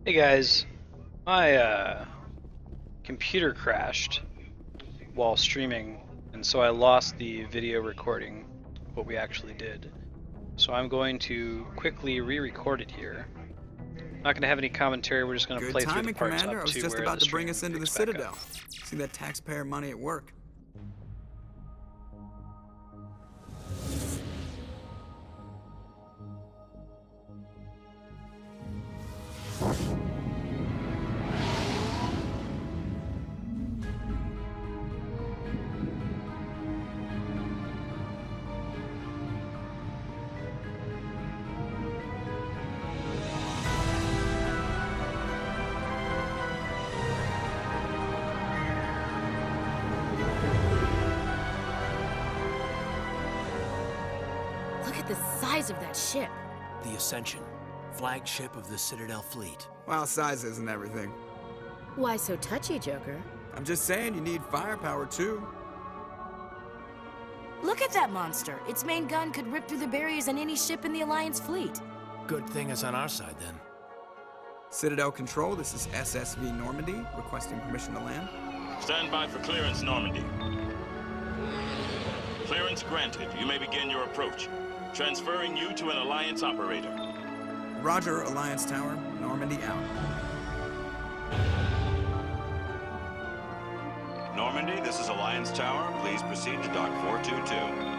Hey guys, my computer crashed while streaming, and so I lost the video recording of what we actually did. So I'm going to quickly re-record it here. Not going to have any commentary, we're just going to Good play through the timing, parts Commander. up I was to just where about the to bring stream us into the picks back up. Citadel. See that taxpayer money at work. Look at the size of that ship. The Ascension, flagship of the Citadel fleet. Well, size isn't everything. Why so touchy, Joker? I'm just saying you need firepower, too. Look at that monster. Its main gun could rip through the barriers in any ship in the Alliance fleet. Good thing it's on our side, then. Citadel Control, this is SSV Normandy, requesting permission to land. Stand by for clearance, Normandy. Clearance granted. You may begin your approach. Transferring you to an Alliance operator. Roger, Alliance Tower, Normandy out. Normandy, this is Alliance Tower. Please proceed to Dock 422.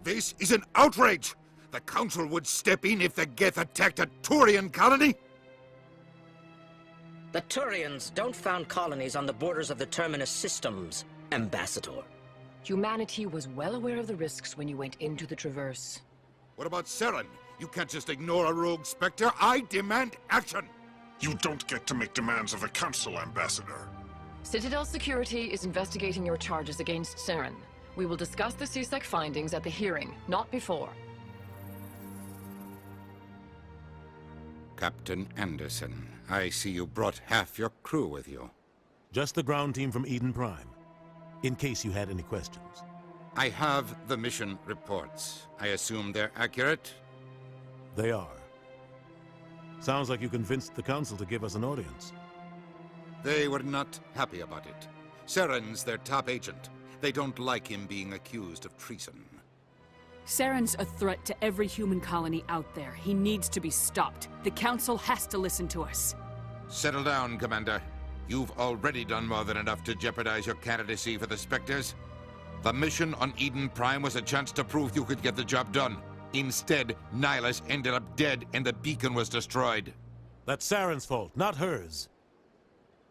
This is an outrage! The Council would step in if the Geth attacked a Turian colony? The Turians don't found colonies on the borders of the Terminus systems, Ambassador. Humanity was well aware of the risks when you went into the Traverse. What about Seren? You can't just ignore a rogue Spectre. I demand action! You don't get to make demands of the Council, Ambassador. Citadel Security is investigating your charges against Saren. We will discuss the CSEC findings at the hearing, not before. Captain Anderson, I see you brought half your crew with you. Just the ground team from Eden Prime, in case you had any questions. I have the mission reports. I assume they're accurate? They are. Sounds like you convinced the Council to give us an audience. They were not happy about it. Seren's their top agent. They don't like him being accused of treason. Saren's a threat to every human colony out there. He needs to be stopped. The Council has to listen to us. Settle down, Commander. You've already done more than enough to jeopardize your candidacy for the Spectres. The mission on Eden Prime was a chance to prove you could get the job done. Instead, Nihilus ended up dead and the beacon was destroyed. That's Saren's fault, not hers.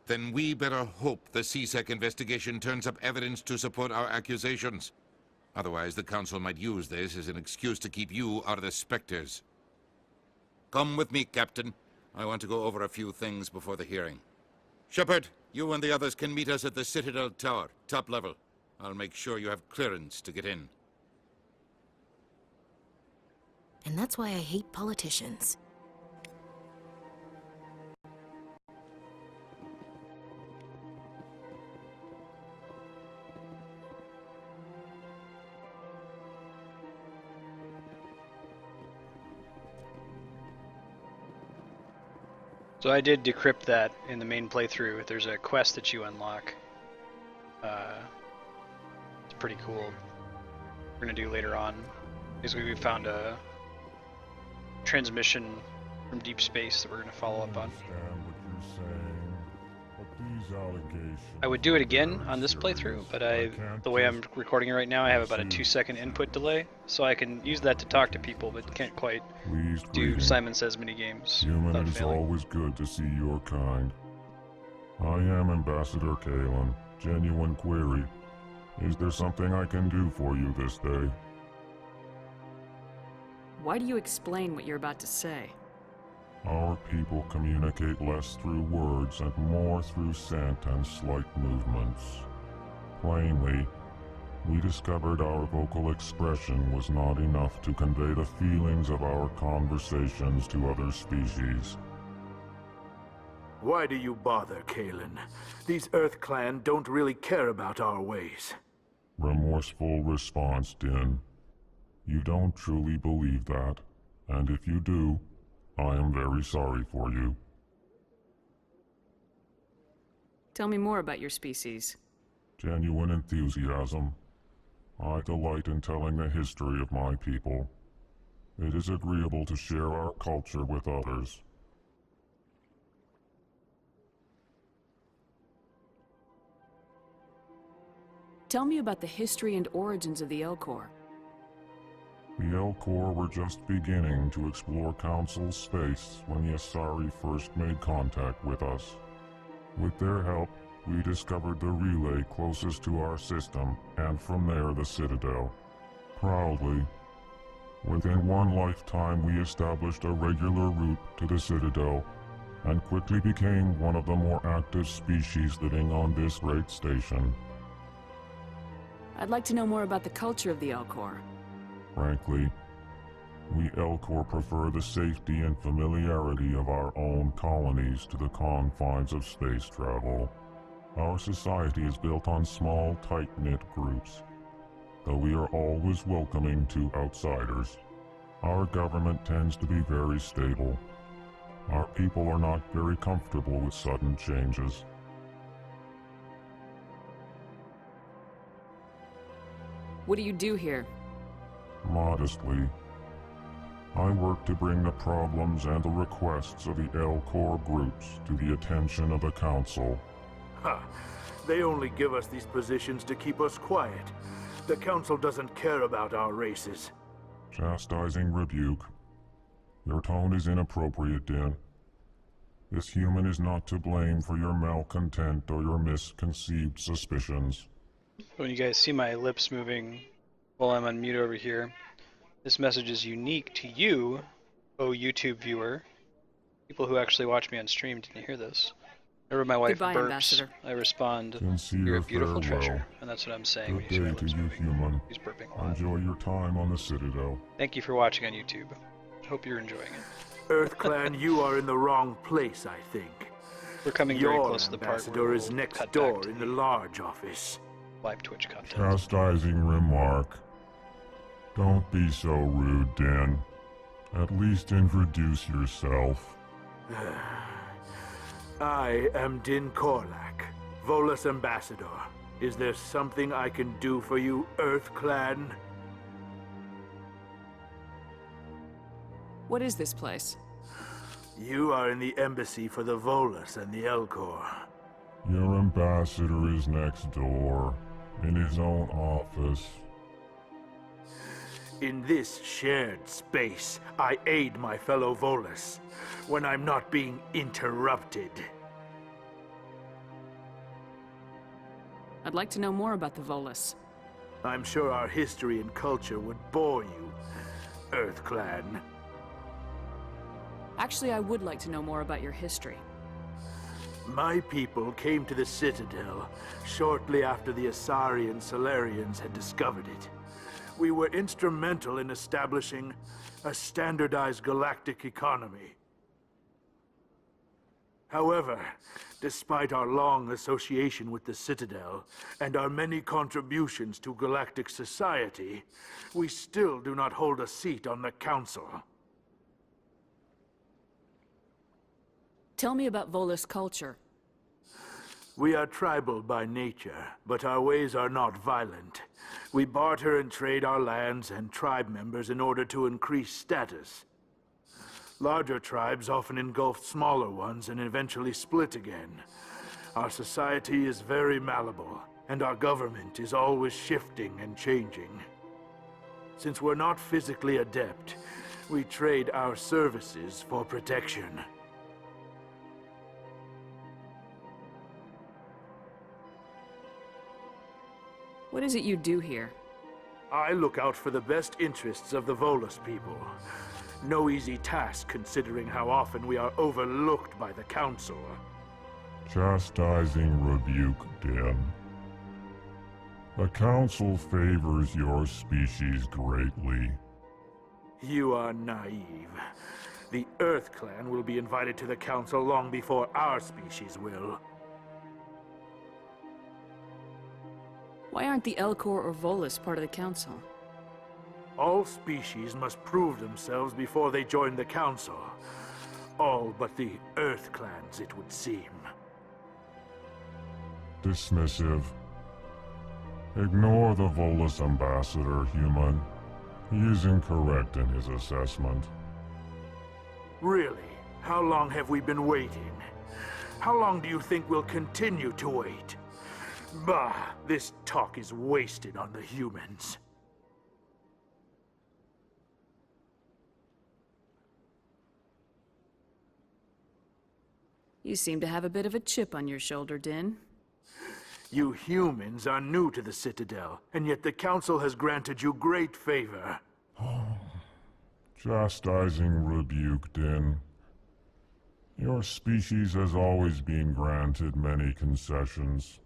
Then we better hope the CSEC investigation turns up evidence to support our accusations. Otherwise, the Council might use this as an excuse to keep you out of the Spectres. Come with me, Captain. I want to go over a few things before the hearing. Shepard, you and the others can meet us at the Citadel Tower, top level. I'll make sure you have clearance to get in. And that's why I hate politicians. So I did decrypt that in the main playthrough. There's a quest that you unlock. It's pretty cool. We're gonna do later on. Basically, we found a transmission from deep space that we're gonna follow up on. I would do it again on this playthrough, but the way I'm recording it right now, I have about a 2-second input delay, so I can use that to talk to people, but can't quite do Simon Says minigames. Human, it is always good to see your kind. I am Ambassador Kalen. Genuine query. Is there something I can do for you this day? Why do you explain what you're about to say? Our people communicate less through words and more through scent and slight movements. Plainly, we discovered our vocal expression was not enough to convey the feelings of our conversations to other species. Why do you bother, Kalen? These Earth Clan don't really care about our ways. Remorseful response, Din. You don't truly believe that, and if you do, I am very sorry for you. Tell me more about your species. Genuine enthusiasm. I delight in telling the history of my people. It is agreeable to share our culture with others. Tell me about the history and origins of the Elcor. The Elcor were just beginning to explore Council space when the Asari first made contact with us. With their help, we discovered the relay closest to our system, and from there the Citadel. Proudly, within one lifetime we established a regular route to the Citadel, and quickly became one of the more active species living on this great station. I'd like to know more about the culture of the Elcor. Frankly, we Elcor prefer the safety and familiarity of our own colonies to the confines of space travel. Our society is built on small, tight-knit groups, though we are always welcoming to outsiders. Our government tends to be very stable. Our people are not very comfortable with sudden changes. What do you do here? Modestly, I work to bring the problems and the requests of the Elcor groups to the attention of the Council. Ha! They only give us these positions to keep us quiet. The Council doesn't care about our races. Chastising rebuke. Your tone is inappropriate, Din. This human is not to blame for your malcontent or your misconceived suspicions. When you guys see my lips moving while I'm on mute over here, this message is unique to you, oh YouTube viewer. People who actually watch me on stream didn't hear this. Whenever my wife Goodbye, burps, Ambassador. I respond, Sincere "You're a beautiful farewell. treasure," and that's what I'm saying when Good you see my day to lips you, moving. human. He's burping a lot. Enjoy your time on the Citadel. Thank you for watching on YouTube. Hope you're enjoying it. Earth Clan, you are in the wrong place, I think. We're coming very Your close to the part where ambassador is we'll next cut back door to in the large office. live Twitch content. Chastising remark. Don't be so rude, Din. At least introduce yourself. I am Din Korlak, Volus Ambassador. Is there something I can do for you, Earth Clan? What is this place? You are in the embassy for the Volus and the Elcor. Your ambassador is next door, in his own office. In this shared space, I aid my fellow Volus when I'm not being interrupted. I'd like to know more about the Volus. I'm sure our history and culture would bore you, Earth Clan. Actually, I would like to know more about your history. My people came to the Citadel shortly after the Asari and Solarians had discovered it. We were instrumental in establishing a standardized galactic economy. However, despite our long association with the Citadel and our many contributions to galactic society, we still do not hold a seat on the Council. Tell me about Volus culture. We are tribal by nature, but our ways are not violent. We barter and trade our lands and tribe members in order to increase status. Larger tribes often engulf smaller ones and eventually split again. Our society is very malleable, and our government is always shifting and changing. Since we're not physically adept, we trade our services for protection. What is it you do here? I look out for the best interests of the Volus people. No easy task considering how often we are overlooked by the Council. Chastising rebuke, Din. The Council favors your species greatly. You are naive. The Earth Clan will be invited to the Council long before our species will. Why aren't the Elcor or Volus part of the Council? All species must prove themselves before they join the Council. All but the Earth Clans, it would seem. Dismissive. Ignore the Volus ambassador, human. He is incorrect in his assessment. Really? How long have we been waiting? How long do you think we'll continue to wait? Bah, this talk is wasted on the humans. You seem to have a bit of a chip on your shoulder, Din. You humans are new to the Citadel, and yet the Council has granted you great favor. Chastising rebuke, Din. Your species has always been granted many concessions.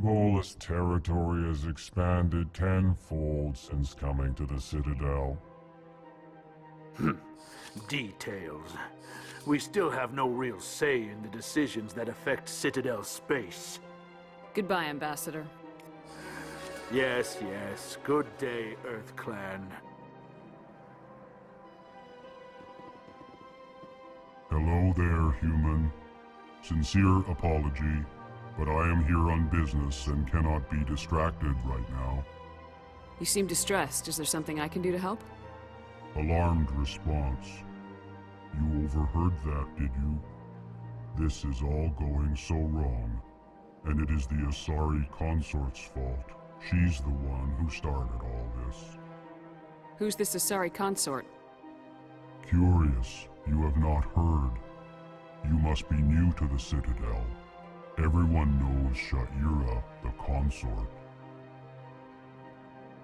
Volus territory has expanded tenfold since coming to the Citadel. Details. We still have no real say in the decisions that affect Citadel space. Goodbye, Ambassador. Yes, yes. Good day, Earth Clan. Hello there, human. Sincere apology, but I am here on business and cannot be distracted right now. You seem distressed. Is there something I can do to help? Alarmed response. You overheard that, did you? This is all going so wrong, and it is the Asari consort's fault. She's the one who started all this. Who's this Asari consort? Curious, you have not heard. You must be new to the Citadel. Everyone knows Sha'ira, the consort.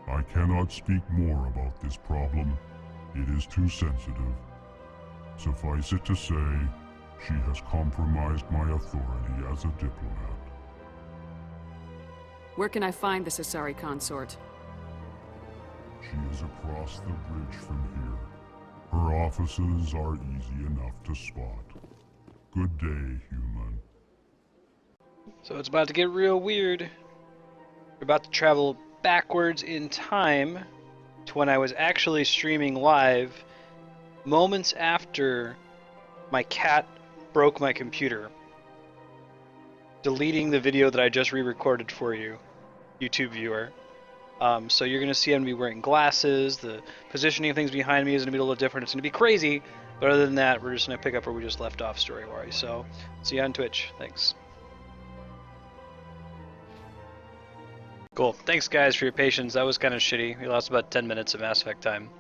I cannot speak more about this problem. It is too sensitive. Suffice it to say, she has compromised my authority as a diplomat. Where can I find this Asari consort? She is across the bridge from here. Her offices are easy enough to spot. Good day, human. So it's about to get real weird. We're about to travel backwards in time to when I was actually streaming live, moments after my cat broke my computer, deleting the video that I just re-recorded for you, YouTube viewer. So you're going to see I'm going to be wearing glasses, the positioning of things behind me is going to be a little different, it's going to be crazy, but other than that, we're just going to pick up where we just left off story-wise. So, see you on Twitch. Thanks. Cool. Thanks, guys, for your patience. That was kind of shitty. We lost about 10 minutes of Mass Effect time.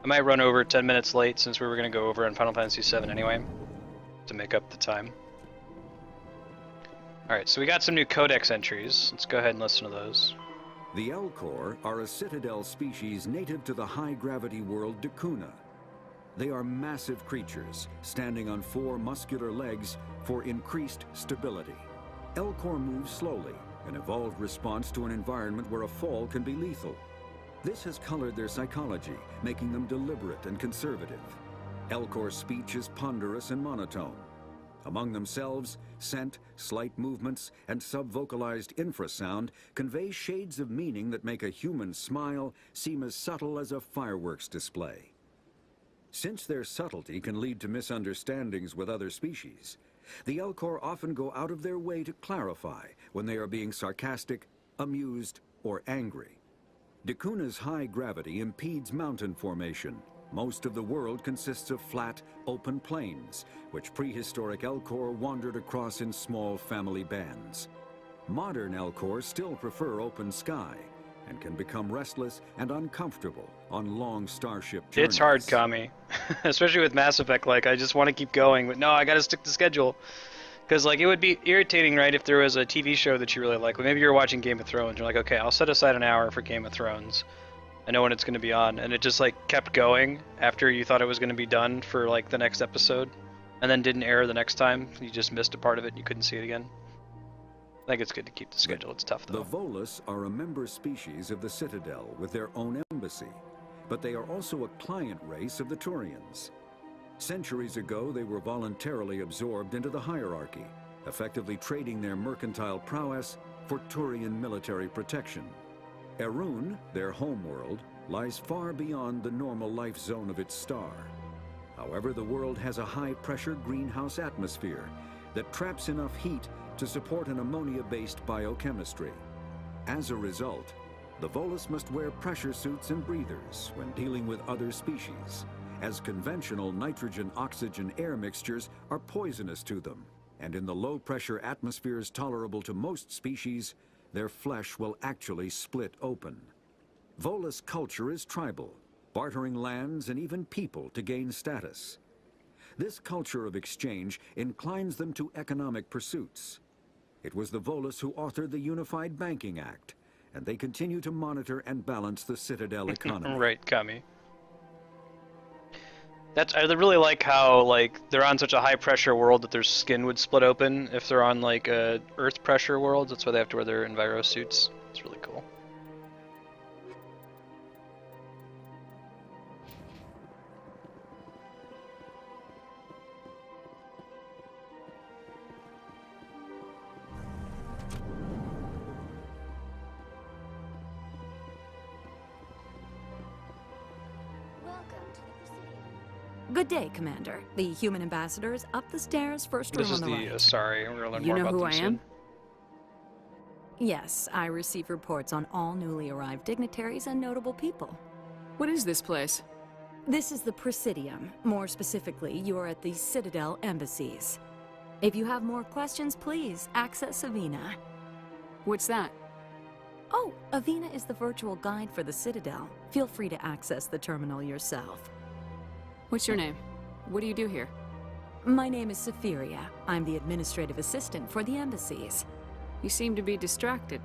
I might run over 10 minutes late since we were going to go over on Final Fantasy VII anyway, to make up the time. Alright, so we got some new codex entries. Let's go ahead and listen to those. The Elcor are a Citadel species native to the high-gravity world Dakuna. They are massive creatures, standing on 4 muscular legs for increased stability. Elcor move slowly, an evolved response to an environment where a fall can be lethal. This has colored their psychology, making them deliberate and conservative. Elcor's speech is ponderous and monotone. Among themselves, scent, slight movements, and sub-vocalized infrasound convey shades of meaning that make a human smile seem as subtle as a fireworks display. Since their subtlety can lead to misunderstandings with other species, the Elcor often go out of their way to clarify when they are being sarcastic, amused, or angry. Dakuna's high gravity impedes mountain formation. Most of the world consists of flat, open plains, which prehistoric Elcor wandered across in small family bands. Modern Elcor still prefer open sky, and can become restless and uncomfortable on long starship journeys. It's hard, Kami. Especially with Mass Effect, like, I just want to keep going, but no, I gotta stick to schedule. Because, like, it would be irritating, right, if there was a TV show that you really like. Maybe you're watching Game of Thrones, you're like, okay, I'll set aside an hour for Game of Thrones. I know when it's going to be on, and it just, like, kept going after you thought it was going to be done for, like, the next episode, and then didn't air the next time. You just missed a part of it and you couldn't see it again. I think it's good to keep the schedule. It's tough, though. The Volus are a member species of the Citadel with their own embassy, but they are also a client race of the Turians. Centuries ago, they were voluntarily absorbed into the hierarchy, effectively trading their mercantile prowess for Turian military protection. Erun, their homeworld, lies far beyond the normal life zone of its star. However, the world has a high-pressure greenhouse atmosphere that traps enough heat to support an ammonia-based biochemistry. As a result, the Volus must wear pressure suits and breathers when dealing with other species, as conventional nitrogen-oxygen air mixtures are poisonous to them, and in the low-pressure atmospheres tolerable to most species, their flesh will actually split open. Volus culture is tribal, bartering lands and even people to gain status. This culture of exchange inclines them to economic pursuits. It was the Volus who authored the Unified Banking Act, and they continue to monitor and balance the Citadel economy. Right, Kami. I really like how, like, they're on such a high pressure world that their skin would split open if they're on, like, a earth pressure world. That's why they have to wear their enviro suits. It's really cool. Good day, Commander. The human ambassador is up the stairs, first room on the right. This is the Asari. We're gonna learn You more know about who them I soon. am? Yes, I receive reports on all newly arrived dignitaries and notable people. What is this place? This is the Presidium. More specifically, you are at the Citadel embassies. If you have more questions, please access Avina. What's that? Oh, Avina is the virtual guide for the Citadel. Feel free to access the terminal yourself. What's your name? What do you do here? My name is Saphiria. I'm the administrative assistant for the embassies. You seem to be distracted.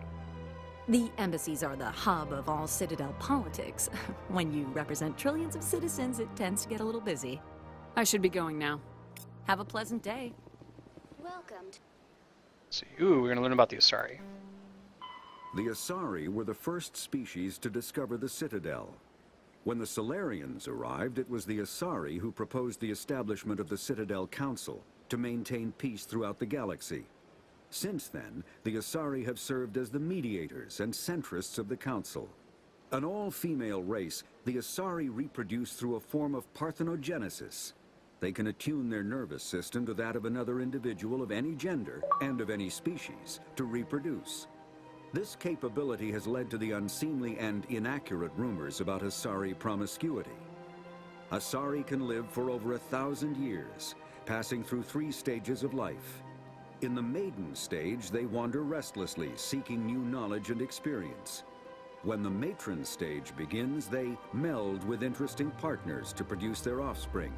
The embassies are the hub of all Citadel politics. When you represent trillions of citizens, it tends to get a little busy. I should be going now. Have a pleasant day. Welcome. Let's see. Ooh, we're gonna learn about the Asari. The Asari were the first species to discover the Citadel. When the Solarians arrived, it was the Asari who proposed the establishment of the Citadel Council to maintain peace throughout the galaxy. Since then, the Asari have served as the mediators and centrists of the Council. An all-female race, the Asari reproduce through a form of parthenogenesis. They can attune their nervous system to that of another individual of any gender and of any species to reproduce. This capability has led to the unseemly and inaccurate rumors about Asari promiscuity. Asari can live for over 1,000 years, passing through 3 stages of life. In the maiden stage, they wander restlessly, seeking new knowledge and experience. When the matron stage begins, they meld with interesting partners to produce their offspring.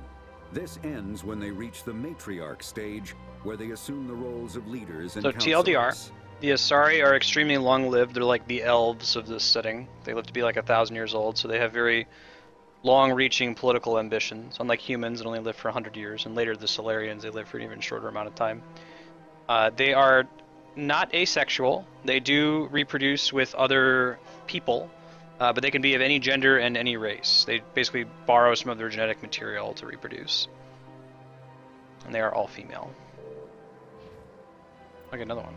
This ends when they reach the matriarch stage, where they assume the roles of leaders and So counselors. TLDR, the Asari are extremely long-lived. They're like the elves of this setting. They live to be like 1,000 years old, so they have very long-reaching political ambitions. Unlike humans that only live for 100 years, and later the Solarians, they live for an even shorter amount of time. They are not asexual. They do reproduce with other people, but they can be of any gender and any race. They basically borrow some of their genetic material to reproduce. And they are all female. Look, another one.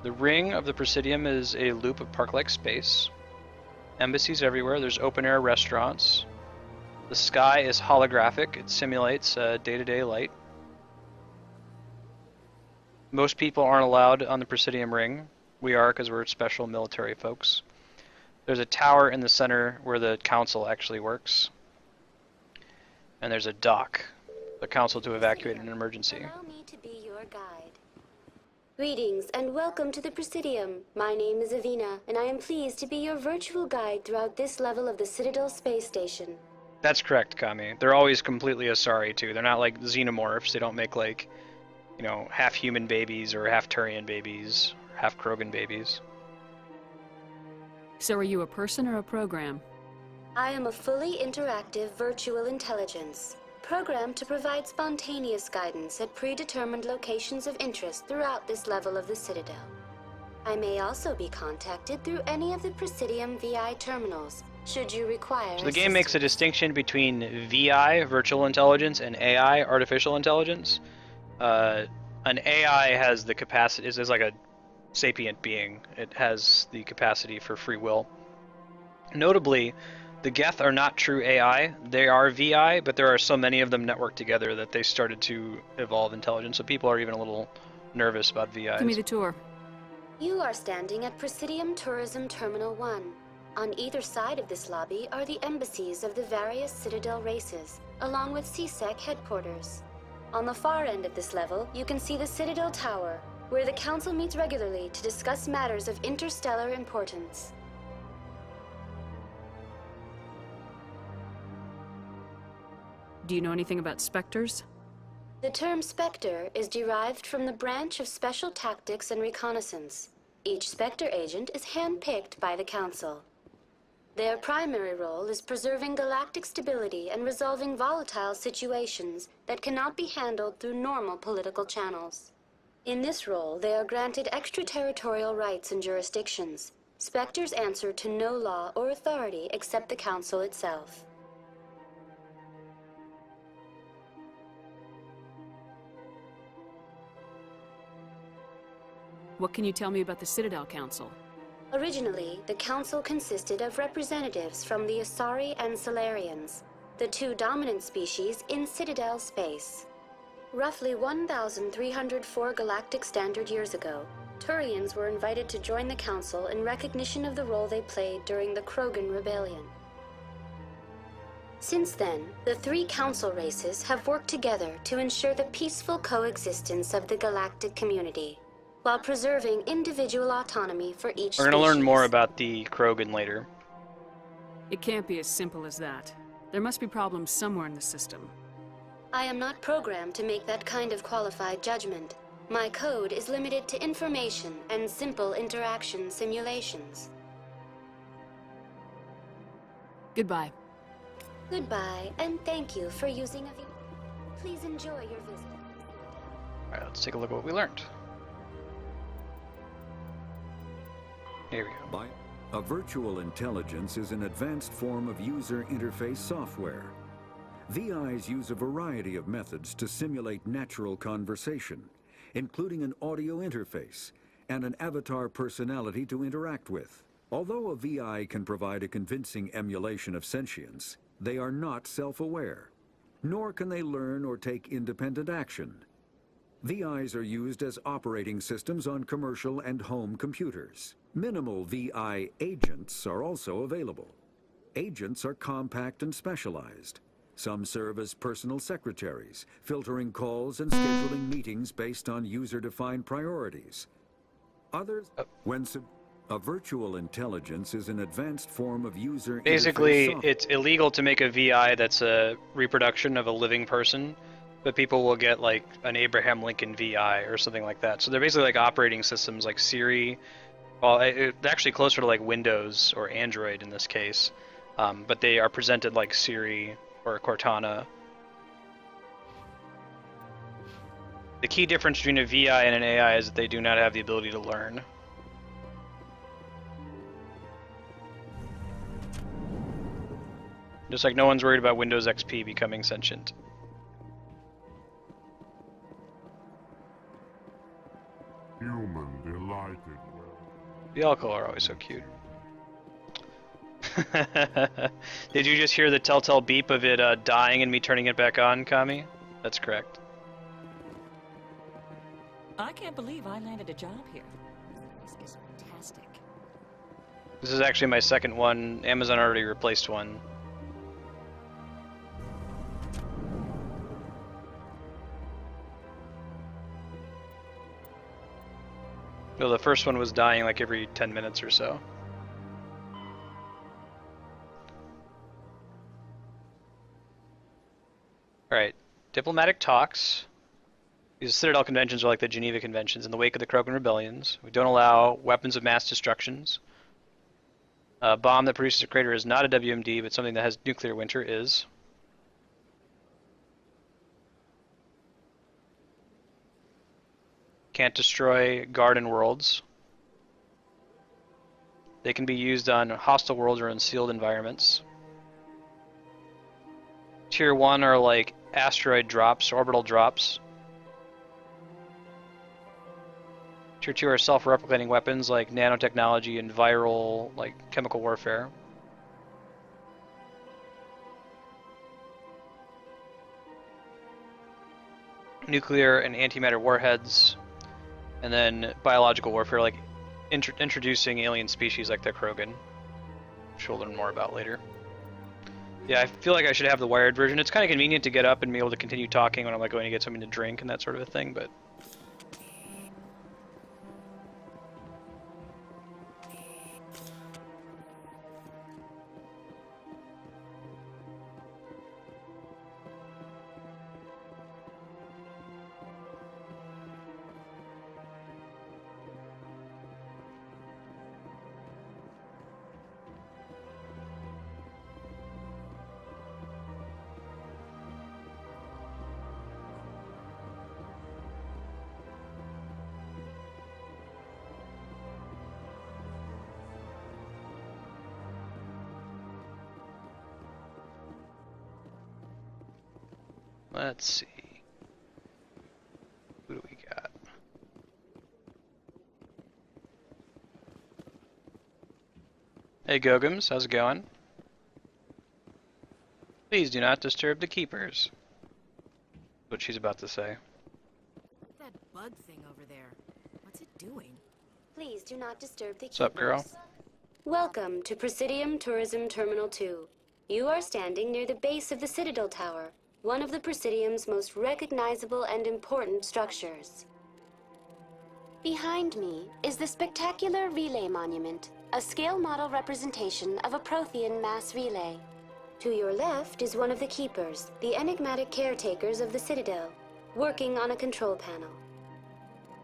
The ring of the Presidium is a loop of park-like space. Embassies everywhere. There's open-air restaurants. The sky is holographic. It simulates day-to-day light. Most people aren't allowed on the Presidium ring. We are, because we're special military folks. There's a tower in the center where the council actually works. And there's a dock. The council to evacuate in an emergency. Allow me to be your guide. Greetings and welcome to the Presidium. My name is Avina, and I am pleased to be your virtual guide throughout this level of the Citadel space station. That's correct, Kami. They're always completely Asari, too. They're not like xenomorphs. They don't make, like, you know, half human babies or half Turian babies, or half Krogan babies. So are you a person or a program? I am a fully interactive virtual intelligence. programmed to provide spontaneous guidance at predetermined locations of interest throughout this level of the Citadel. I may also be contacted through any of the Presidium VI terminals, should you require So the game makes a distinction between VI, virtual intelligence, and AI, artificial intelligence. An AI has the capacity, is like a sapient being. It has the capacity for free will. Notably, the Geth are not true AI. They are VI, but there are so many of them networked together that they started to evolve intelligence. So people are even a little nervous about VIs. Give me the tour. You are standing at Presidium Tourism Terminal 1. On either side of this lobby are the embassies of the various Citadel races, along with CSEC headquarters. On the far end of this level, you can see the Citadel Tower, where the Council meets regularly to discuss matters of interstellar importance. Do you know anything about specters? The term Spectre is derived from the branch of Special Tactics and Reconnaissance. Each Spectre agent is handpicked by the Council. Their primary role is preserving galactic stability and resolving volatile situations that cannot be handled through normal political channels. In this role, they are granted extraterritorial rights and jurisdictions. Spectres answer to no law or authority except the Council itself. What can you tell me about the Citadel Council? Originally, the Council consisted of representatives from the Asari and Solarians, the two dominant species in Citadel space. Roughly 1,304 galactic standard years ago, Turians were invited to join the Council in recognition of the role they played during the Krogan Rebellion. Since then, the three Council races have worked together to ensure the peaceful coexistence of the galactic community, while preserving individual autonomy for each We're going to learn species. more about the Krogan later. It can't be as simple as that. There must be problems somewhere in the system. I am not programmed to make that kind of qualified judgment. My code is limited to information and simple interaction simulations. Goodbye. Goodbye, and thank you for using a... Please enjoy your visit. Alright, let's take a look at what we learned. Here we go. A virtual intelligence is an advanced form of user interface software. VIs use a variety of methods to simulate natural conversation, including an audio interface and an avatar personality to interact with. Although a VI can provide a convincing emulation of sentience, they are not self-aware, nor can they learn or take independent action. VIs are used as operating systems on commercial and home computers. Minimal VI agents are also available. Agents are compact and specialized. Some serve as personal secretaries, filtering calls and scheduling meetings based on user-defined priorities. Others, a virtual intelligence is an advanced form of user Basically, interface software. it's illegal to make a VI that's a reproduction of a living person, but people will get like an Abraham Lincoln VI or something like that. So they're basically like operating systems like Siri. Well, it's actually closer to like Windows or Android in this case, but they are presented like Siri or Cortana. The key difference between a VI and an AI is that they do not have the ability to learn. Just like no one's worried about Windows XP becoming sentient. Human delighted. The alcohol are always so cute. Did you just hear the telltale beep of it dying and me turning it back on, Kami? That's correct. I can't believe I landed a job here. This is fantastic. This is actually my second one. Amazon already replaced one. No, the first one was dying like every 10 minutes or so. Alright, diplomatic talks. These Citadel conventions are like the Geneva conventions in the wake of the Krogan rebellions. We don't allow weapons of mass destructions. A bomb that produces a crater is not a WMD, but something that has nuclear winter is. can't destroy garden worlds. They can be used on hostile worlds or in sealed environments. Tier 1 are like asteroid drops, orbital drops. Tier 2 are self-replicating weapons like nanotechnology and viral, like chemical warfare. Nuclear and antimatter warheads. And then biological warfare like introducing alien species like the Krogan, which we'll learn more about later. Yeah, I feel like I should have the wired version. It's kind of convenient to get up and be able to continue talking when I'm like going to get something to drink and that sort of a thing, but... Let's see. Who do we got? Hey Gogums, how's it going? Please do not disturb the keepers. What she's about to say. That bug thing over there. What's it doing? Please do not disturb the keepers. What's up, girl? Welcome to Presidium Tourism Terminal 2. You are standing near the base of the Citadel Tower, one of the Presidium's most recognizable and important structures. Behind me is the spectacular Relay Monument, a scale model representation of a Prothean mass relay. To your left is one of the Keepers, the enigmatic caretakers of the Citadel, working on a control panel.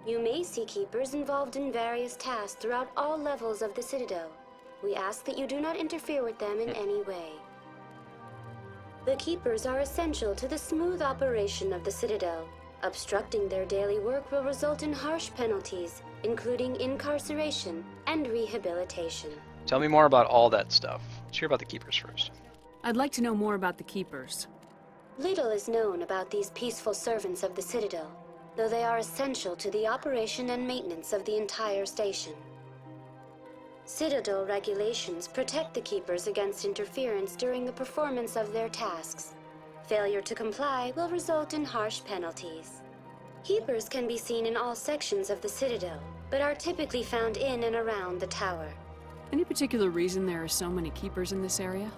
You may see Keepers involved in various tasks throughout all levels of the Citadel. We ask that you do not interfere with them in any way. The Keepers are essential to the smooth operation of the Citadel. Obstructing their daily work will result in harsh penalties, including incarceration and rehabilitation. Tell me more about all that stuff. Let's hear about the Keepers first. I'd like to know more about the Keepers. Little is known about these peaceful servants of the Citadel, though they are essential to the operation and maintenance of the entire station. Citadel regulations protect the Keepers against interference during the performance of their tasks. Failure to comply will result in harsh penalties. Keepers can be seen in all sections of the Citadel, but are typically found in and around the tower. Any particular reason there are so many Keepers in this area?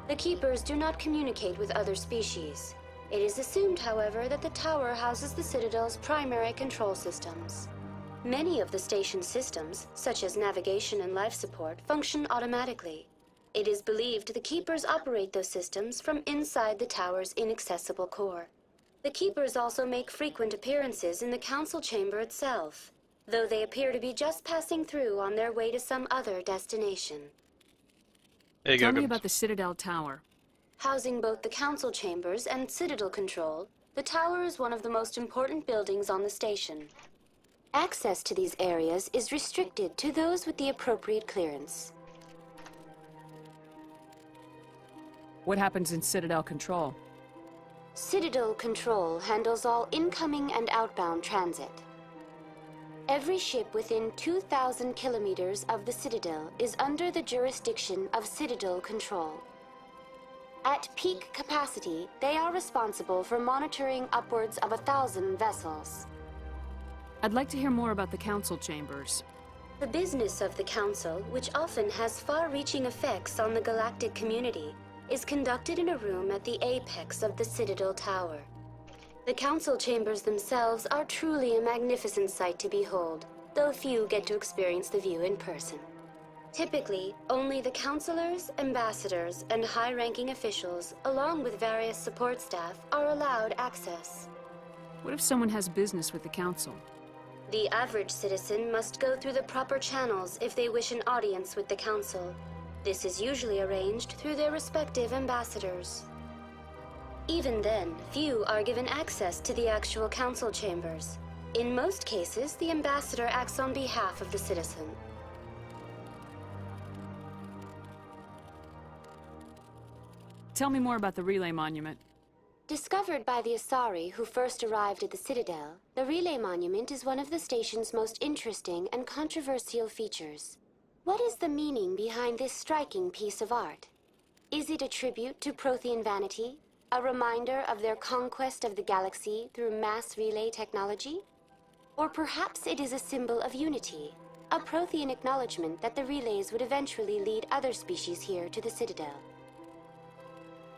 The Keepers do not communicate with other species. It is assumed, however, that the tower houses the Citadel's primary control systems. Many of the station's systems, such as navigation and life support, function automatically. It is believed the Keepers operate those systems from inside the tower's inaccessible core. The Keepers also make frequent appearances in the council chamber itself, though they appear to be just passing through on their way to some other destination. Tell me about the Citadel Tower. Housing both the council chambers and Citadel control, the tower is one of the most important buildings on the station. Access to these areas is restricted to those with the appropriate clearance. What happens in Citadel Control? Citadel Control handles all incoming and outbound transit. Every ship within 2,000 kilometers of the Citadel is under the jurisdiction of Citadel Control. At peak capacity, they are responsible for monitoring upwards of 1,000 vessels. I'd like to hear more about the council chambers. The business of the Council, which often has far-reaching effects on the galactic community, is conducted in a room at the apex of the Citadel Tower. The council chambers themselves are truly a magnificent sight to behold, though few get to experience the view in person. Typically, only the councilors, ambassadors, and high-ranking officials, along with various support staff, are allowed access. What if someone has business with the council? The average citizen must go through the proper channels if they wish an audience with the council. This is usually arranged through their respective ambassadors. Even then, few are given access to the actual council chambers. In most cases, the ambassador acts on behalf of the citizen. Tell me more about the relay monument. Discovered by the Asari who first arrived at the Citadel, the Relay Monument is one of the station's most interesting and controversial features. What is the meaning behind this striking piece of art? Is it a tribute to Prothean vanity? A reminder of their conquest of the galaxy through mass relay technology? Or perhaps it is a symbol of unity, a Prothean acknowledgement that the relays would eventually lead other species here to the Citadel.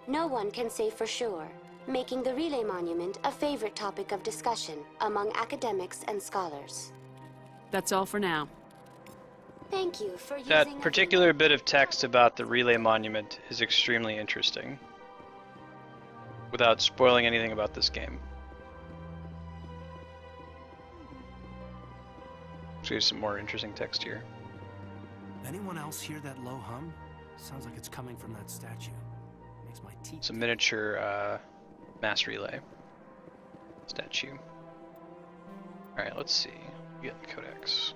No one can say for sure, making the Relay Monument a favorite topic of discussion among academics and scholars. That's all for now. Thank you for using That particular bit of text about the Relay Monument is extremely interesting, without spoiling anything about this game. So here's some more interesting text here. Anyone else hear that low hum? Sounds like it's coming from that statue. Makes my teeth. It's a miniature mass relay statue. Alright, let's see. We get the codex.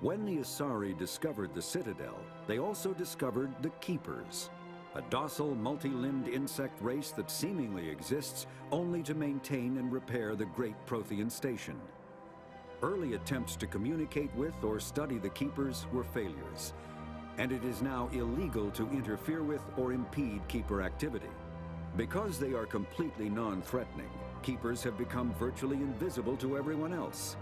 When the Asari discovered the Citadel, they also discovered the Keepers, a docile, multi-limbed insect race that seemingly exists only to maintain and repair the great Prothean station. Early attempts to communicate with or study the Keepers were failures, and it is now illegal to interfere with or impede Keeper activity. Because they are completely non-threatening, Keepers have become virtually invisible to everyone else.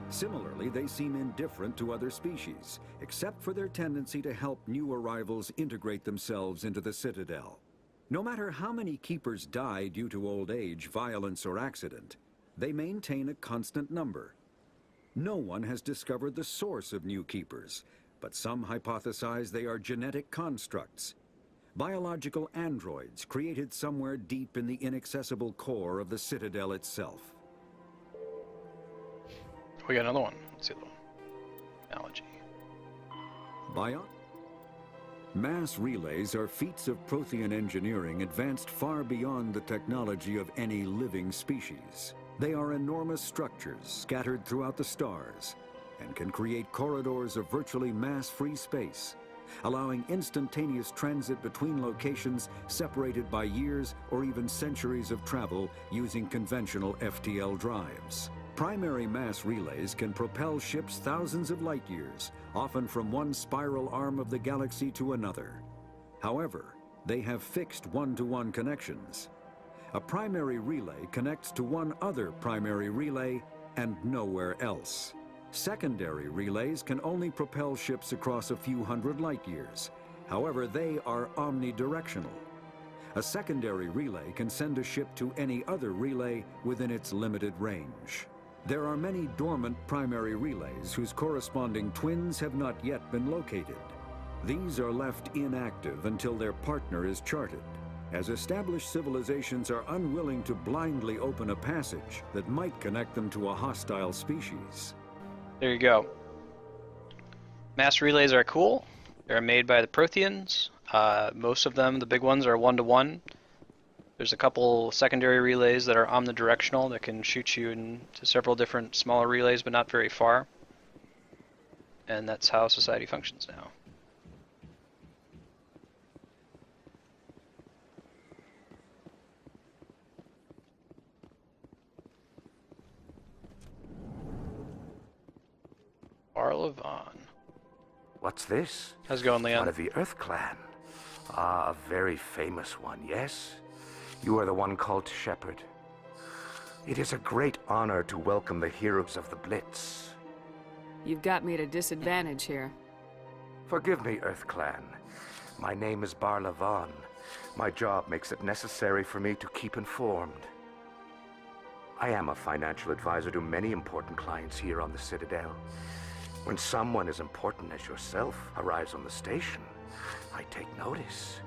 Similarly, they seem indifferent to other species, except for their tendency to help new arrivals integrate themselves into the Citadel. No matter how many Keepers die due to old age, violence, or accident, they maintain a constant number. No one has discovered the source of new Keepers, but some hypothesize they are genetic constructs. Biological androids created somewhere deep in the inaccessible core of the Citadel itself. We got another one. Let's see the one. Analogy. Mass relays are feats of Prothean engineering advanced far beyond the technology of any living species. They are enormous structures scattered throughout the stars and can create corridors of virtually mass-free space, allowing instantaneous transit between locations separated by years or even centuries of travel using conventional FTL drives. Primary mass relays can propel ships thousands of light years, often from one spiral arm of the galaxy to another. However, they have fixed one-to-one connections. A primary relay connects to one other primary relay and nowhere else. Secondary relays can only propel ships across a few hundred light years. However, they are omnidirectional. A secondary relay can send a ship to any other relay within its limited range. There are many dormant primary relays whose corresponding twins have not yet been located. These are left inactive until their partner is charted, as established civilizations are unwilling to blindly open a passage that might connect them to a hostile species. There you go. Mass relays are cool. They're made by the Protheans. Most of them, the big ones, are one-to-one. There's a couple secondary relays that are omnidirectional that can shoot you into several different smaller relays, but not very far. And that's how society functions now. Barlavon. What's this? How's it going, Leon? One of the Earth Clan. Ah, a very famous one, yes? You are the one called Shepherd. It is a great honor to welcome the heroes of the Blitz. You've got me at a disadvantage here. Forgive me, Earth Clan. My name is Barlavon. My job makes it necessary for me to keep informed. I am a financial advisor to many important clients here on the Citadel. When someone as important as yourself arrives on the station, I take notice.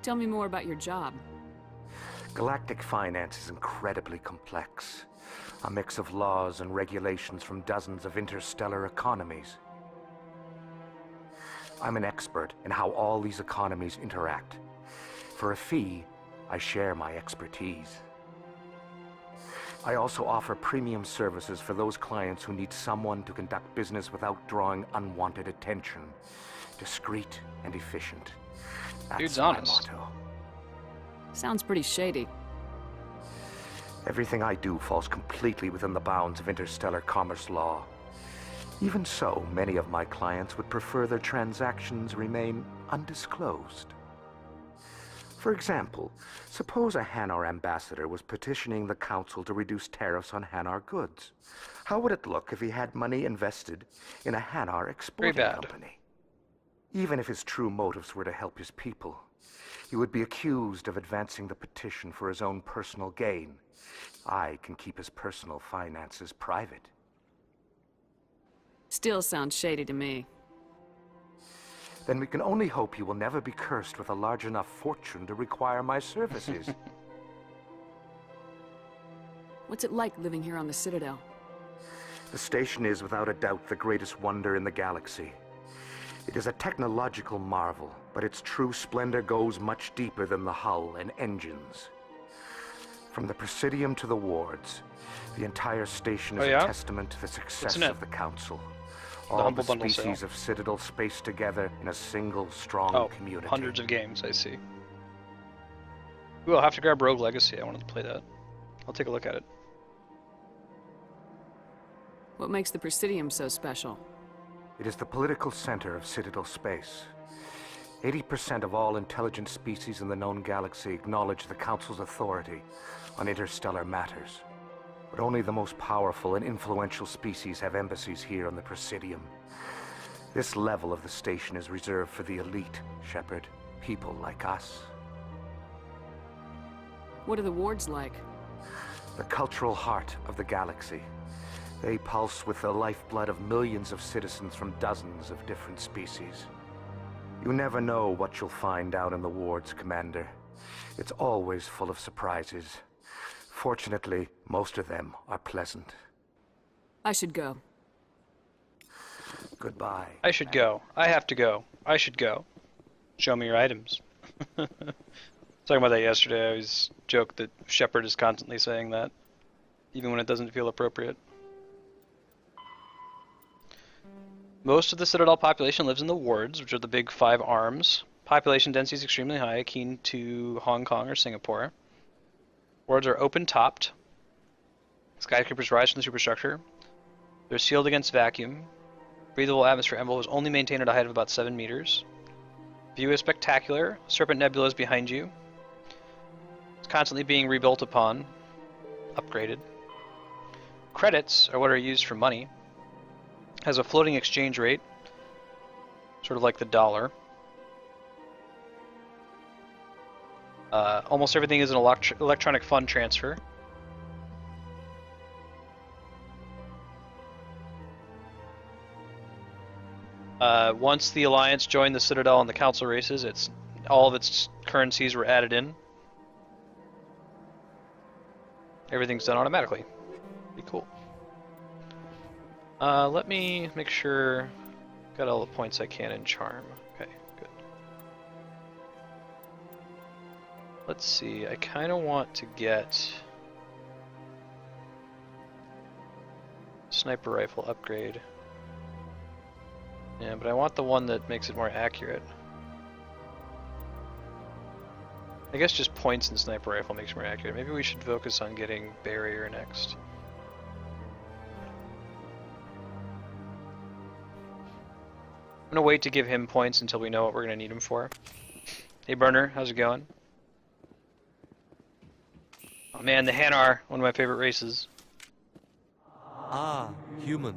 Tell me more about your job. Galactic finance is incredibly complex. A mix of laws and regulations from dozens of interstellar economies. I'm an expert in how all these economies interact. For a fee, I share my expertise. I also offer premium services for those clients who need someone to conduct business without drawing unwanted attention. Discreet and efficient. That's Dude's my honest. motto. Sounds pretty shady. Everything I do falls completely within the bounds of interstellar commerce law. Even so, many of my clients would prefer their transactions remain undisclosed. For example, suppose a Hanar ambassador was petitioning the council to reduce tariffs on Hanar goods. How would it look if he had money invested in a Hanar exporting company? Even if his true motives were to help his people, he would be accused of advancing the petition for his own personal gain. I can keep his personal finances private. Still sounds shady to me. Then we can only hope you will never be cursed with a large enough fortune to require my services. What's it like living here on the Citadel? The station is without a doubt the greatest wonder in the galaxy. It is a technological marvel, but its true splendor goes much deeper than the hull and engines. From the Presidium to the wards, the entire station is a testament to the success of the Council. All the species of Citadel spaced together in a single, strong community. Hundreds of games, I see. Ooh, I'll have to grab Rogue Legacy. I wanted to play that. I'll take a look at it. What makes the Presidium so special? It is the political center of Citadel space. 80% of all intelligent species in the known galaxy acknowledge the Council's authority on interstellar matters. But only the most powerful and influential species have embassies here on the Presidium. This level of the station is reserved for the elite, Shepard. People like us. What are the wards like? The cultural heart of the galaxy. They pulse with the lifeblood of millions of citizens from dozens of different species. You never know what you'll find out in the wards, Commander. It's always full of surprises. Fortunately, most of them are pleasant. I should go. Goodbye. I should go. I have to go. I should go. Show me your items. Talking about that yesterday, I always joked that Shepard is constantly saying that, even when it doesn't feel appropriate. Most of the Citadel population lives in the wards, which are the big 5 arms. Population density is extremely high, akin to Hong Kong or Singapore. Wards are open-topped. Skyscrapers rise from the superstructure. They're sealed against vacuum. Breathable atmosphere envelope is only maintained at a height of about 7 meters. View is spectacular. Serpent Nebula is behind you. It's constantly being rebuilt upon, upgraded. Credits are what are used for money. Has a floating exchange rate, sort of like the dollar. Almost everything is an electronic fund transfer. Once the Alliance joined the Citadel and the Council races, all of its currencies were added in. Everything's done automatically. Pretty cool. Let me make sure got all the points I can in Charm. Okay, good. Let's see, I kind of want to get sniper rifle upgrade. Yeah, but I want the one that makes it more accurate. I guess just points in sniper rifle makes it more accurate. Maybe we should focus on getting barrier next. I'm gonna wait to give him points until we know what we're gonna need him for. Hey Burner, how's it going? Oh man, the Hanar, one of my favorite races. Ah, human.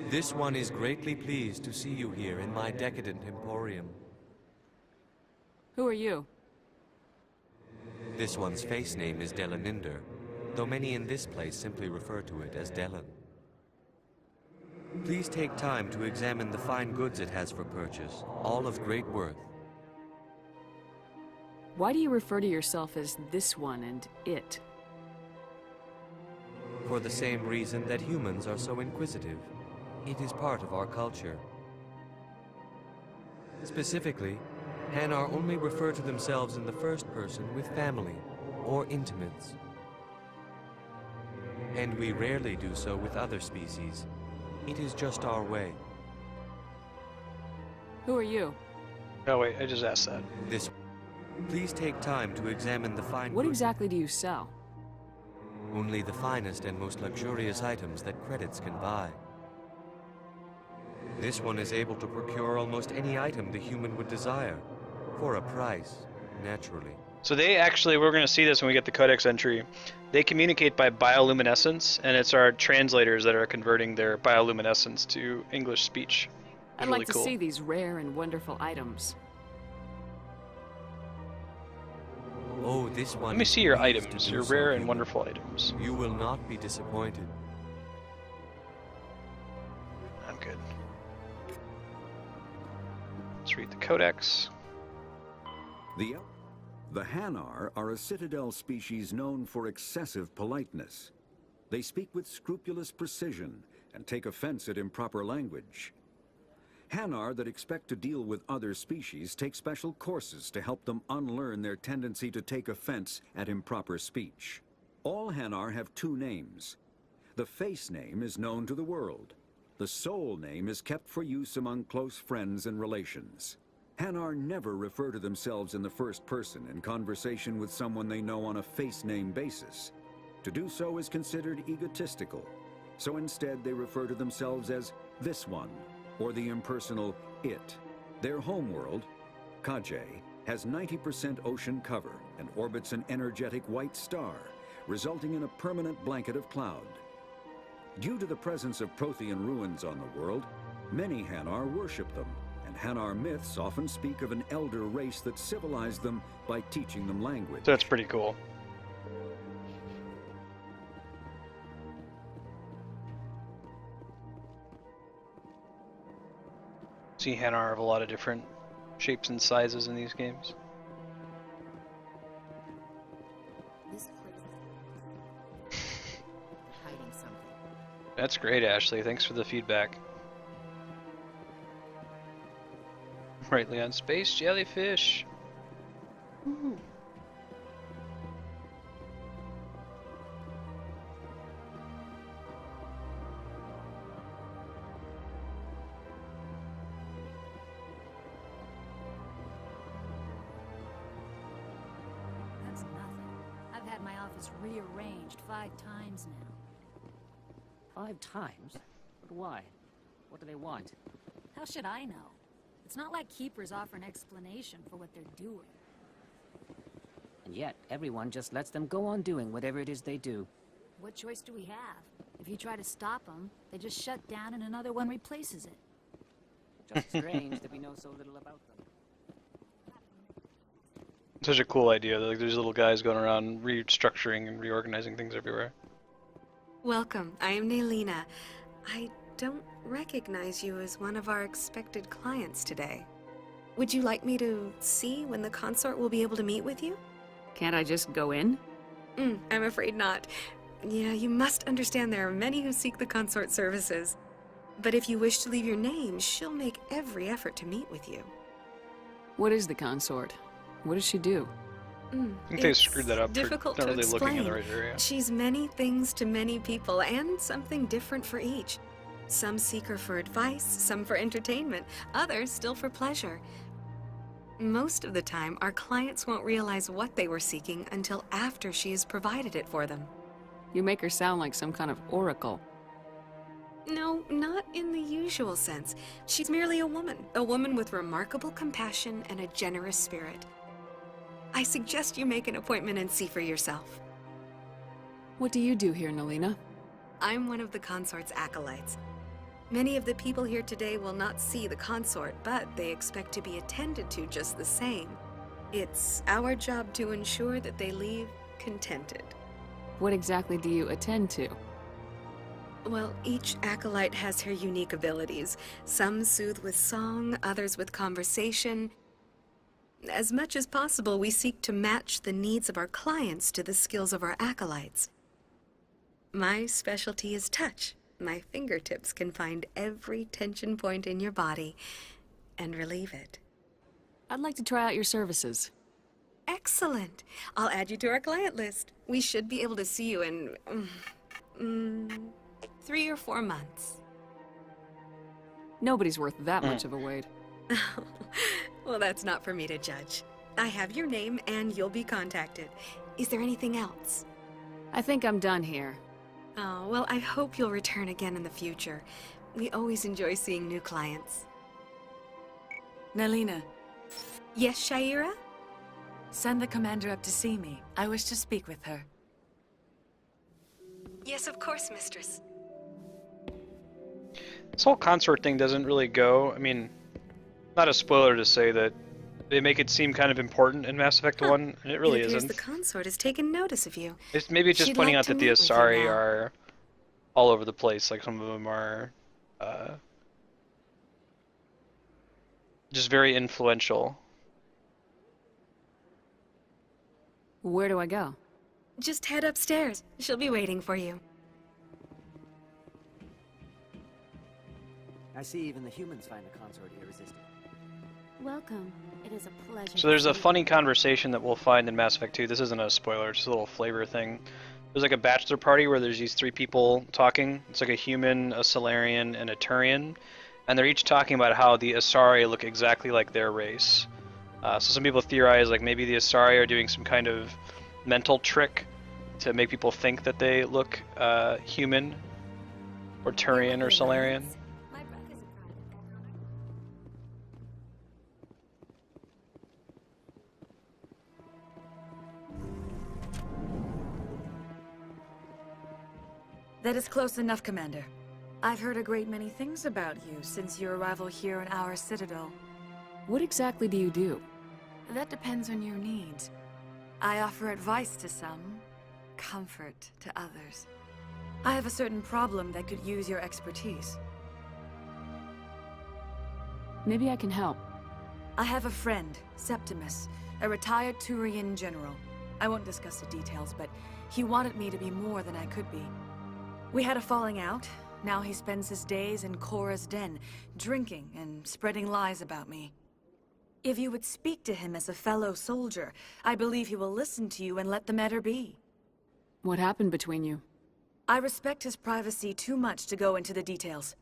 This one is greatly pleased to see you here in my decadent emporium. Who are you? This one's face name is Delaninder, though many in this place simply refer to it as Delan. Please take time to examine the fine goods it has for purchase, all of great worth. Why do you refer to yourself as this one and it? For the same reason that humans are so inquisitive. It is part of our culture. Specifically, Hanar only refer to themselves in the first person with family or intimates. And we rarely do so with other species. It is just our way. Who are you? Oh wait, I just asked that. This. Please take time to examine the fine. What exactly do you sell? Only the finest and most luxurious items that credits can buy. This one is able to procure almost any item the human would desire, for a price, naturally. So they actually, we're going to see this when we get the codex entry, they communicate by bioluminescence, and it's our translators that are converting their bioluminescence to English speech. I'd Really like to cool. see these rare and wonderful items. Oh, this one. Let me see your items, your rare and wonderful items. You will not be disappointed. I'm good. Let's read the codex. The Hanar are a Citadel species known for excessive politeness. They speak with scrupulous precision and take offense at improper language. Hanar that expect to deal with other species take special courses to help them unlearn their tendency to take offense at improper speech. All Hanar have two names. The face name is known to the world. The soul name is kept for use among close friends and relations. Hanar never refer to themselves in the first person in conversation with someone they know on a face name basis. To do so is considered egotistical, so instead they refer to themselves as this one, or the impersonal it. Their homeworld, Kajay, has 90% ocean cover and orbits an energetic white star, resulting in a permanent blanket of cloud. Due to the presence of Prothean ruins on the world, many Hanar worship them, and Hanar myths often speak of an elder race that civilized them by teaching them language. So that's pretty cool. See, Hanar have a lot of different shapes and sizes in these games. This place is hiding something. That's great, Ashley. Thanks for the feedback. Rightly on space jellyfish. Ooh. That's nothing. I've had my office rearranged 5 times now. 5 times? But why? What do they want? How should I know? It's not like keepers offer an explanation for what they're doing. And yet, everyone just lets them go on doing whatever it is they do. What choice do we have? If you try to stop them, they just shut down and another one replaces it. Just strange that we know so little about them. Such a cool idea. Like, there's little guys going around restructuring and reorganizing things everywhere. Welcome. I am Naylina. I don't recognize you as one of our expected clients today. Would you like me to see when the consort will be able to meet with you? Can't I just go in? I'm afraid not. Yeah, you must understand there are many who seek the consort services. But if you wish to leave your name, she'll make every effort to meet with you. What is the consort? What does she do? I think they screwed that up. Difficult Not to really explain. looking in the right area. She's many things to many people, and something different for each. Some seek her for advice, some for entertainment, others still for pleasure. Most of the time, our clients won't realize what they were seeking until after she has provided it for them. You make her sound like some kind of oracle. No, not in the usual sense. She's merely a woman with remarkable compassion and a generous spirit. I suggest you make an appointment and see for yourself. What do you do here, Naylina? I'm one of the consort's acolytes. Many of the people here today will not see the consort, but they expect to be attended to just the same. It's our job to ensure that they leave contented. What exactly do you attend to? Well, each acolyte has her unique abilities. Some soothe with song, others with conversation. As much as possible, we seek to match the needs of our clients to the skills of our acolytes. My specialty is touch. My fingertips can find every tension point in your body and relieve it. I'd like to try out your services. Excellent. I'll add you to our client list. We should be able to see you in 3 or 4 months. Nobody's worth that much of a wait. Well, that's not for me to judge. I have your name and you'll be contacted. Is there anything else? I think I'm done here. Oh, well, I hope you'll return again in the future. We always enjoy seeing new clients. Nalina. Yes, Shaira? Send the commander up to see me. I wish to speak with her. Yes, of course, mistress. This whole consort thing doesn't really go. I mean, not a spoiler to say that they make it seem kind of important in Mass Effect 1, and it really isn't. The consort has taken notice of you. Maybe it's just She'd pointing like out to that the meet with you Asari now. are all over the place. Like, some of them are just very influential. Where do I go? Just head upstairs. She'll be waiting for you. I see even the humans find the consort irresistible. Welcome. It is a pleasure. So there's a funny conversation that we'll find in Mass Effect 2. This isn't a spoiler, it's just a little flavor thing. There's like a bachelor party where there's these 3 people talking. It's like a human, a Solarian, and a Turian. And they're each talking about how the Asari look exactly like their race. So some people theorize like maybe the Asari are doing some kind of mental trick to make people think that they look human, or Turian, or Solarian. That is close enough, Commander. I've heard a great many things about you since your arrival here in our Citadel. What exactly do you do? That depends on your needs. I offer advice to some, comfort to others. I have a certain problem that could use your expertise. Maybe I can help. I have a friend, Septimus, a retired Turian general. I won't discuss the details, but he wanted me to be more than I could be. We had a falling out. Now he spends his days in Korra's den, drinking and spreading lies about me. If you would speak to him as a fellow soldier, I believe he will listen to you and let the matter be. What happened between you? I respect his privacy too much to go into the details.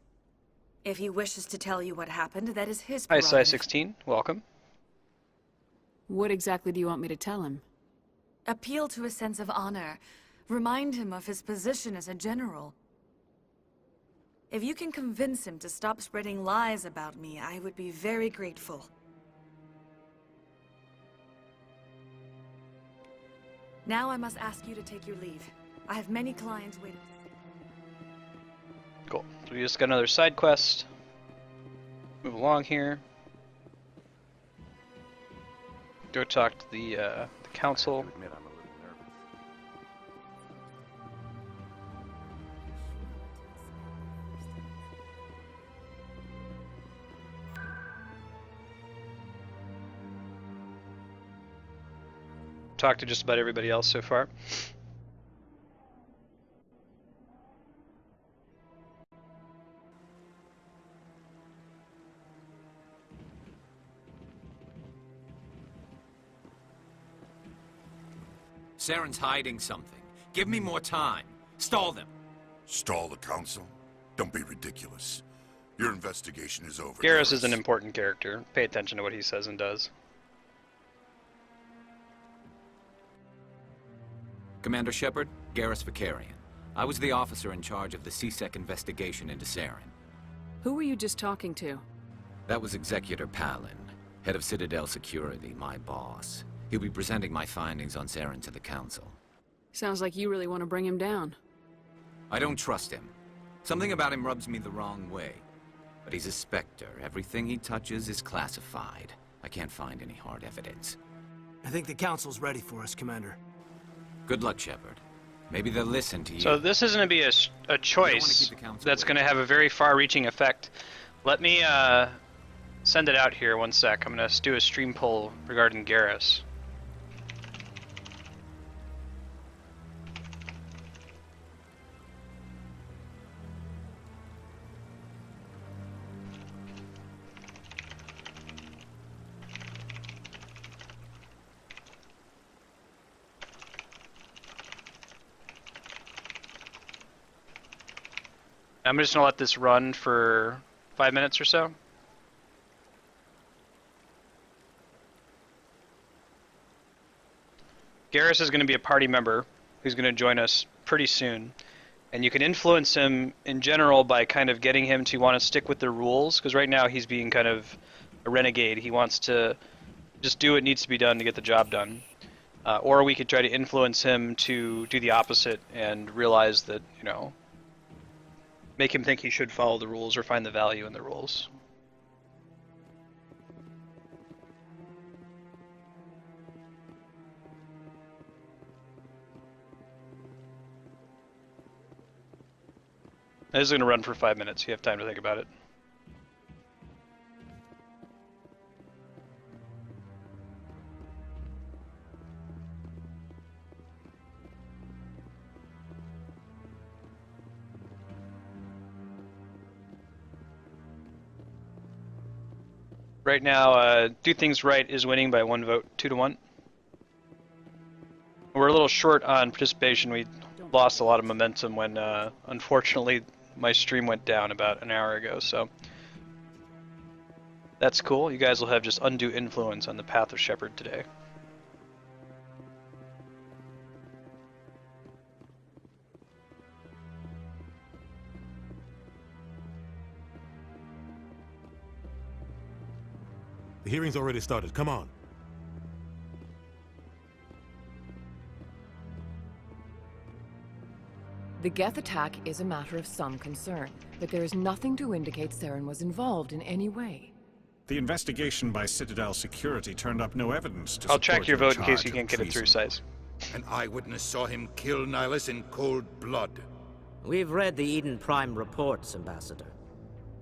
If he wishes to tell you what happened, that is his Hi, prerogative. Psi-16. Welcome. What exactly do you want me to tell him? Appeal to a sense of honor. Remind him of his position as a general. If you can convince him to stop spreading lies about me, I would be very grateful. Now I must ask you to take your leave. I have many clients waiting. Cool. So we just got another side quest. Move along here. Go talk to the council. Talk to just about everybody else so far. Saren's hiding something. Give me more time. Stall them. Stall the council? Don't be ridiculous. Your investigation is over. Garrus is an important character. Pay attention to what he says and does. Commander Shepard, Garrus Vicarian. I was the officer in charge of the CSEC investigation into Saren. Who were you just talking to? That was Executor Palin, head of Citadel Security, my boss. He'll be presenting my findings on Saren to the Council. Sounds like you really want to bring him down. I don't trust him. Something about him rubs me the wrong way. But he's a Spectre. Everything he touches is classified. I can't find any hard evidence. I think the Council's ready for us, Commander. Good luck, Shepard. Maybe they'll listen to you. So this is going to be a choice that's going to have a very far-reaching effect. Let me send it out here one sec. I'm going to do a stream poll regarding Garrus. I'm just gonna let this run for 5 minutes or so. Garrus is going to be a party member who's going to join us pretty soon. And you can influence him in general by kind of getting him to want to stick with the rules, because right now he's being kind of a renegade. He wants to just do what needs to be done to get the job done. Or we could try to influence him to do the opposite and realize that, you know, make him think he should follow the rules or find the value in the rules. This is going to run for 5 minutes. You have time to think about it. Right now, Do Things Right is winning by 1 vote, 2-1. We're a little short on participation. We lost a lot of momentum when, unfortunately, my stream went down about an hour ago, so that's cool. You guys will have just undue influence on the path of Shepard today. The hearing's already started. Come on. The Geth attack is a matter of some concern, but there is nothing to indicate Saren was involved in any way. The investigation by Citadel security turned up no evidence to I'll check your vote in case you charge can't of get it through, Size. An eyewitness saw him kill Nihilus in cold blood. We've read the Eden Prime reports, Ambassador.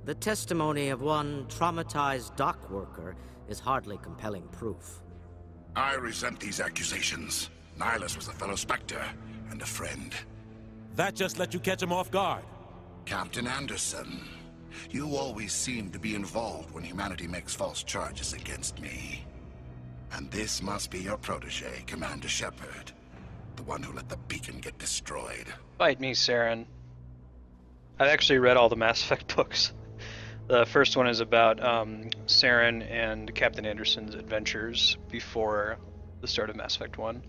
The testimony of one traumatized dock worker is hardly compelling proof. I resent these accusations. Nihilus was a fellow Spectre and a friend. That just let you catch him off guard. Captain Anderson, you always seem to be involved when humanity makes false charges against me. And this must be your protege, Commander Shepard. The one who let the beacon get destroyed. Fight me, Saren. I've actually read all the Mass Effect books. The first one is about Saren and Captain Anderson's adventures before the start of Mass Effect 1.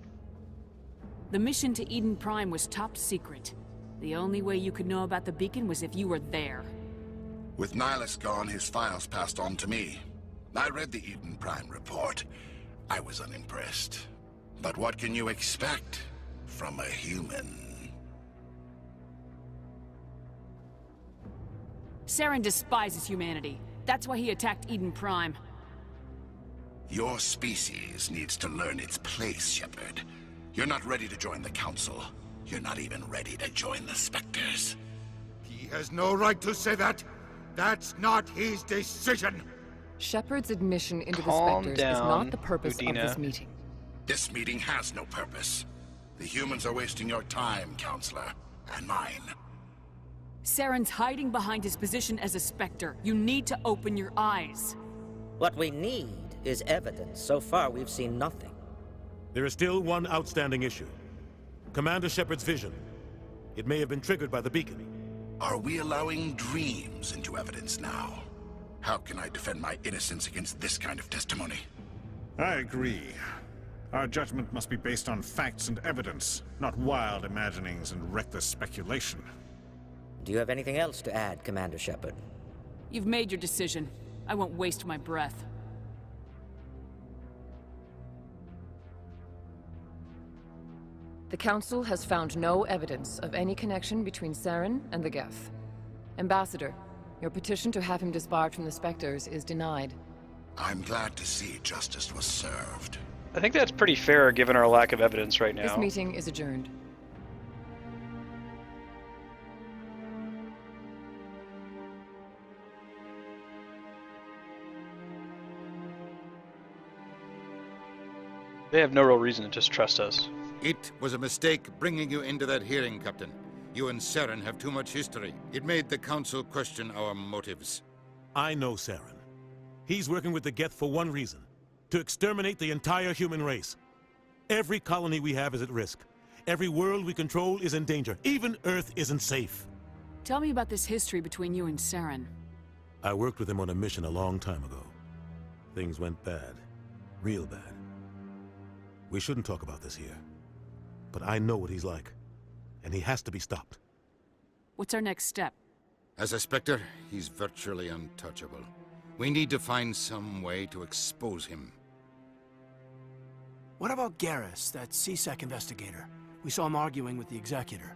The mission to Eden Prime was top secret. The only way you could know about the beacon was if you were there. With Nihilus gone, his files passed on to me. I read the Eden Prime report. I was unimpressed. But what can you expect from a human? Saren despises humanity. That's why he attacked Eden Prime. Your species needs to learn its place, Shepard. You're not ready to join the Council. You're not even ready to join the Spectres. He has no right to say that. That's not his decision. Shepard's admission into Calm the Spectres down, is not the purpose Udina. of this meeting. This meeting has no purpose. The humans are wasting your time, Counselor, and mine. Saren's hiding behind his position as a Spectre. You need to open your eyes. What we need is evidence. So far, we've seen nothing. There is still one outstanding issue. Commander Shepard's vision. It may have been triggered by the beacon. Are we allowing dreams into evidence now? How can I defend my innocence against this kind of testimony? I agree. Our judgment must be based on facts and evidence, not wild imaginings and reckless speculation. Do you have anything else to add, Commander Shepard? You've made your decision. I won't waste my breath. The Council has found no evidence of any connection between Saren and the Geth. Ambassador, your petition to have him disbarred from the Spectres is denied. I'm glad to see justice was served. I think that's pretty fair given our lack of evidence right now. This meeting is adjourned. They have no real reason to just trust us. It was a mistake bringing you into that hearing, Captain. You and Saren have too much history. It made the Council question our motives. I know Saren. He's working with the Geth for one reason. To exterminate the entire human race. Every colony we have is at risk. Every world we control is in danger. Even Earth isn't safe. Tell me about this history between you and Saren. I worked with him on a mission a long time ago. Things went bad. Real bad. We shouldn't talk about this here. But I know what he's like. And he has to be stopped. What's our next step? As a Spectre, he's virtually untouchable. We need to find some way to expose him. What about Garrus, that CSEC investigator? We saw him arguing with the Executor.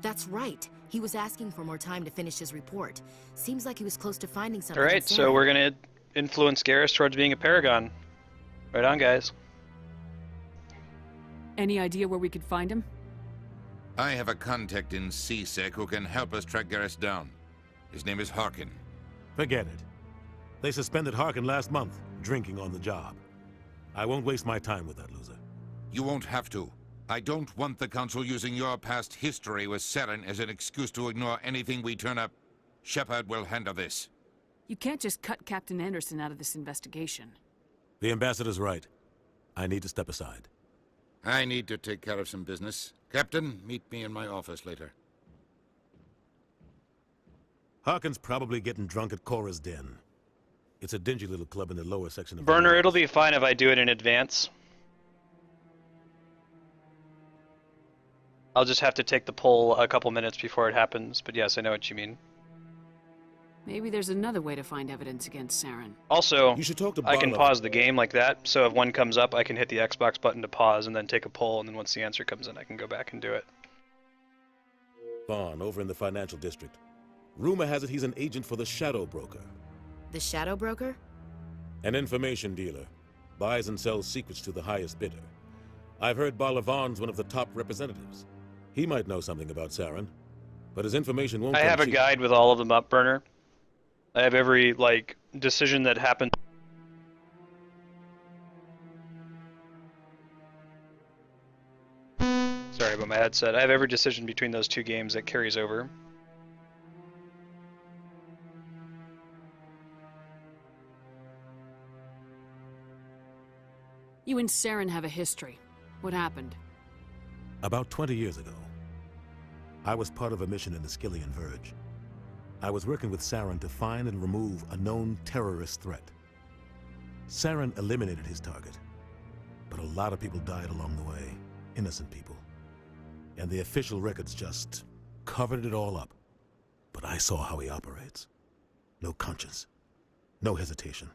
That's right. He was asking for more time to finish his report. Seems like he was close to finding something. Alright, so we're gonna influence Garrus towards being a Paragon. Right on, guys. Any idea where we could find him? I have a contact in CSEC who can help us track Garrus down. His name is Harkin. Forget it. They suspended Harkin last month, drinking on the job. I won't waste my time with that loser. You won't have to. I don't want the Council using your past history with Saren as an excuse to ignore anything we turn up. Shepard will handle this. You can't just cut Captain Anderson out of this investigation. The Ambassador's right. I need to step aside. I need to take care of some business. Captain, meet me in my office later. Harkin's probably getting drunk at Cora's Den. It's a dingy little club in the lower section of Burner, it'll be fine if I do it in advance. I'll just have to take the poll a couple minutes before it happens, but yes, I know what you mean. Maybe there's another way to find evidence against Saren. Also, you should talk to I can pause the game like that, so if one comes up, I can hit the Xbox button to pause and then take a poll, and then once the answer comes in, I can go back and do it. Vaughn, over in the financial district. Rumor has it he's an agent for the Shadow Broker. The Shadow Broker? An information dealer. Buys and sells secrets to the highest bidder. I've heard Vaughn's one of the top representatives. He might know something about Saren, but his information won't I have a guide with all of them up, Burner. I have every, like, decision that happened. Sorry about my headset. I have every decision between those two games that carries over. You and Saren have a history. What happened? About 20 years ago, I was part of a mission in the Skillian Verge. I was working with Saren to find and remove a known terrorist threat. Saren eliminated his target, but a lot of people died along the way, innocent people. And the official records just covered it all up. But I saw how he operates. No conscience, no hesitation.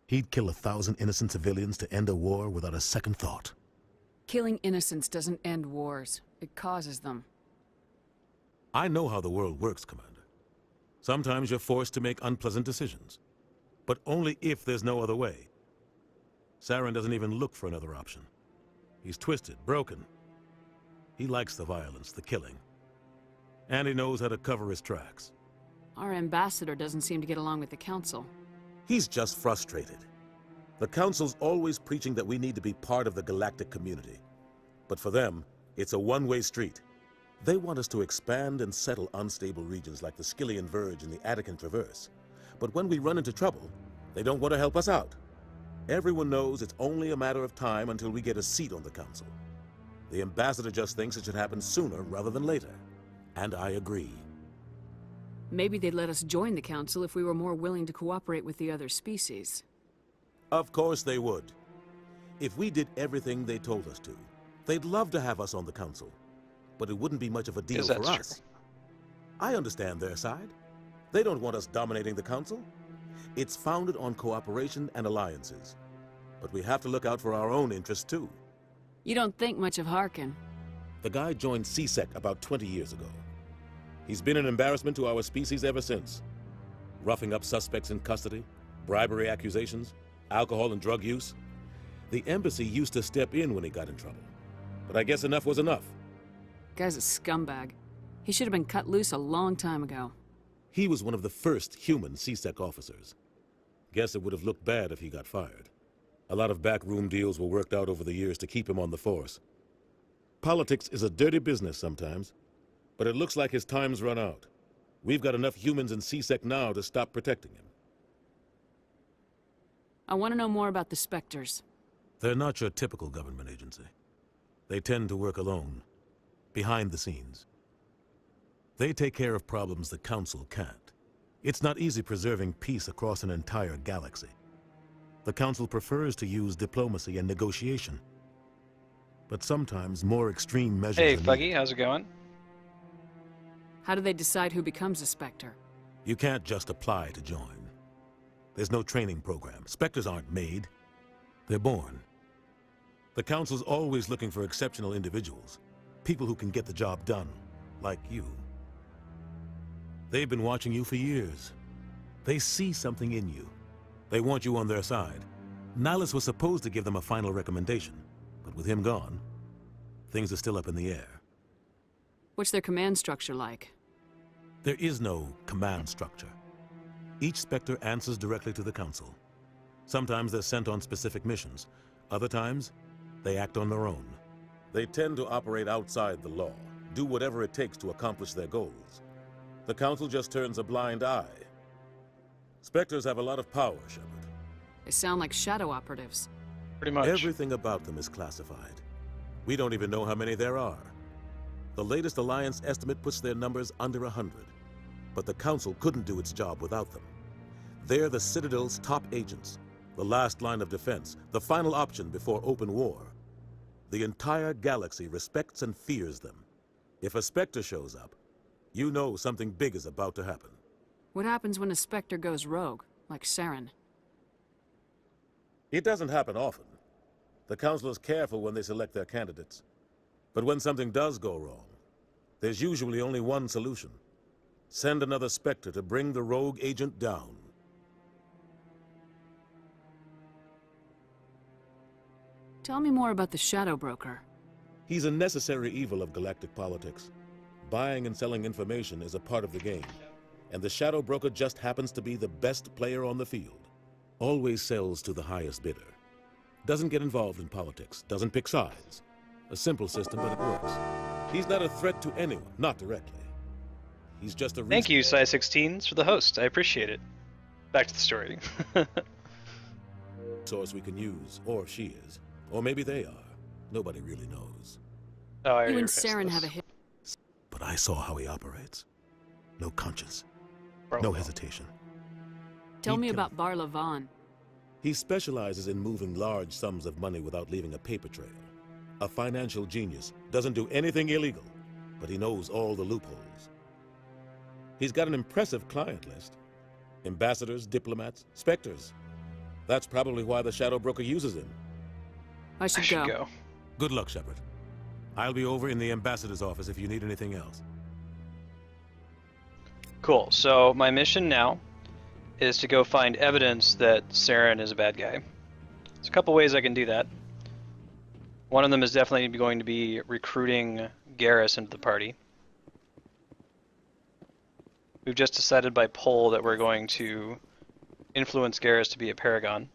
He'd kill 1,000 innocent civilians to end a war without a second thought. Killing innocents doesn't end wars. It causes them. I know how the world works, Commander. Sometimes you're forced to make unpleasant decisions. But only if there's no other way. Saren doesn't even look for another option. He's twisted, broken. He likes the violence, the killing. And he knows how to cover his tracks. Our ambassador doesn't seem to get along with the Council. He's just frustrated. The Council's always preaching that we need to be part of the galactic community. But for them, it's a one-way street. They want us to expand and settle unstable regions like the Skillian Verge and the Attican Traverse. But when we run into trouble, they don't want to help us out. Everyone knows it's only a matter of time until we get a seat on the Council. The Ambassador just thinks it should happen sooner rather than later. And I agree. Maybe they'd let us join the Council if we were more willing to cooperate with the other species. Of course they would. If we did everything they told us to, they'd love to have us on the Council. But it wouldn't be much of a deal for us. I understand their side. They don't want us dominating the Council. It's founded on cooperation and alliances. But we have to look out for our own interests too. You don't think much of Harkin. The guy joined CSEC about 20 years ago. He's been an embarrassment to our species ever since. Roughing up suspects in custody, bribery accusations, alcohol and drug use. The embassy used to step in when he got in trouble. But I guess enough was enough. Guy's a scumbag. He should have been cut loose a long time ago. He was one of the first human CSEC officers. Guess it would have looked bad if he got fired. A lot of backroom deals were worked out over the years to keep him on the force. Politics is a dirty business sometimes, but it looks like his time's run out. We've got enough humans in CSEC now to stop protecting him. I want to know more about the Spectres. They're not your typical government agency. They tend to work alone, behind the scenes. They take care of problems the Council can't. It's not easy preserving peace across an entire galaxy. The Council prefers to use diplomacy and negotiation. But sometimes more extreme measures Hey, are needed. Fuggy, how's it going? How do they decide who becomes a Spectre? You can't just apply to join. There's no training program. Spectres aren't made. They're born. The Council's always looking for exceptional individuals. People who can get the job done, like you. They've been watching you for years. They see something in you. They want you on their side. Nihilus was supposed to give them a final recommendation, but with him gone, things are still up in the air. What's their command structure like? There is no command structure. Each Spectre answers directly to the Council. Sometimes they're sent on specific missions. Other times, they act on their own. They tend to operate outside the law, do whatever it takes to accomplish their goals. The Council just turns a blind eye. Spectres have a lot of power, Shepard. They sound like shadow operatives. Pretty much. Everything about them is classified. We don't even know how many there are. The latest Alliance estimate puts their numbers under 100. But the Council couldn't do its job without them. They're the Citadel's top agents, the last line of defense, the final option before open war. The entire galaxy respects and fears them. If a Spectre shows up, you know something big is about to happen. What happens when a Spectre goes rogue, like Saren? It doesn't happen often. The Council is careful when they select their candidates. But when something does go wrong, there's usually only one solution. Send another Spectre to bring the rogue agent down. Tell me more about the Shadow Broker. He's a necessary evil of galactic politics. Buying and selling information is a part of the game. And the Shadow Broker just happens to be the best player on the field. Always sells to the highest bidder. Doesn't get involved in politics, doesn't pick sides. A simple system, but it works. He's not a threat to anyone, not directly. He's just a Thank you, Psi-16s, for the host. I appreciate it. Back to the story. Source we can use, or she is. Or maybe they are. Nobody really knows. Oh, I You and realized Saren this. have a hit. But I saw how he operates. No conscience. Probably No not. hesitation. Tell He'd me kill about Barla Vaughn. He specializes in moving large sums of money without leaving a paper trail. A financial genius, doesn't do anything illegal, but he knows all the loopholes. He's got an impressive client list. Ambassadors, diplomats, Spectres. That's probably why the Shadow Broker uses him. I should go. Good luck, Shepard. I'll be over in the Ambassador's office if you need anything else. Cool. So my mission now is to go find evidence that Saren is a bad guy. There's a couple ways I can do that. One of them is definitely going to be recruiting Garrus into the party. We've just decided by poll that we're going to influence Garrus to be a Paragon.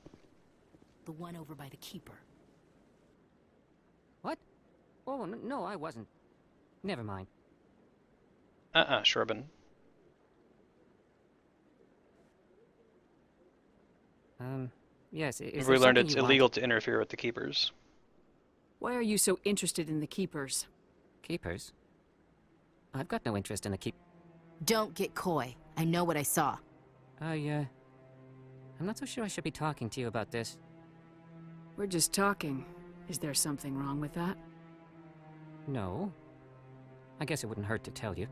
The one over by the Keeper. What? Oh, no, I wasn't. Never mind. Shorban. Yes, is We there learned something it's you want? illegal to interfere with the Keepers. Why are you so interested in the Keepers? Keepers? I've got no interest in the Keep... Don't get coy. I know what I saw. I'm not so sure I should be talking to you about this. We're just talking. Is there something wrong with that? No. I guess it wouldn't hurt to tell you.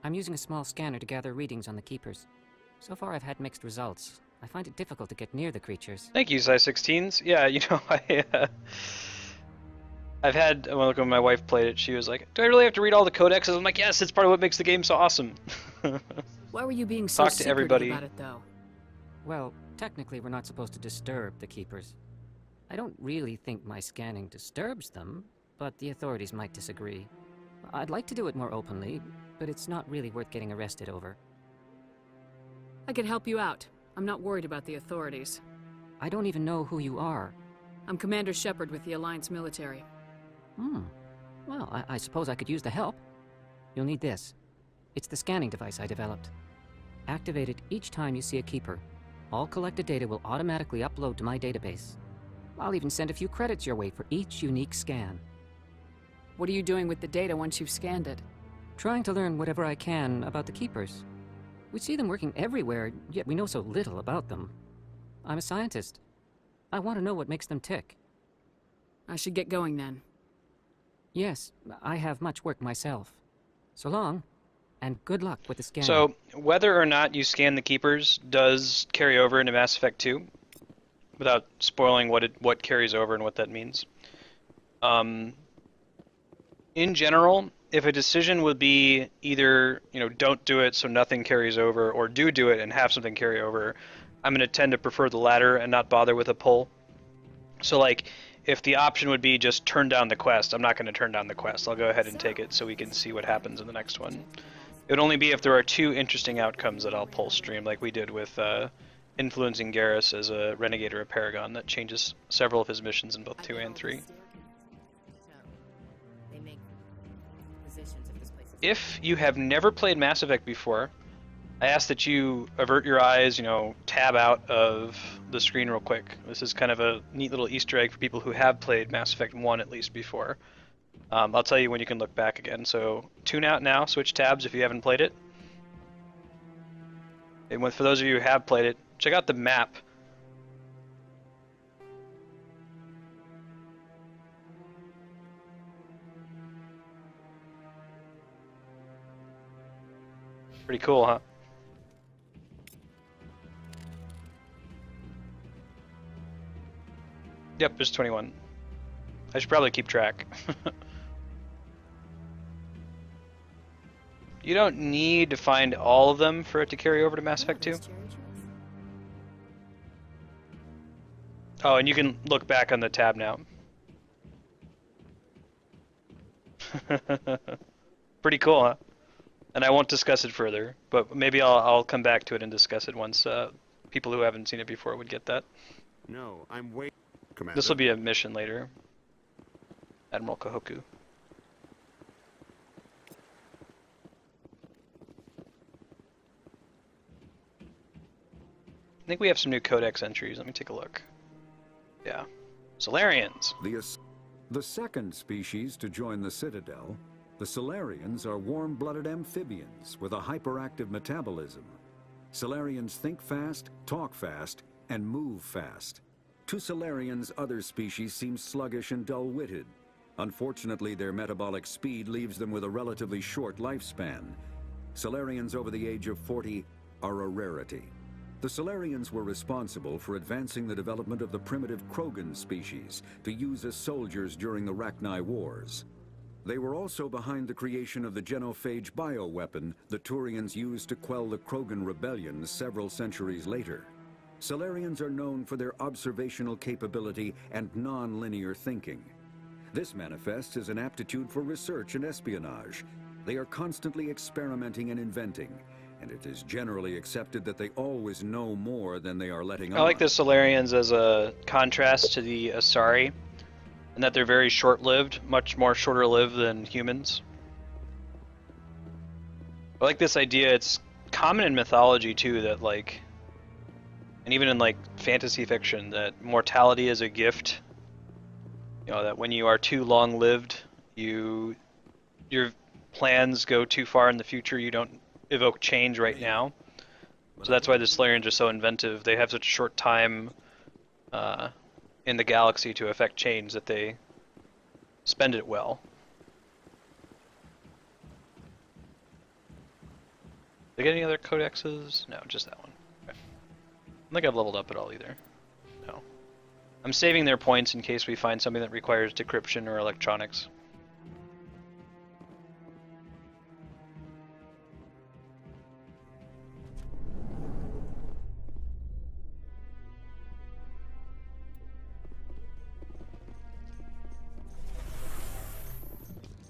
I'm using a small scanner to gather readings on the Keepers. So far I've had mixed results. I find it difficult to get near the creatures. Thank you, Psi-16s. Yeah, you know, I've had, when my wife played it, she was like, do I really have to read all the codexes? I'm like, yes, it's part of what makes the game so awesome. Why were you being so Talk to secretive everybody. about it, though? Well, technically we're not supposed to disturb the Keepers. I don't really think my scanning disturbs them, but the authorities might disagree. I'd like to do it more openly, but it's not really worth getting arrested over. I could help you out. I'm not worried about the authorities. I don't even know who you are. I'm Commander Shepard with the Alliance military. Well, I suppose I could use the help. You'll need this. It's the scanning device I developed. Activate it each time you see a Keeper. All collected data will automatically upload to my database. I'll even send a few credits your way for each unique scan. What are you doing with the data once you've scanned it? Trying to learn whatever I can about the Keepers. We see them working everywhere, yet we know so little about them. I'm a scientist. I want to know what makes them tick. I should get going then. Yes, I have much work myself. So long, and good luck with the scanning. So, whether or not you scan the Keepers does carry over into Mass Effect 2, without spoiling what carries over and what that means. In general, if a decision would be either, don't do it so nothing carries over, or do it and have something carry over, I'm going to tend to prefer the latter and not bother with a pull. So, like, if the option would be just turn down the quest, I'm not going to turn down the quest. I'll go ahead and take it so we can see what happens in the next one. It would only be if there are two interesting outcomes that I'll pull stream, like we did with influencing Garrus as a Renegade or a Paragon. That changes several of his missions in both 2 and 3. If you have never played Mass Effect before, I ask that you avert your eyes, tab out of the screen real quick. This is kind of a neat little Easter egg for people who have played Mass Effect 1 at least before. I'll tell you when you can look back again. So tune out now, switch tabs if you haven't played it. And for those of you who have played it, check out the map. Pretty cool, huh? Yep, there's 21. I should probably keep track. You don't need to find all of them for it to carry over to Mass Effect 2. Oh, and you can look back on the tab now. Pretty cool, huh? And I won't discuss it further, but maybe I'll come back to it and discuss it once people who haven't seen it before would get that. No, I'm waiting, Commander. This will be a mission later. Admiral Kahoku. I think we have some new codex entries. Let me take a look. Yeah. Solarians. The second species to join the Citadel, the Solarians are warm-blooded amphibians with a hyperactive metabolism. Solarians think fast, talk fast, and move fast. To Solarians, other species seem sluggish and dull-witted. Unfortunately, their metabolic speed leaves them with a relatively short lifespan. Solarians over the age of 40 are a rarity. The Solarians were responsible for advancing the development of the primitive Krogan species to use as soldiers during the Rachni Wars. They were also behind the creation of the genophage bioweapon the Turians used to quell the Krogan rebellion several centuries later. Solarians are known for their observational capability and non-linear thinking. This manifests as an aptitude for research and espionage. They are constantly experimenting and inventing, and it is generally accepted that they always know more than they are letting on. I like the Solarians as a contrast to the Asari, and that they're very short-lived, much more shorter-lived than humans. I like this idea. It's common in mythology too, that like, and even in like fantasy fiction, that mortality is a gift. That when you are too long-lived, your plans go too far in the future. You don't evoke change right now. So that's why the Solarians are so inventive. They have such a short time in the galaxy to affect change that they spend it well. Did I get any other codexes? No, just that one. Okay. I don't think I've leveled up at all either. No. I'm saving their points in case we find something that requires decryption or electronics.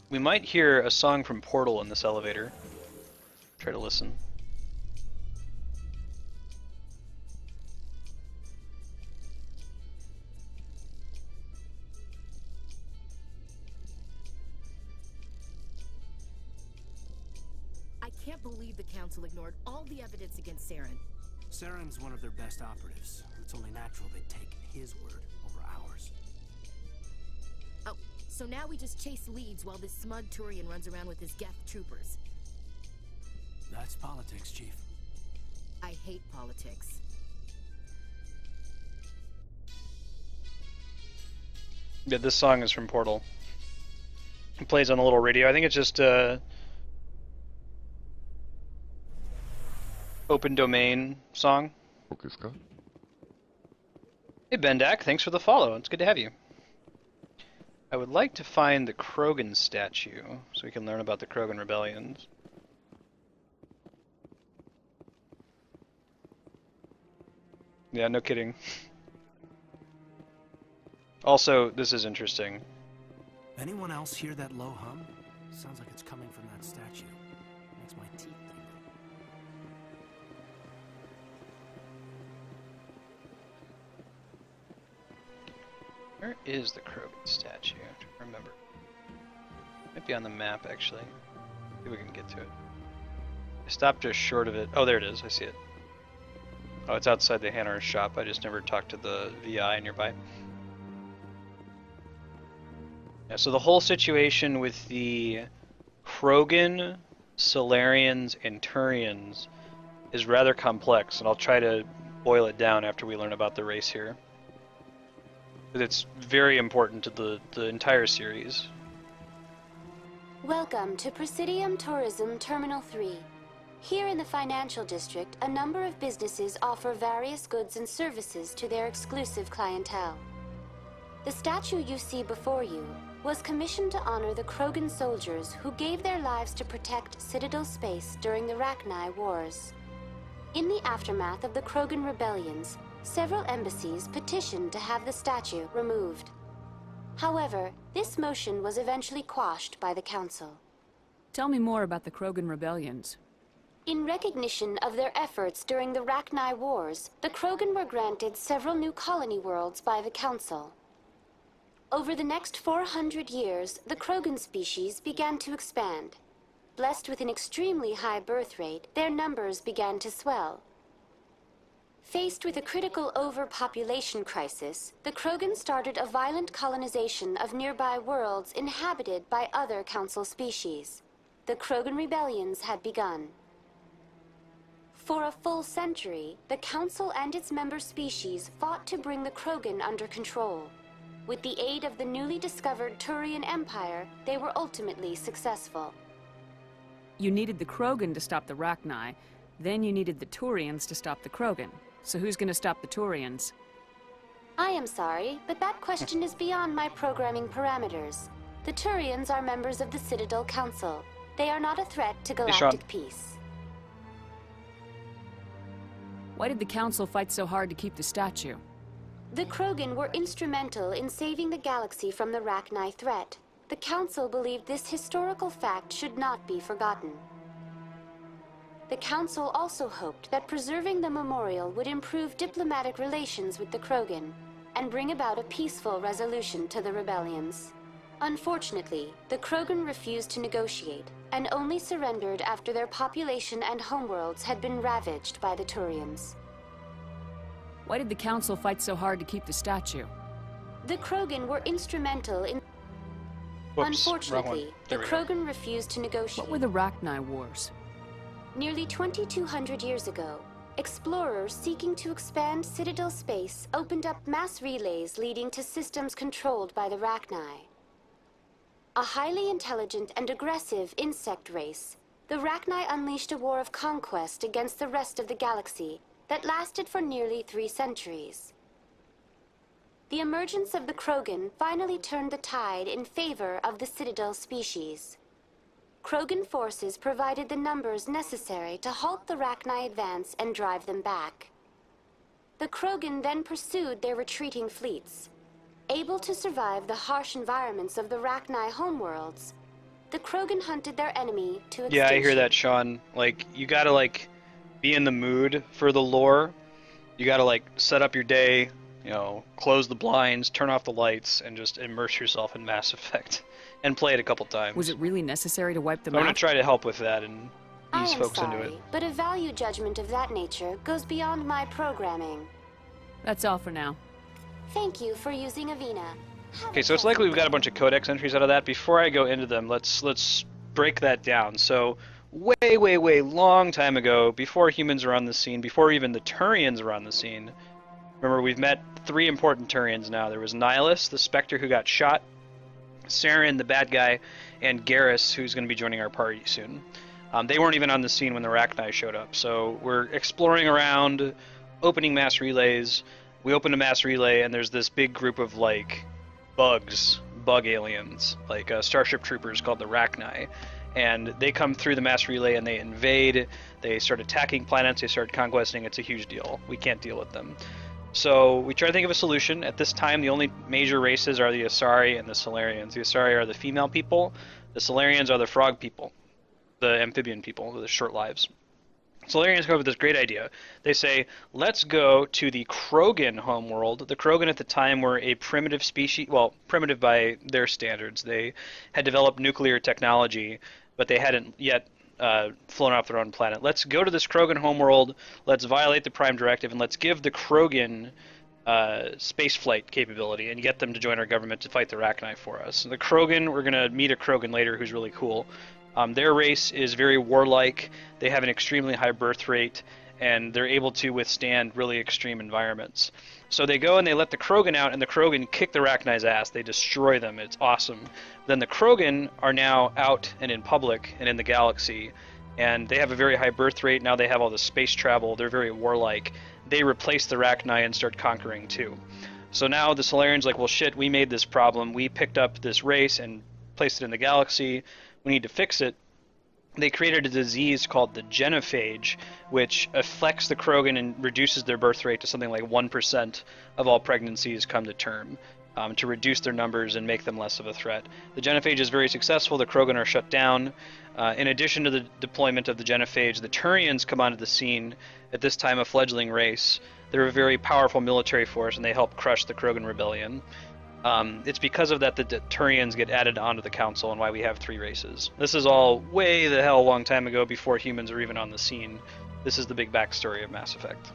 We might hear a song from Portal in this elevator. Try to listen. I can't believe the Council ignored all the evidence against Saren. Saren's one of their best operatives. It's only natural they'd take his word over ours. Oh, So now we just chase leads while this smug Turian runs around with his Geth troopers. That's politics, Chief. I hate politics. Yeah, this song is from Portal. It plays on a little radio. I think it's just open domain song. Okay, Scott. Hey Bendak, thanks for the follow. It's good to have you. I would like to find the Krogan statue so we can learn about the Krogan rebellions. Yeah, no kidding. Also, this is interesting. Anyone else hear that low hum? Sounds like it's coming from that statue. Makes my teeth tingle. Where is the Krogan statue? I have to remember. Might be on the map, actually. See if we can get to it. I stopped just short of it. Oh, there it is. I see it. Oh, it's outside the Hanar shop. I just never talked to the VI nearby. Yeah, so the whole situation with the Krogan, Solarians, and Turians is rather complex, and I'll try to boil it down after we learn about the race here. But it's very important to the entire series. Welcome to Presidium Tourism Terminal 3. Here in the financial district, a number of businesses offer various goods and services to their exclusive clientele. The statue you see before you was commissioned to honor the Krogan soldiers who gave their lives to protect Citadel space during the Rachni Wars. In the aftermath of the Krogan rebellions, several embassies petitioned to have the statue removed. However, this motion was eventually quashed by the Council. Tell me more about the Krogan rebellions. In recognition of their efforts during the Rachni Wars, the Krogan were granted several new colony worlds by the Council. Over the next 400 years, the Krogan species began to expand. Blessed with an extremely high birth rate, their numbers began to swell. Faced with a critical overpopulation crisis, the Krogan started a violent colonization of nearby worlds inhabited by other Council species. The Krogan rebellions had begun. For a full century, the Council and its member species fought to bring the Krogan under control. With the aid of the newly discovered Turian Empire, they were ultimately successful. You needed the Krogan to stop the Rachni, then you needed the Turians to stop the Krogan. So who's gonna stop the Turians? I am sorry, but that question is beyond my programming parameters. The Turians are members of the Citadel Council. They are not a threat to galactic peace. Why did the Council fight so hard to keep the statue? The Krogan were instrumental in saving the galaxy from the Rachni threat. The Council believed this historical fact should not be forgotten. The Council also hoped that preserving the memorial would improve diplomatic relations with the Krogan and bring about a peaceful resolution to the rebellions. Unfortunately, the Krogan refused to negotiate and only surrendered after their population and homeworlds had been ravaged by the Turians. Why did the Council fight so hard to keep the statue? The Krogan were instrumental in... Whoops, Unfortunately, the Krogan refused to negotiate. What were the Rachni Wars? Nearly 2,200 years ago, explorers seeking to expand Citadel space opened up mass relays leading to systems controlled by the Rachni. A highly intelligent and aggressive insect race, the Rachni unleashed a war of conquest against the rest of the galaxy that lasted for nearly 3 centuries. The emergence of the Krogan finally turned the tide in favor of the Citadel species. Krogan forces provided the numbers necessary to halt the Rachni advance and drive them back. The Krogan then pursued their retreating fleets. Able to survive the harsh environments of the Rachni homeworlds, the Krogan hunted their enemy to extinction. Yeah, I hear that, Sean. Like, you gotta, like, be in the mood for the lore. You gotta, like, set up your day, you know, close the blinds, turn off the lights, and just immerse yourself in Mass Effect. And play it a couple times. Was it really necessary to wipe them out? I'm out? gonna try to help with that and ease folks into it. But a value judgment of that nature goes beyond my programming. That's all for now. Thank you for using Avina. Okay, so it's likely we've got a bunch of codex entries out of that. Before I go into them, let's break that down. So way long time ago, before humans were on the scene, before even the Turians were on the scene. Remember, we've met 3 important Turians now. There was Nihilus, the Spectre who got shot, Saren, the bad guy, and Garrus, who's going to be joining our party soon. They weren't even on the scene when the Rachni showed up. So we're exploring around, opening mass relays. We open a mass relay, and there's this big group of, like, bug aliens, like starship troopers called the Rachni. And they come through the mass relay and they invade, they start attacking planets, they start conquesting. It's a huge deal. We can't deal with them. So we try to think of a solution. At this time, the only major races are the Asari and the Solarians. The Asari are the female people, the Solarians are the frog people, the amphibian people with the short lives. Solarians come up with this great idea. They say, let's go to the Krogan homeworld. The Krogan at the time were a primitive species, well, primitive by their standards. They had developed nuclear technology, but they hadn't yet flown off their own planet. Let's go to this Krogan homeworld, let's violate the Prime Directive, and let's give the Krogan spaceflight capability and get them to join our government to fight the Rachni for us. The Krogan, we're going to meet a Krogan later who's really cool. Their race is very warlike, they have an extremely high birth rate, and they're able to withstand really extreme environments. So they go and they let the Krogan out, and the Krogan kick the Rachni's ass. They destroy them. It's awesome. Then the Krogan are now out and in public and in the galaxy, and they have a very high birth rate. Now they have all the space travel. They're very warlike. They replace the Rachni and start conquering too. So now the Solarians like, well shit, we made this problem. We picked up this race and placed it in the galaxy. We need to fix it. They created a disease called the genophage, which affects the Krogan and reduces their birth rate to something like 1% of all pregnancies come to term, to reduce their numbers and make them less of a threat. The genophage is very successful. The Krogan are shut down. In addition to the deployment of the genophage, the Turians come onto the scene at this time, a fledgling race. They're a very powerful military force, and they help crush the Krogan rebellion. It's because of that the Turians get added onto the council and why we have 3 races. This is all way the hell long time ago before humans are even on the scene. This is the big backstory of Mass Effect.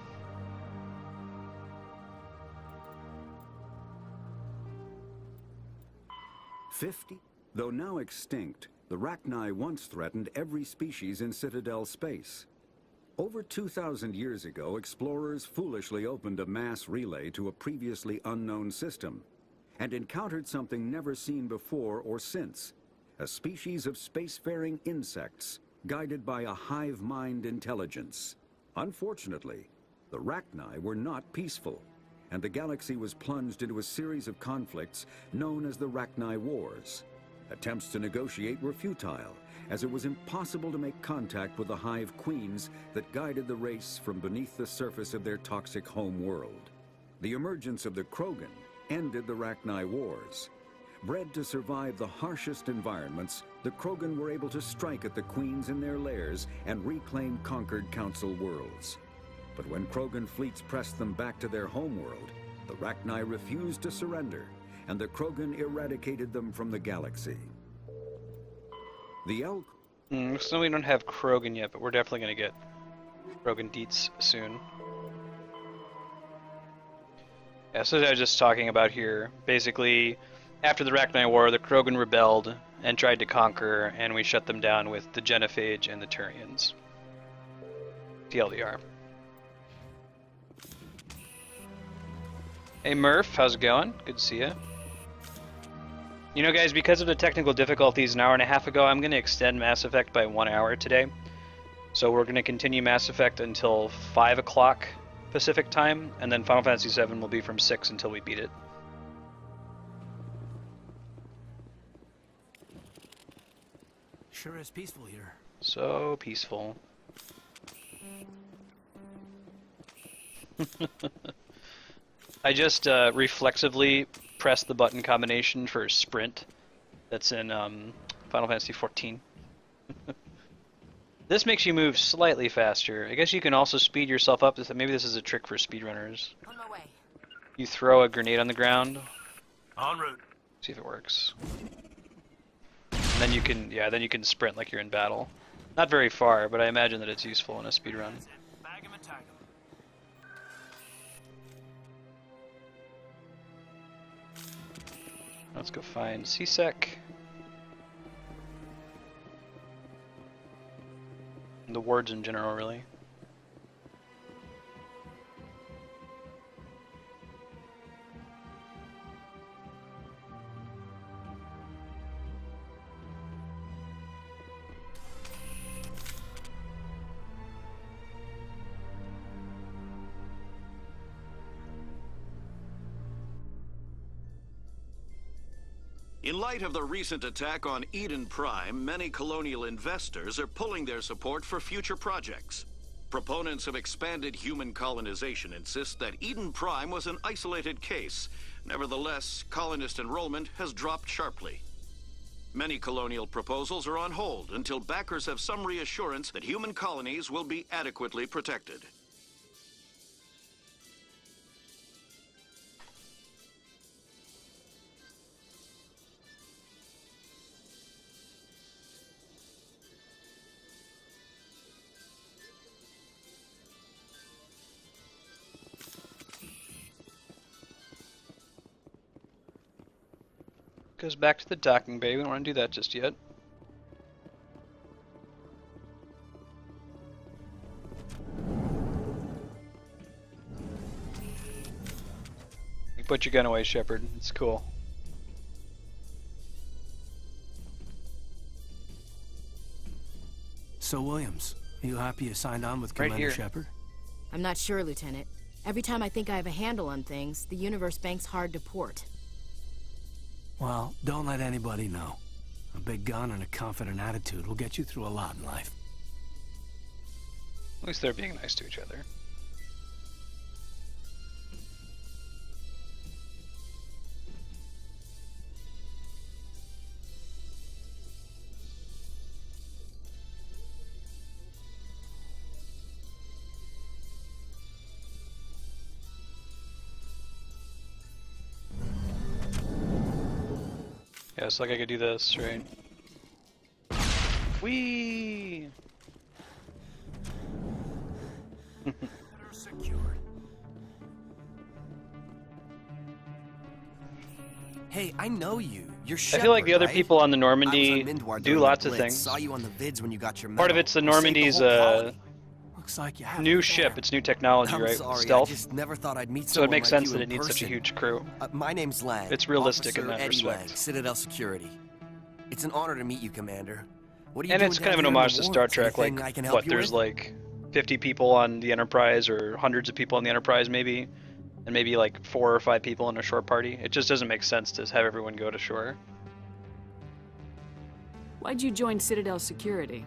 Though now extinct, the Rachni once threatened every species in Citadel space. Over 2,000 years ago, explorers foolishly opened a mass relay to a previously unknown system, and encountered something never seen before or since, a species of spacefaring insects guided by a hive mind intelligence. Unfortunately, the Rachni were not peaceful, and the galaxy was plunged into a series of conflicts known as the Rachni Wars. Attempts to negotiate were futile, as it was impossible to make contact with the hive queens that guided the race from beneath the surface of their toxic home world. The emergence of the Krogan ended the Rachni Wars. Bred to survive the harshest environments, the Krogan were able to strike at the queens in their lairs and reclaim conquered Council worlds. But when Krogan fleets pressed them back to their homeworld, the Rachni refused to surrender, and the Krogan eradicated them from the galaxy. The Elk... So we don't have Krogan yet, but we're definitely going to get Krogan deets soon. Yeah, so as I was just talking about here, basically, after the Rachni War, the Krogan rebelled and tried to conquer, and we shut them down with the Genophage and the Turians. TLDR. Hey Murph, how's it going? Good to see you. You know guys, because of the technical difficulties an hour and a half ago, I'm going to extend Mass Effect by 1 hour today. So we're going to continue Mass Effect until 5 o'clock Pacific time, and then Final Fantasy VII will be from 6 until we beat it. Sure is peaceful here. So peaceful. I just reflexively pressed the button combination for sprint that's in Final Fantasy XIV. This makes you move slightly faster. I guess you can also speed yourself up. Maybe this is a trick for speedrunners. On my way. You throw a grenade on the ground. En route. See if it works. And then you can, yeah, then you can sprint like you're in battle. Not very far, but I imagine that it's useful in a speedrun. Bag 'em and tag 'em. Let's go find CSEC. The wards in general, really. In light of the recent attack on Eden Prime, many colonial investors are pulling their support for future projects. Proponents of expanded human colonization insist that Eden Prime was an isolated case. Nevertheless, colonist enrollment has dropped sharply. Many colonial proposals are on hold until backers have some reassurance that human colonies will be adequately protected. Goes back to the docking bay. We don't want to do that just yet. You put your gun away, Shepard. It's cool. So, Williams, you happy you signed on with Commander Shepard? I'm not sure, Lieutenant. Every time I think I have a handle on things, the Universe Bank's hard to port. Well, don't let anybody know. A big gun and a confident attitude will get you through a lot in life. At least they're being nice to each other. Yeah, it's like I could do this, right? Whee! Hey, I know you. You're I feel like the other right? people on the I Normandy was on Mindwar do during lots the of Blitz. things. Saw you on the vids when you got your Part of medal. it's the You saved Normandy's whole colony. Looks like you have new ship. It's new technology, I'm right? sorry, Stealth. I just never thought I'd meet So it someone makes like sense you that in it needs such a person. huge crew. My name's Lang. It's realistic in Officer that Eddie respect. Lang, Citadel Security. It's an honor to meet you, Commander. What are you And doing it's kind of an down here in homage the to Star wards? Trek. Anything Like, I can help what? you There's with? like 50 people on the Enterprise, or hundreds of people on the Enterprise, maybe, and maybe like 4 or 5 people in a shore party. It just doesn't make sense to have everyone go to shore. Why'd you join Citadel Security?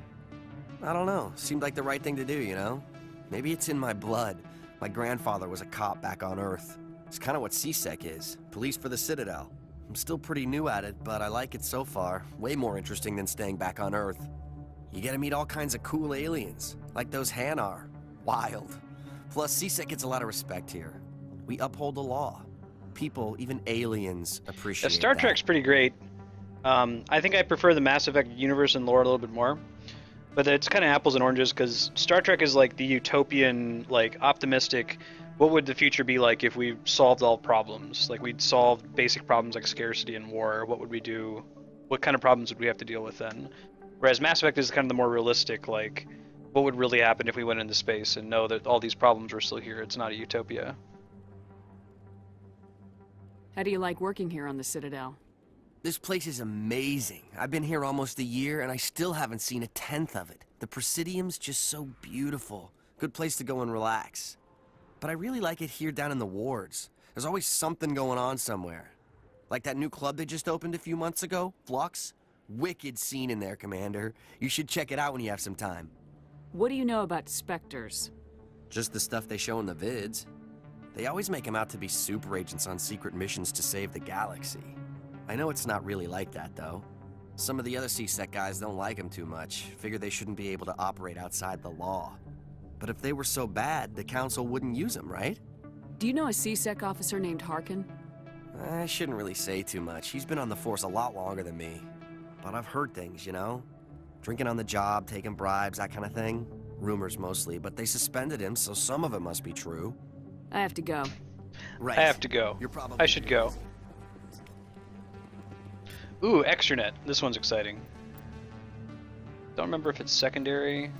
I don't know. Seemed like the right thing to do, you know? Maybe it's in my blood. My grandfather was a cop back on Earth. It's kind of what CSEC is. Police for the Citadel. I'm still pretty new at it, but I like it so far. Way more interesting than staying back on Earth. You get to meet all kinds of cool aliens, like those Hanar. Wild. Plus, CSEC gets a lot of respect here. We uphold the law. People, even aliens, appreciate Star that. Trek's pretty great. I think I prefer the Mass Effect universe and lore a little bit more. But it's kind of apples and oranges, because Star Trek is like the utopian, like optimistic, what would the future be like if we solved all problems? Like we'd solved basic problems like scarcity and war. What would we do? What kind of problems would we have to deal with then? Whereas Mass Effect is kind of the more realistic, like what would really happen if we went into space and know that all these problems were still here. It's not a utopia. How do you like working here on the Citadel? This place is amazing. I've been here almost a year, and I still haven't seen a tenth of it. The Presidium's just so beautiful. Good place to go and relax. But I really like it here down in the wards. There's always something going on somewhere. Like that new club they just opened a few months ago, Flux. Wicked scene in there, Commander. You should check it out when you have some time. What do you know about Spectres? Just the stuff they show in the vids. They always make them out to be super agents on secret missions to save the galaxy. I know it's not really like that, though. Some of the other CSEC guys don't like them too much, figure they shouldn't be able to operate outside the law. But if they were so bad, the Council wouldn't use them, right? Do you know a CSEC officer named Harkin? I shouldn't really say too much. He's been on the force a lot longer than me. But I've heard things, you know? Drinking on the job, taking bribes, that kind of thing. Rumors mostly, but they suspended him, so some of it must be true. I have to go. Right. I have to go. I should go. Ooh, extranet. This one's exciting. Don't remember if it's secondary.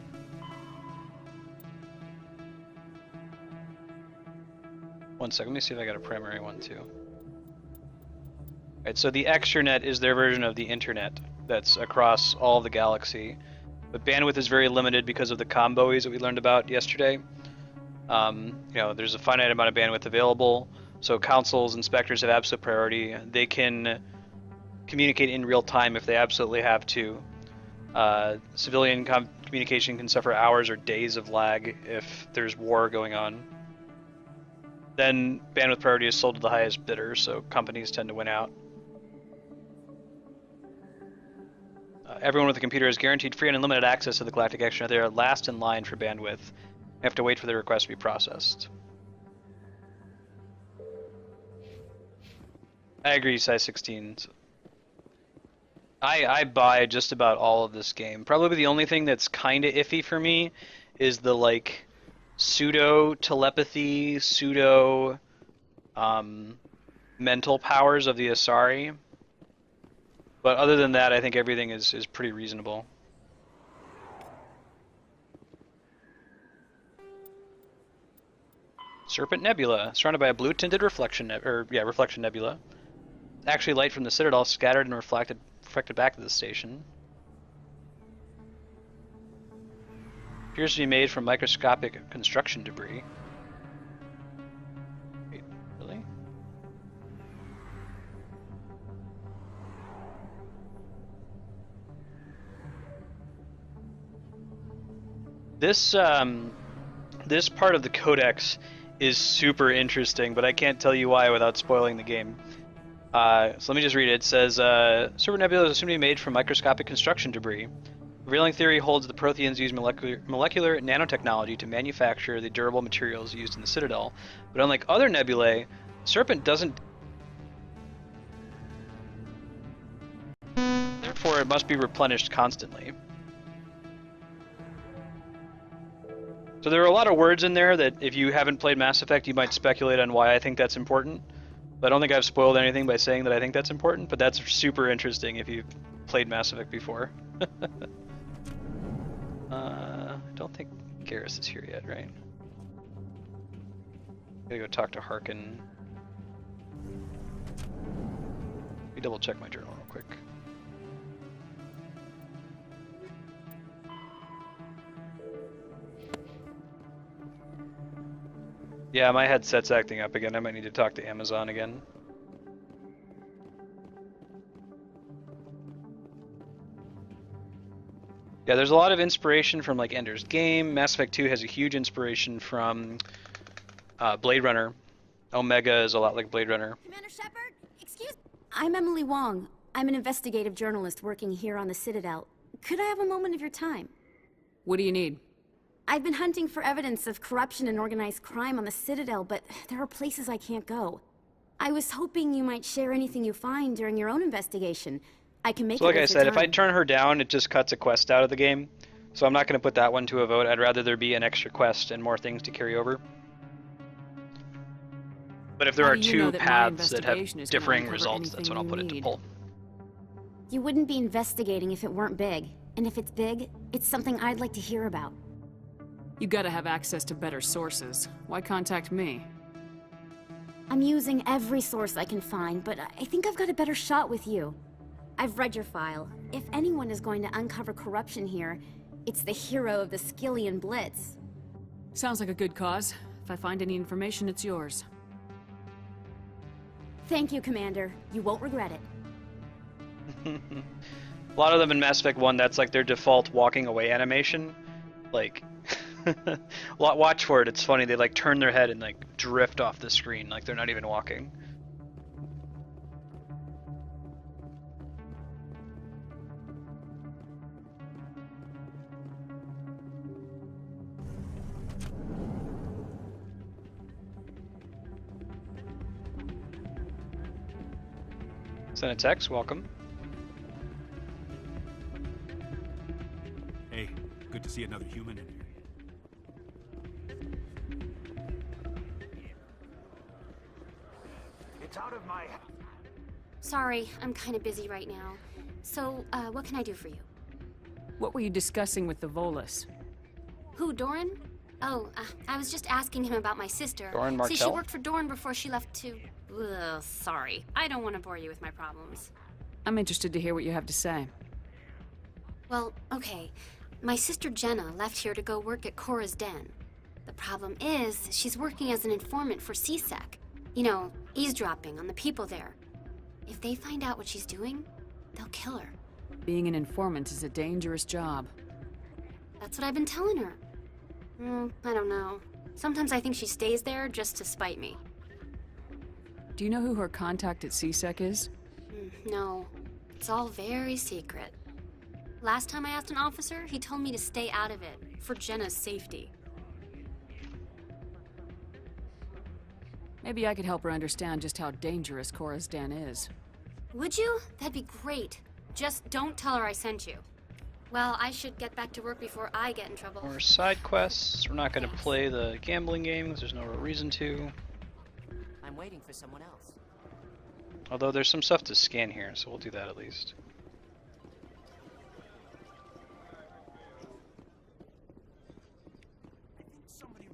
One second, let me see if I got a primary one too. Alright, so the extranet is their version of the internet that's across all the galaxy. But bandwidth is very limited because of the comboes that we learned about yesterday. You know, there's a finite amount of bandwidth available, so councils, inspectors have absolute priority. They can communicate in real time if they absolutely have to. Civilian communication can suffer hours or days of lag if there's war going on. Then bandwidth priority is sold to the highest bidder, so companies tend to win out. Everyone with a computer is guaranteed free and unlimited access to the Galactic Extranet. They are last in line for bandwidth. They have to wait for their request to be processed. I agree, size 16. I buy just about all of this game. Probably the only thing that's kind of iffy for me is the like pseudo telepathy, pseudo mental powers of the Asari. But other than that, I think everything is pretty reasonable. Serpent Nebula, surrounded by a blue-tinted reflection nebula. Actually, light from the Citadel scattered and reflected back to the station. Appears to be made from microscopic construction debris. Wait, really? This this part of the codex is super interesting, but I can't tell you why without spoiling the game. So let me just read it. It says, Serpent Nebula is assumed to be made from microscopic construction debris. Prevailing theory holds the Protheans use molecular nanotechnology to manufacture the durable materials used in the Citadel, but unlike other nebulae, Serpent doesn't. Therefore, it must be replenished constantly. So there are a lot of words in there that if you haven't played Mass Effect, you might speculate on why I think that's important. But I don't think I've spoiled anything by saying that I think that's important, but that's super interesting if you've played Mass Effect before. I don't think Garrus is here yet, right? Gotta go talk to Harkin. Let me double check my journal real quick. Yeah, my headset's acting up again. I might need to talk to Amazon again. Yeah, there's a lot of inspiration from like Ender's Game. Mass Effect 2 has a huge inspiration from Blade Runner. Omega is a lot like Blade Runner. Commander Shepard, excuse me. I'm Emily Wong. I'm an investigative journalist working here on the Citadel. Could I have a moment of your time? What do you need? I've been hunting for evidence of corruption and organized crime on the Citadel, but there are places I can't go. I was hoping you might share anything you find during your own investigation. I can make So like I said, if I turn her down, it just cuts a quest out of the game. So I'm not going to put that one to a vote. I'd rather there be an extra quest and more things to carry over. But if there are two paths that have differing results, that's when I'll put it to pull. You wouldn't be investigating if it weren't big. And if it's big, it's something I'd like to hear about. You gotta have access to better sources. Why contact me? I'm using every source I can find, but I think I've got a better shot with you. I've read your file. If anyone is going to uncover corruption here, it's the hero of the Skillian Blitz. Sounds like a good cause. If I find any information, it's yours. Thank you, Commander. You won't regret it. A lot of them in Mass Effect 1, that's like their default walking away animation. Like, watch for it, it's funny, they like turn their head and like drift off the screen, like they're not even walking. Senatex, welcome. Hey, good to see another human in here. It's out of my... sorry, I'm kind of busy right now. So, what can I do for you? What were you discussing with the Volus? Who, Doran? Oh, I was just asking him about my sister. Doran See, she Martell? worked for Doran before she left to... Ugh, sorry. I don't want to bore you with my problems. I'm interested to hear what you have to say. Well, okay. My sister Jenna left here to go work at Cora's Den. The problem is, she's working as an informant for CSEC. You know, eavesdropping on the people there. If they find out what she's doing, they'll kill her. Being an informant is a dangerous job. That's what I've been telling her. I don't know. Sometimes I think she stays there just to spite me. Do you know who her contact at CSEC is? No. It's all very secret. Last time I asked an officer, he told me to stay out of it, for Jenna's safety. Maybe I could help her understand just how dangerous Cora's Den is. Would you? That'd be great. Just don't tell her I sent you. Well, I should get back to work before I get in trouble. More side quests. We're not going to play the gambling game because there's no real reason to. I'm waiting for someone else. Although there's some stuff to scan here, so we'll do that at least.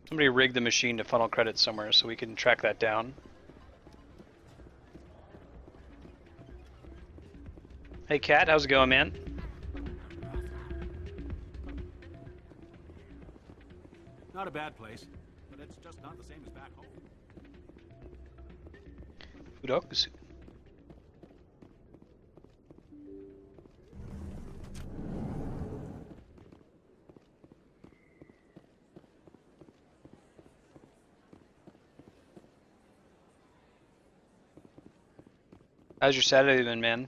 Somebody rigged the machine to funnel credits somewhere so we can track that down. Hey Kat, how's it going, man? Not a bad place, but it's just not the same as back home. Fudokusu. How's your Saturday been, man?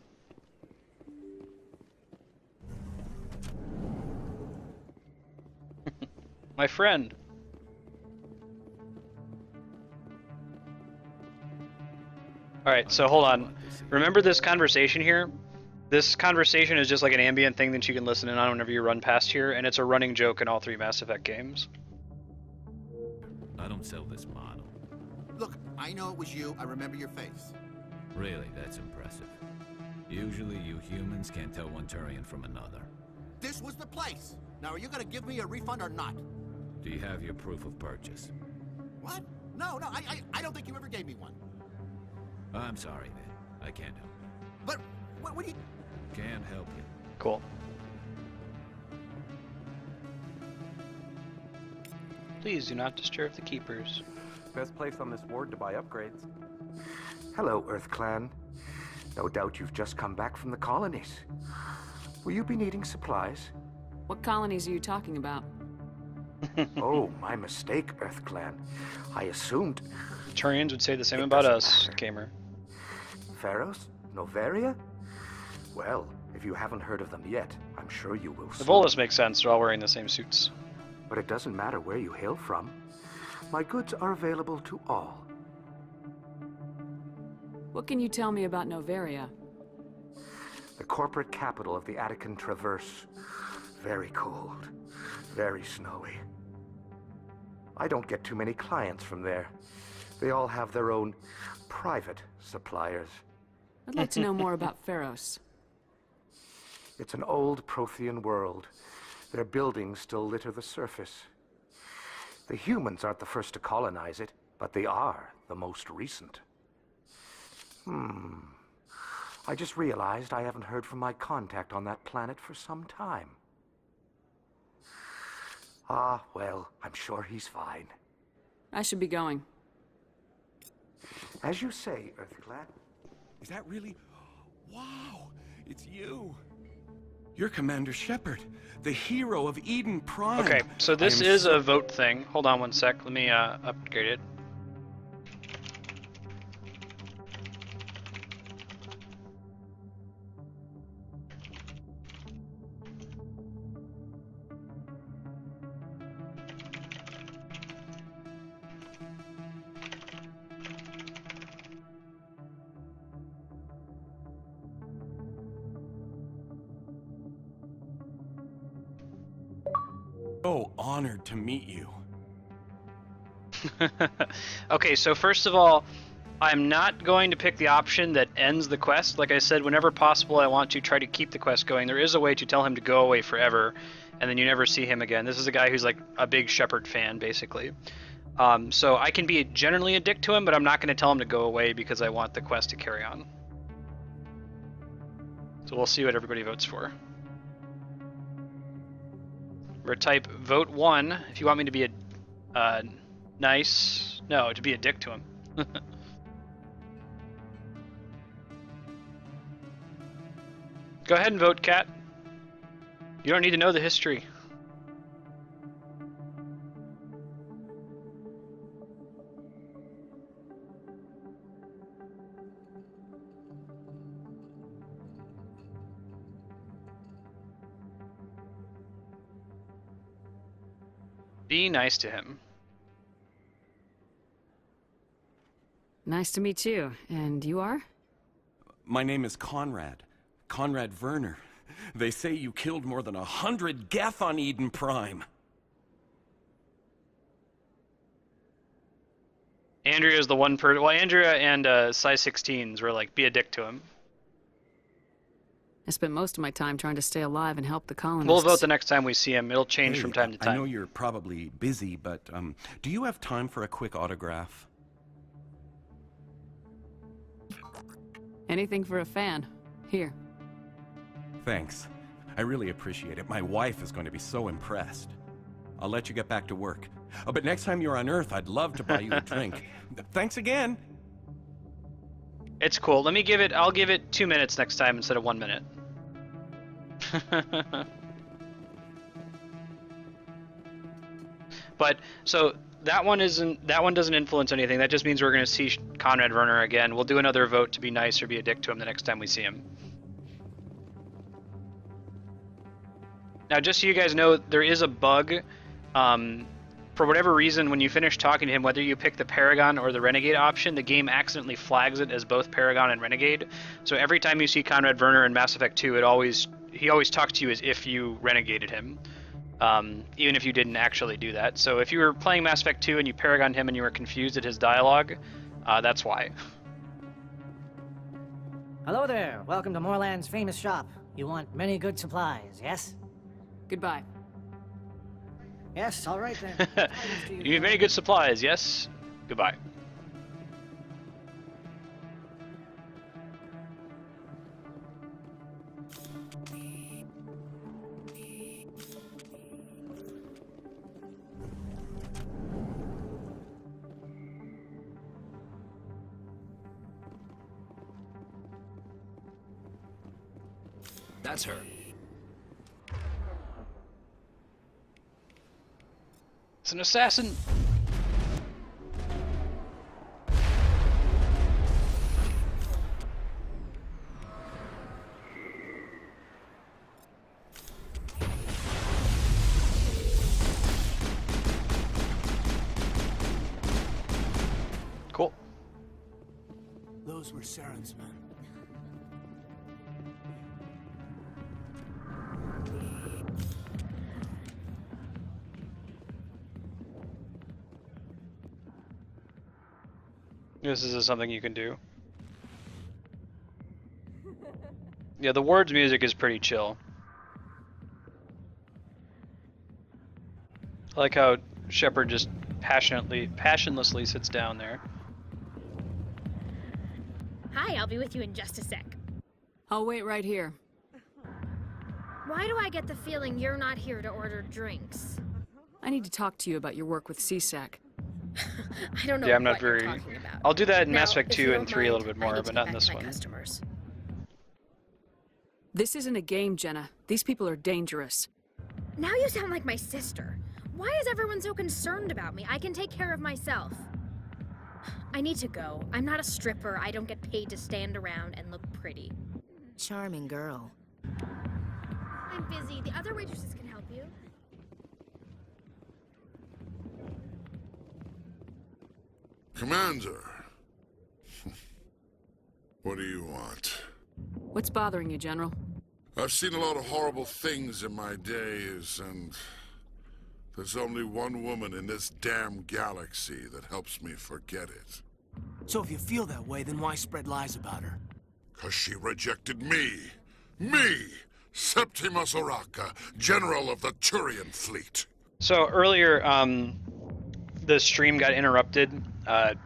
My friend. Alright, so hold on. Remember this conversation here? This conversation is just like an ambient thing that you can listen in on whenever you run past here, and it's a running joke in all 3 Mass Effect games. I don't sell this model. Look, I know it was you. I remember your face. Really, that's impressive. Usually you humans can't tell one Turian from another. This was the place. Now, are you gonna give me a refund or not? Do you have your proof of purchase? What? No, I don't think you ever gave me one. I'm sorry, then. I can't help. But, what do you... Can't help you. Cool. Please do not disturb the keepers. Best place on this ward to buy upgrades. Hello, Earth Clan. No doubt you've just come back from the colonies. Will you be needing supplies? What colonies are you talking about? Oh, my mistake, Earth Clan. I assumed... Turians would say the same about us, Gamer. Pharos? Noveria? Well, if you haven't heard of them yet, I'm sure you will The soon. Volus makes sense, they're all wearing the same suits. But it doesn't matter where you hail from. My goods are available to all. What can you tell me about Noveria? The corporate capital of the Attican Traverse. Very cold. Very snowy. I don't get too many clients from there. They all have their own private suppliers. I'd like to know more about Pharos. It's an old Prothean world. Their buildings still litter the surface. The humans aren't the first to colonize it, but they are the most recent. I just realized I haven't heard from my contact on that planet for some time. Ah, well, I'm sure he's fine. I should be going. As you say, Earthclad. Is that really... Wow, it's you. You're Commander Shepard, the hero of Eden Prime. Okay, so this is a vote thing. Hold on one sec, let me upgrade it. So honored to meet you. Okay, so first of all, I'm not going to pick the option that ends the quest. Like I said, whenever possible, I want to try to keep the quest going. There is a way to tell him to go away forever, and then you never see him again. This is a guy who's like a big Shepard fan, basically. So I can be generally a dick to him, but I'm not going to tell him to go away because I want the quest to carry on. So we'll see what everybody votes for. Or type vote 1 if you want me to be a nice... No, to be a dick to him. Go ahead and vote, Cat. You don't need to know the history. Be nice to him. Nice to meet you. And you are? My name is Conrad. Conrad Werner. They say you killed more than 100 Geth on Eden Prime. Andrea is the one person. Well, Andrea and size 16s were like, be a dick to him. I spent most of my time trying to stay alive and help the colonists. We'll vote the next time we see him. It'll change from time to time. I know you're probably busy, but do you have time for a quick autograph? Anything for a fan. Here. Thanks. I really appreciate it. My wife is going to be so impressed. I'll let you get back to work. Oh, but next time you're on Earth, I'd love to buy you a drink. Thanks again. It's cool. Let me give it. I'll give it 2 minutes next time instead of 1 minute. But so that one doesn't influence anything. That just means we're going to see Conrad Werner again. We'll do another vote to be nice or be a dick to him the next time we see him. Now, just so you guys know, there is a bug. For whatever reason, when you finish talking to him, whether you pick the Paragon or the Renegade option, the game accidentally flags it as both Paragon and Renegade. So every time you see Conrad Werner in Mass Effect 2, he always talks to you as if you renegaded him, even if you didn't actually do that. So if you were playing Mass Effect 2 and you Paragoned him and you were confused at his dialogue, that's why. Hello there. Welcome to Moorland's famous shop. You want many good supplies, yes? Goodbye. Yes, all right then. You need very good supplies, yes? Goodbye. That's her. It's an assassin. Cool. Those were Saren's men. This is something you can do. Yeah, the words music is pretty chill. I like how Shepard just passionlessly sits down there. Hi, I'll be with you in just a sec. I'll wait right here. Why do I get the feeling you're not here to order drinks? I need to talk to you about your work with CSAC. I don't know Yeah, I'm not what you're very... talking about. I'll do that in Now, Mass Effect if you 2 don't and 3 a little mind, bit I more, need to but not get in back this to my one. customers. This isn't a game, Jenna. These people are dangerous. Now you sound like my sister. Why is everyone so concerned about me? I can take care of myself. I need to go. I'm not a stripper. I don't get paid to stand around and look pretty. Charming girl. I'm busy. The other waitresses can help you. Commander. What do you want? What's bothering you, General? I've seen a lot of horrible things in my days, and there's only one woman in this damn galaxy that helps me forget it. So if you feel that way, then why spread lies about her? 'Cause she rejected me. Me! Septimus Oraka, General of the Turian Fleet. So earlier, the stream got interrupted.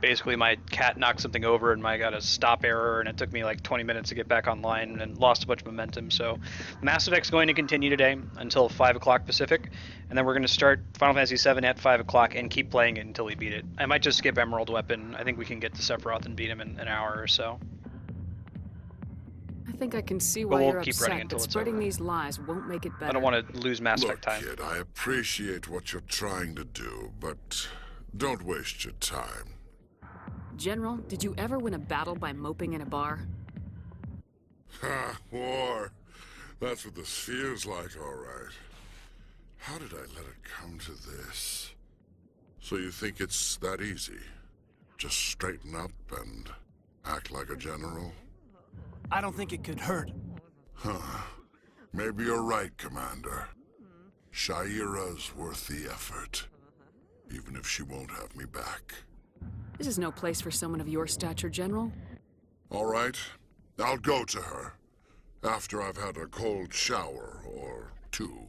Basically, my cat knocked something over and I got a stop error, and it took me like 20 minutes to get back online and lost a bunch of momentum. So Mass Effect's going to continue today until 5 o'clock Pacific, and then we're going to start Final Fantasy VII at 5 o'clock and keep playing it until we beat it. I might just skip Emerald Weapon. I think we can get to Sephiroth and beat him in an hour or so. I think I can see But why we'll you're keep running upset, until but it's spreading over. these lies won't make it better. I don't want to lose Mass Look, Effect time. kid, I appreciate what you're trying to do, but don't waste your time. General, did you ever win a battle by moping in a bar? Ha, war. That's what this feels like, all right. How did I let it come to this? So you think it's that easy? Just straighten up and act like a general? I don't think it could hurt. Huh. Maybe you're right, Commander. Shaira's worth the effort. Even if she won't have me back. This is no place for someone of your stature, General. All right. I'll go to her. After I've had a cold shower or two.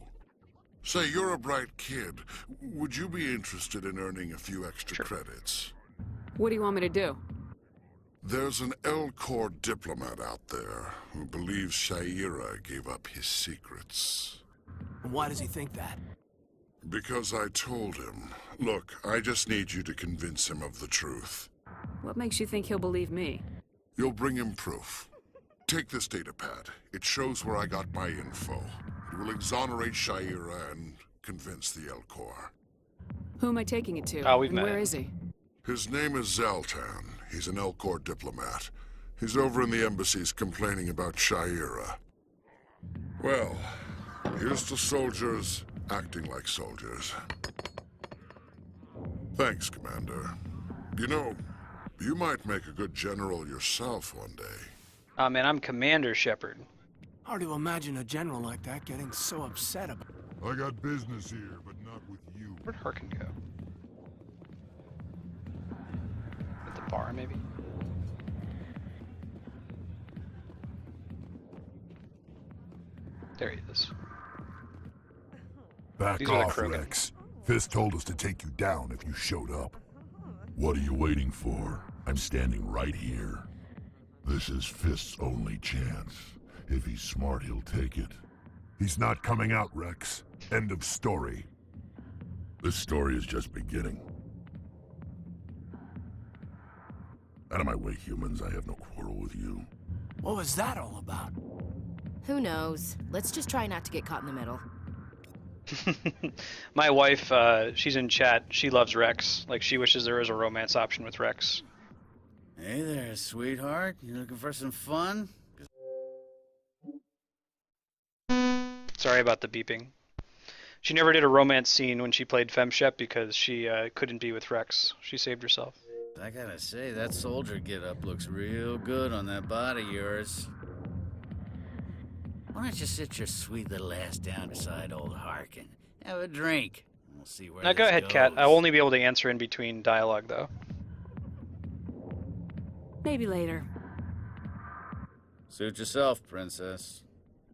Say, you're a bright kid. Would you be interested in earning a few extra credits? What do you want me to do? There's an L-Corps diplomat out there who believes Shaira gave up his secrets. Why does he think that? Because I told him. Look, I just need you to convince him of the truth. What makes you think he'll believe me? You'll bring him proof. Take this datapad. It shows where I got my info. It will exonerate Shaira and convince the L-Corps. Who am I taking it to? Oh, we've and met where him. is he? His name is Zaltan. He's an L-Corps diplomat. He's over in the embassies complaining about Shaira. Well, here's to soldiers acting like soldiers. Thanks, Commander. You know, you might make a good general yourself one day. Oh man, I'm Commander Shepard. Hard to imagine a general like that getting so upset about. I got business here, but not with you. Where'd Harkin go? At the bar, maybe? There he is. Back These are the off, Krogan. Wrex. Fist told us to take you down if you showed up. What are you waiting for? I'm standing right here. This is Fist's only chance. If he's smart, he'll take it. He's not coming out, Wrex. End of story. This story is just beginning. Out of my way, humans. I have no quarrel with you. What was that all about? Who knows? Let's just try not to get caught in the middle. My wife, she's in chat. She loves Wrex. Like, she wishes there was a romance option with Wrex. Hey there, sweetheart. You looking for some fun? Sorry about the beeping. She never did a romance scene when she played FemShep because she couldn't be with Wrex. She saved herself. I gotta say, that soldier get-up looks real good on that body of yours. Why don't you sit your sweet little ass down beside old Harkin? Have a drink. We'll see where Now this go ahead, goes. Kat. I'll only be able to answer in between dialogue, though. Maybe later. Suit yourself, princess.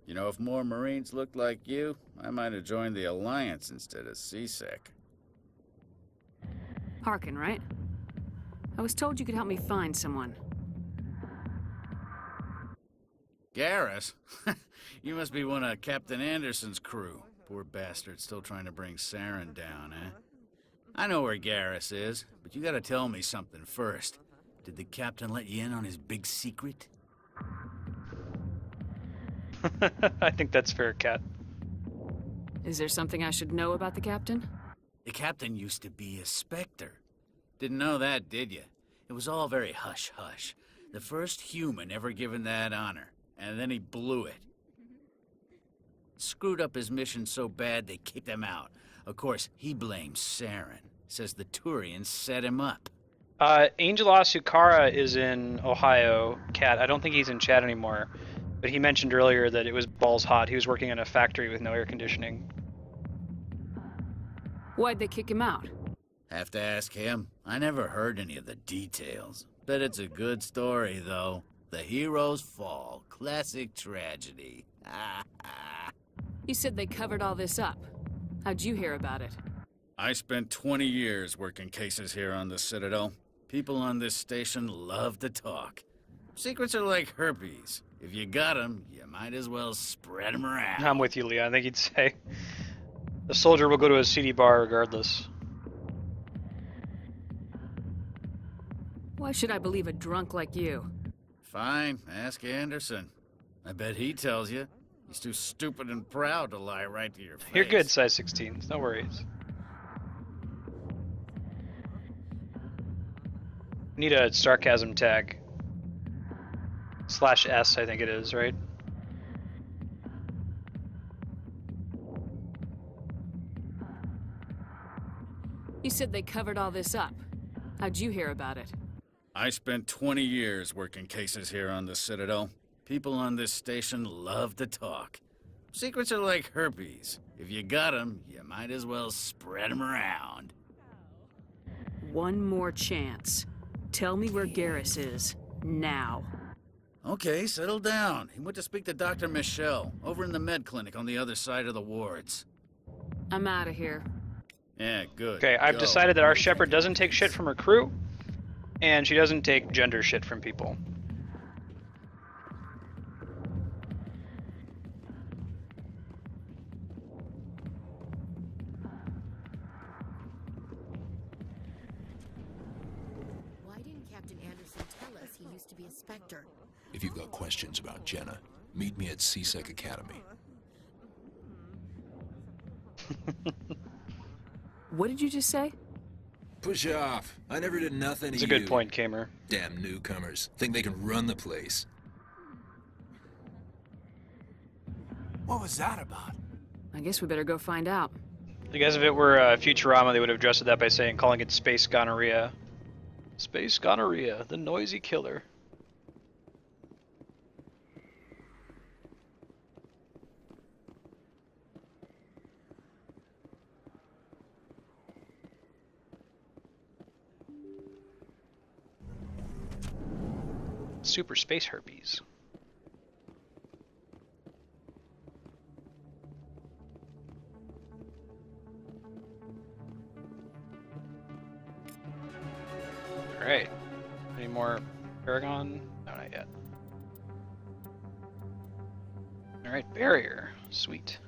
You know, if more Marines looked like you, I might have joined the Alliance instead of CSEC. Harkin, right? I was told you could help me find someone. Garrus? You must be one of Captain Anderson's crew. Poor bastard still trying to bring Saren down, eh? I know where Garrus is, but you gotta tell me something first. Did the captain let you in on his big secret? I think that's fair, Kat. Is there something I should know about the captain? The captain used to be a Spectre. Didn't know that, did you? It was all very hush-hush. The first human ever given that honor, and then he blew it. Screwed up his mission so bad they kicked him out. Of course, he blames Saren. Says the Turians set him up. Angel Asukara is in Ohio, Kat. I don't think he's in chat anymore. But he mentioned earlier that it was balls hot. He was working in a factory with no air conditioning. Why'd they kick him out? Have to ask him. I never heard any of the details. Bet it's a good story, though. The hero's fall. Classic tragedy. You said they covered all this up. How'd you hear about it? I spent 20 years working cases here on the Citadel. People on this station love to talk. Secrets are like herpes. If you got them, you might as well spread them around. I'm with you, Leon. I think he'd say the soldier will go to a seedy bar regardless. Why should I believe a drunk like you? Fine, ask Anderson. I bet he tells you. He's too stupid and proud to lie right to your face. You're good, size 16. No worries. Need a sarcasm tag. /S, I think it is, right? You said they covered all this up. How'd you hear about it? I spent 20 years working cases here on the Citadel. People on this station love to talk. Secrets are like herpes. If you got them, you might as well spread them around. One more chance. Tell me where Garrus is. Now. Okay, settle down. He went to speak to Dr. Michelle, over in the med clinic on the other side of the wards. I'm out of here. Yeah, good. Okay, I've decided that our Shepherd doesn't take shit from her crew, and she doesn't take gender shit from people. Why didn't Captain Anderson tell us he used to be a Spectre? If you've got questions about Jenna, meet me at CSEC Academy. What did you just say? Push off. I never did nothing to you. It's a good point, Kamer. Damn newcomers. Think they can run the place. What was that about? I guess we better go find out. I guess if it were Futurama, they would have addressed that by calling it space gonorrhea. Space gonorrhea, the noisy killer. Super space herpes. Alright. Any more Paragon? No, not yet. Alright, barrier. Sweet.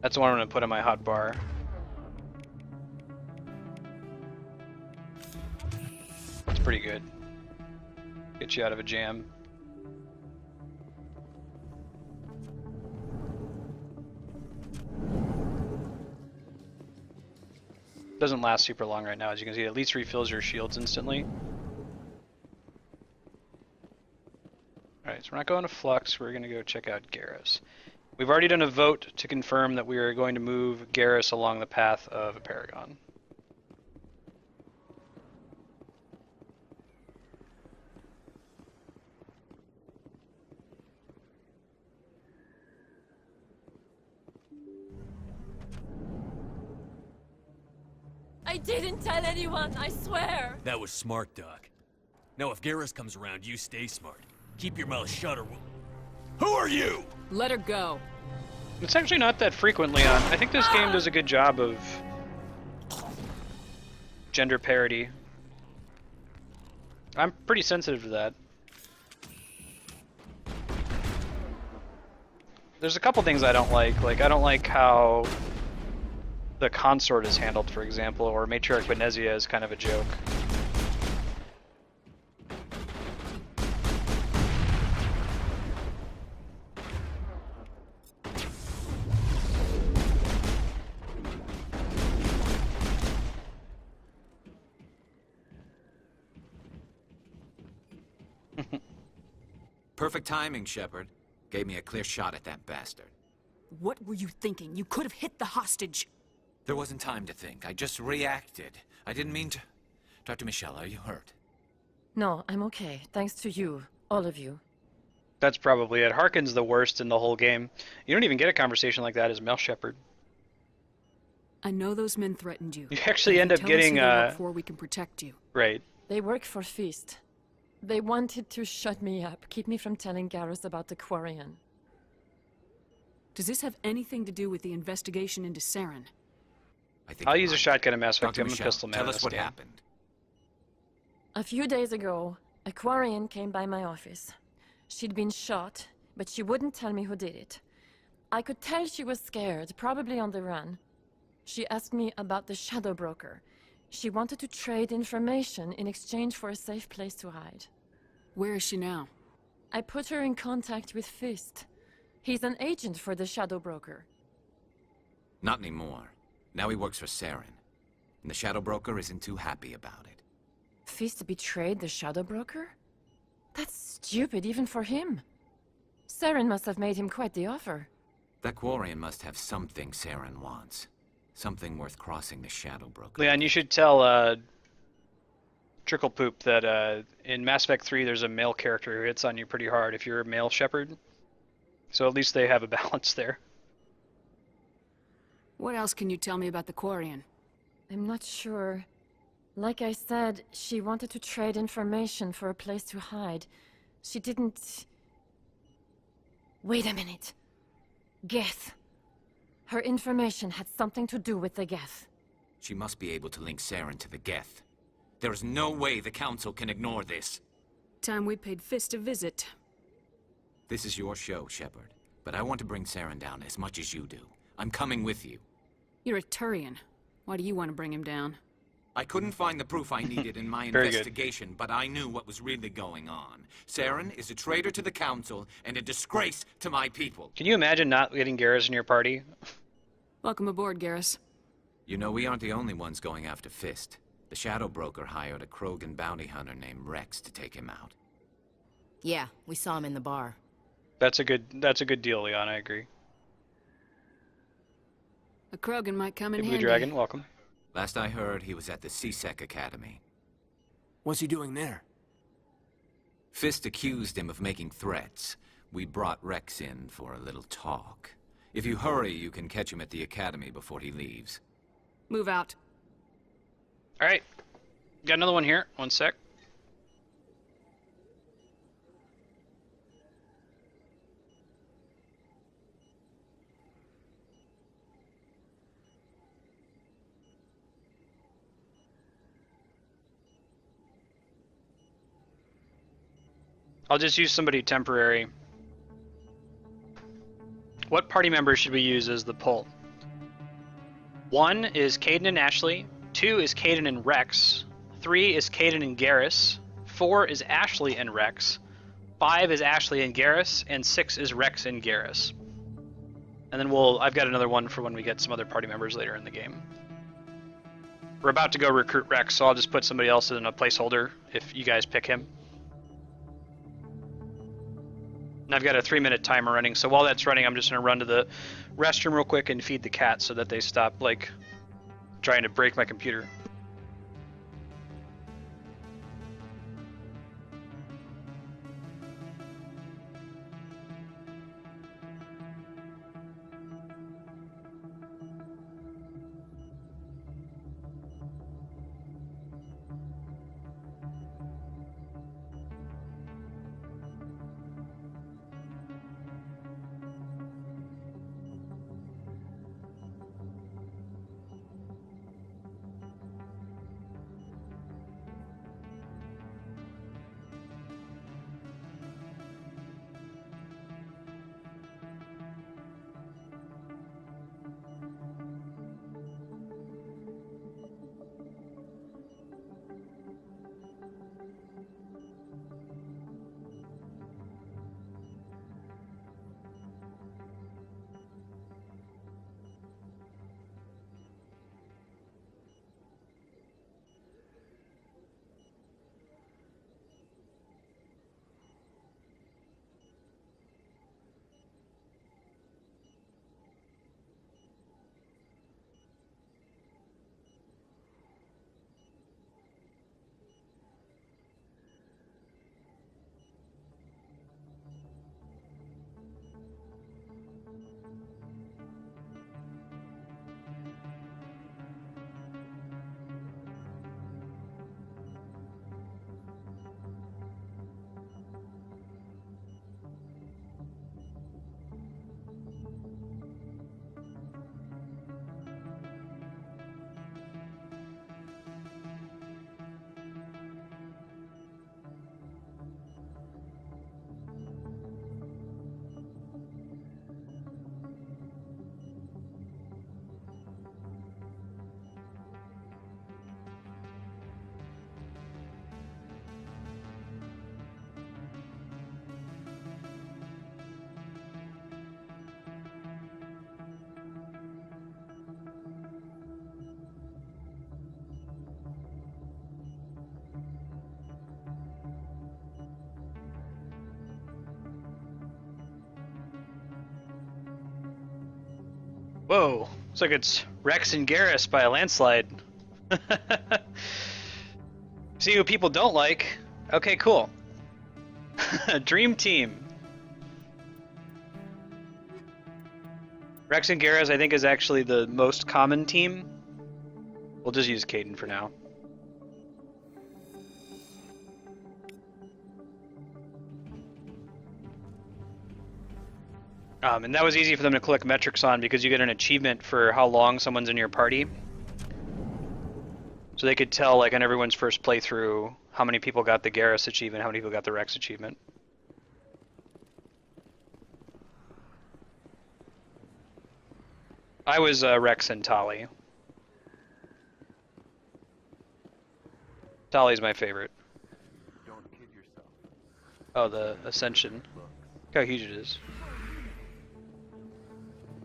That's the one I'm going to put in my hot bar. That's pretty good. Get you out of a jam. Doesn't last super long right now, as you can see. It at least refills your shields instantly. Alright, so we're not going to Flux, we're going to go check out Garrus. We've already done a vote to confirm that we are going to move Garrus along the path of a Paragon. I didn't tell anyone, I swear! That was smart, Doc. Now if Garrus comes around, you stay smart. Keep your mouth shut or we'll... Who are you? Let her go. It's actually not that frequent, Leon. I think this game does a good job of gender parity. I'm pretty sensitive to that. There's a couple things I don't like. Like, I don't like how the consort is handled, for example, or Matriarch Benezia is kind of a joke. Perfect timing, Shepard. Gave me a clear shot at that bastard. What were you thinking? You could have hit the hostage. There wasn't time to think. I just reacted. I didn't mean to... Dr. Michelle, are you hurt? No, I'm okay. Thanks to you. All of you. That's probably it. Harkin's the worst in the whole game. You don't even get a conversation like that as Mel Shepard. I know those men threatened you. You actually end up getting before we can protect you. Right. They work for Feast. They wanted to shut me up, keep me from telling Garrus about the Quarian. Does this have anything to do with the investigation into Saren? I'll use a shotgun in Mass Effect 2. I'm a Michelle, pistol man. tell in us this what game. happened. A few days ago, a Quarian came by my office. She'd been shot, but she wouldn't tell me who did it. I could tell she was scared, probably on the run. She asked me about the Shadow Broker. She wanted to trade information in exchange for a safe place to hide. Where is she now? I put her in contact with Fist. He's an agent for the Shadow Broker. Not anymore. Now he works for Saren. And the Shadow Broker isn't too happy about it. Fist betrayed the Shadow Broker? That's stupid even for him. Saren must have made him quite the offer. That Quarian must have something Saren wants. Something worth crossing the Shadow Broker. Leon, you should tell Trickle Poop that in Mass Effect 3 there's a male character who hits on you pretty hard if you're a male shepherd. So at least they have a balance there. What else can you tell me about the Quarian? I'm not sure. Like I said, she wanted to trade information for a place to hide. She didn't... Wait a minute. Geth. Her information had something to do with the Geth. She must be able to link Saren to the Geth. There is no way the Council can ignore this. Time we paid Fist a visit. This is your show, Shepard. But I want to bring Saren down as much as you do. I'm coming with you. You're a Turian. Why do you want to bring him down? I couldn't find the proof I needed in my Very good. investigation, but I knew what was really going on. Saren is a traitor to the Council and a disgrace to my people. Can you imagine not getting Garrus in your party? Welcome aboard, Garrus. You know, we aren't the only ones going after Fist. The Shadow Broker hired a Krogan bounty hunter named Wrex to take him out. Yeah, we saw him in the bar. That's a good deal, Leon. I agree. A Krogan might come in Hey, Blue handy. Dragon, welcome. Last I heard, he was at the CSEC Academy. What's he doing there? Fist accused him of making threats. We brought Wrex in for a little talk. If you hurry, you can catch him at the Academy before he leaves. Move out. Alright. Got another one here. One sec. I'll just use somebody temporary. What party members should we use as the pull? 1 is Caden and Ashley. 2 is Caden and Wrex. 3 is Caden and Garrus. 4 is Ashley and Wrex. 5 is Ashley and Garrus. And 6 is Wrex and Garrus. And then I've got another one for when we get some other party members later in the game. We're about to go recruit Wrex, so I'll just put somebody else in a placeholder if you guys pick him. And I've got a 3-minute timer running, so while that's running, I'm just going to run to the restroom real quick and feed the cats so that they stop, like, trying to break my computer. Whoa, looks like it's Wrex and Garrus by a landslide. See what people don't like? Okay, cool. Dream team. Wrex and Garrus, I think, is actually the most common team. We'll just use Caden for now. And that was easy for them to collect metrics on because you get an achievement for how long someone's in your party. So they could tell, like, on everyone's first playthrough, how many people got the Garrus achievement, how many people got the Wrex achievement. I was Wrex and Tali. Tali's my favorite. Don't kid yourself. Oh, the Ascension. Look how huge it is.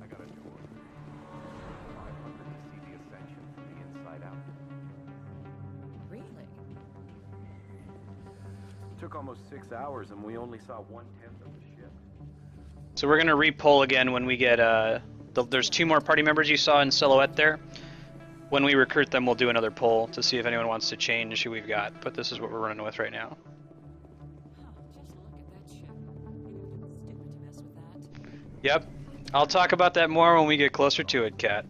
I got a tour. 500 to see the Ascension from the inside out. Really? Took almost 6 hours and we only saw 1/10 of the ship. So we're gonna re-poll again when we get there's 2 more party members you saw in silhouette there. When we recruit them, we'll do another poll to see if anyone wants to change who we've got, but this is what we're running with right now. Yep, I'll talk about that more when we get closer to it, Kat.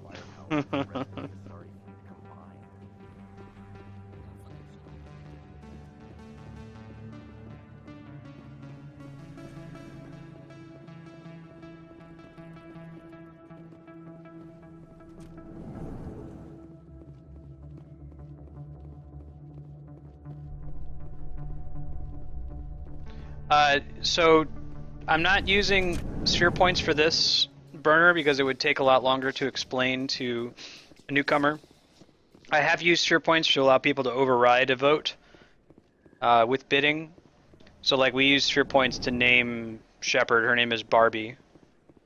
So I'm not using sphere points for this burner because it would take a lot longer to explain to a newcomer. I have used sphere points to allow people to override a vote with bidding. So like we used sphere points to name Shepard. Her name is Barbie.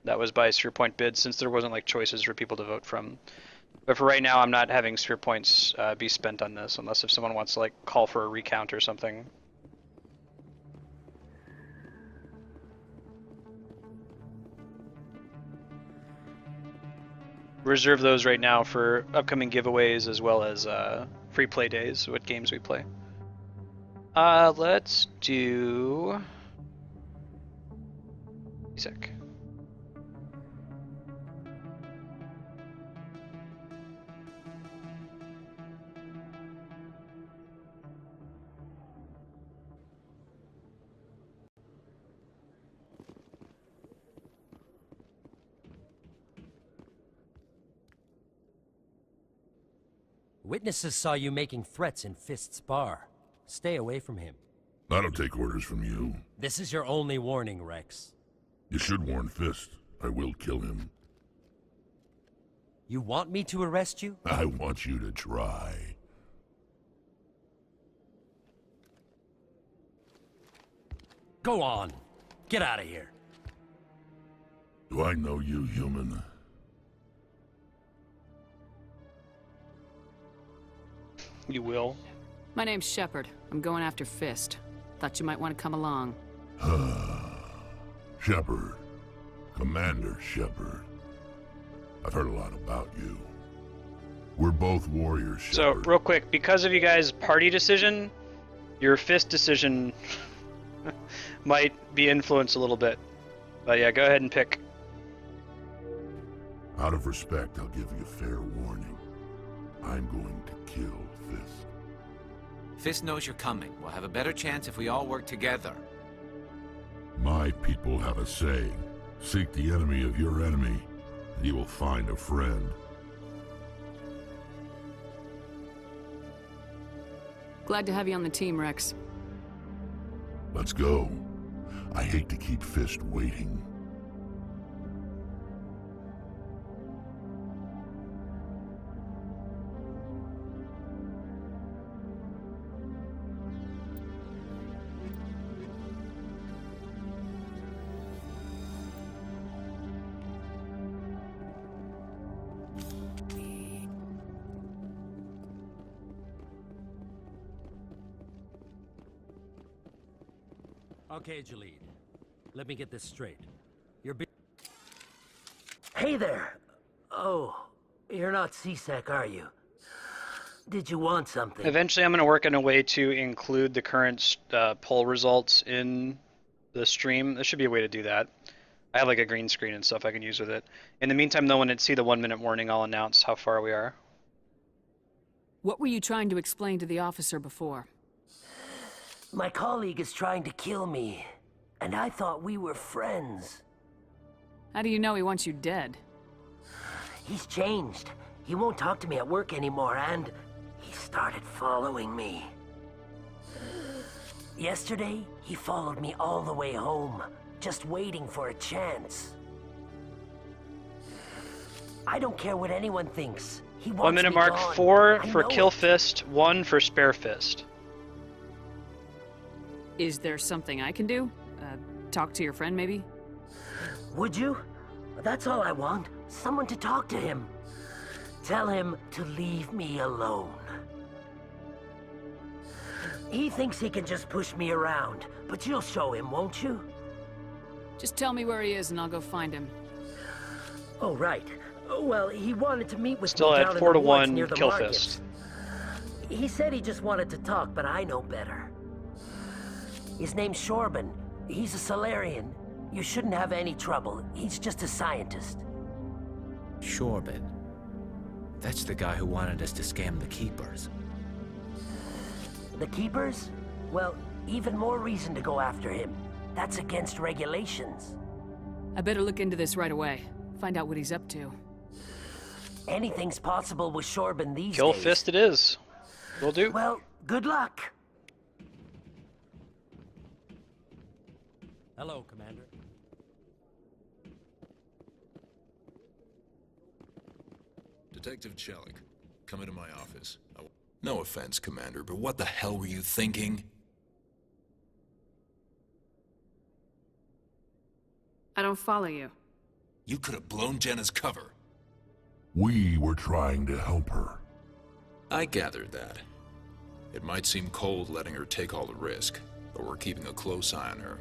That was by sphere point bid since there wasn't like choices for people to vote from. But for right now, I'm not having sphere points be spent on this unless if someone wants to like call for a recount or something. Reserve those right now for upcoming giveaways as well as free play days, what games we play. Let's do sec. Witnesses saw you making threats in Fist's bar. Stay away from him. I don't take orders from you. This is your only warning, Wrex. You should warn Fist. I will kill him. You want me to arrest you? I want you to try. Go on. Get out of here. Do I know you, human? You will. My name's Shepard. I'm going after Fist. Thought you might want to come along. Shepard. Commander Shepard. I've heard a lot about you. We're both warriors, Shepard. So, real quick, because of you guys' party decision, your Fist decision might be influenced a little bit. But yeah, go ahead and pick. Out of respect, I'll give you fair warning. I'm going to kill Fist. Fist knows you're coming. We'll have a better chance if we all work together. My people have a saying. Seek the enemy of your enemy, and you will find a friend. Glad to have you on the team, Wrex. Let's go. I hate to keep Fist waiting. Okay, Jalid. Let me get this straight. You're Hey there! Oh, you're not CSEC, are you? Did you want something? Eventually, I'm going to work on a way to include the current poll results in the stream. There should be a way to do that. I have like a green screen and stuff I can use with it. In the meantime, though, when it see the 1-minute warning, I'll announce how far we are. What were you trying to explain to the officer before? My colleague is trying to kill me, and I thought we were friends. How do you know he wants you dead? He's changed. He won't talk to me at work anymore, and he started following me. Yesterday, he followed me all the way home, just waiting for a chance. I don't care what anyone thinks. He wants 1 minute me mark, gone. 4 I for know kill it. fist, 1 for spare fist. Is there something I can do? Talk to your friend, maybe? Would you? That's all I want. Someone to talk to him. Tell him to leave me alone. He thinks he can just push me around, but you'll show him, won't you? Just tell me where he is and I'll go find him. Oh, right. Well, he wanted to meet with Still me at down in 4 the to woods 1 near the kill markets. fist. He said he just wanted to talk, but I know better. His name's Shorban. He's a Solarian. You shouldn't have any trouble. He's just a scientist. Shorban. That's the guy who wanted us to scam the Keepers. The Keepers? Well, even more reason to go after him. That's against regulations. I better look into this right away. Find out what he's up to. Anything's possible with Shorban these Kill days. fist it is. Will do. Well, good luck. Hello, Commander. Detective Chelik, come into my office. No offense, Commander, but what the hell were you thinking? I don't follow you. You could have blown Jenna's cover. We were trying to help her. I gathered that. It might seem cold letting her take all the risk, but we're keeping a close eye on her.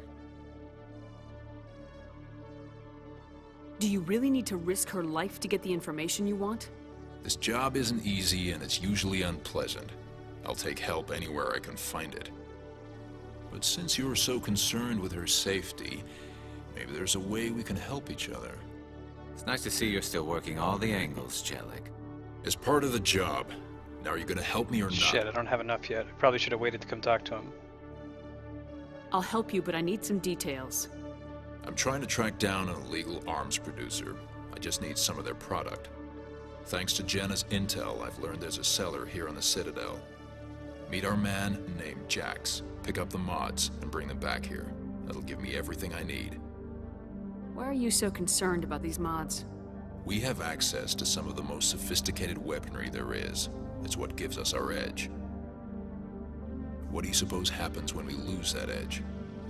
Do you really need to risk her life to get the information you want? This job isn't easy and it's usually unpleasant. I'll take help anywhere I can find it. But since you're so concerned with her safety, maybe there's a way we can help each other. It's nice to see you're still working all the angles, Chelik. As part of the job. Now are you gonna help me or not? Shit, I don't have enough yet. I probably should have waited to come talk to him. I'll help you, but I need some details. I'm trying to track down an illegal arms producer. I just need some of their product. Thanks to Jenna's intel, I've learned there's a seller here on the Citadel. Meet our man named Jax. Pick up the mods and bring them back here. That'll give me everything I need. Why are you so concerned about these mods? We have access to some of the most sophisticated weaponry there is. It's what gives us our edge. What do you suppose happens when we lose that edge?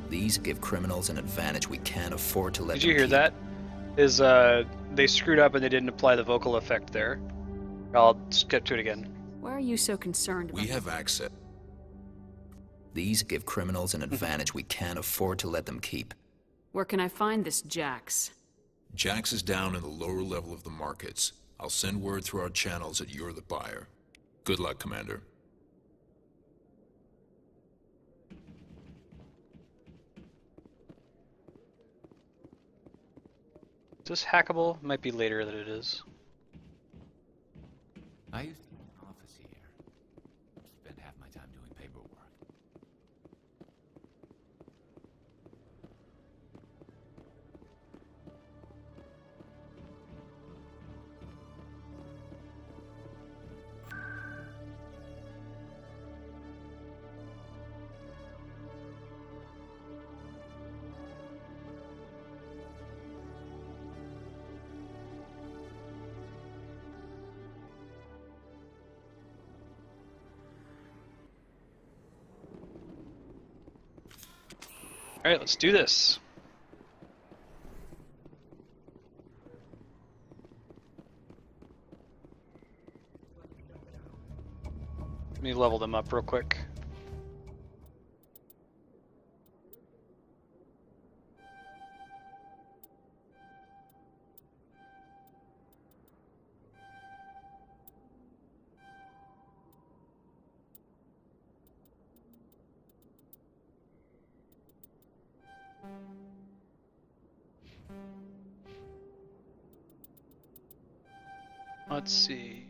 These give criminals an advantage we can't afford to let Did you hear that? Is they screwed up and they didn't apply the vocal effect there. I'll skip to it again. Why are you so concerned about We have access. These give criminals an advantage we can't afford to let them keep. Where can I find this Jax? Jax is down in the lower level of the markets. I'll send word through our channels that you're the buyer. Good luck, Commander. Is this hackable? Might be later than it is. I used to have an office here. Spend half my time doing paperwork. Alright, let's do this. Let me level them up real quick. Let's see.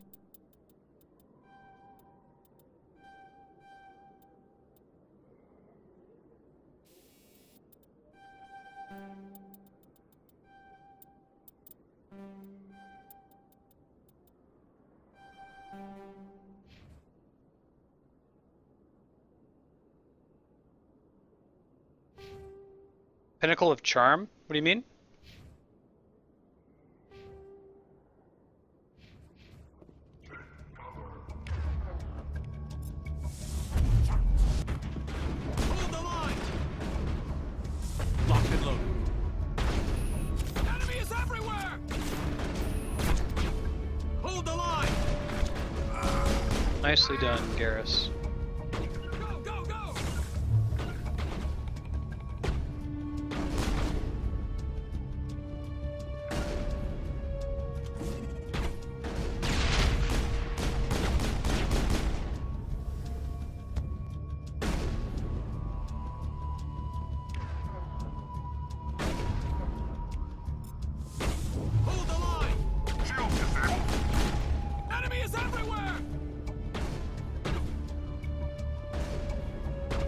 Pinnacle of Charm? What do you mean? Hold the line! Locked and loaded. Enemy is everywhere! Hold the line! Nicely done, Garrus. Go, go, go! Hold the line! Shield disabled. Enemy is everywhere!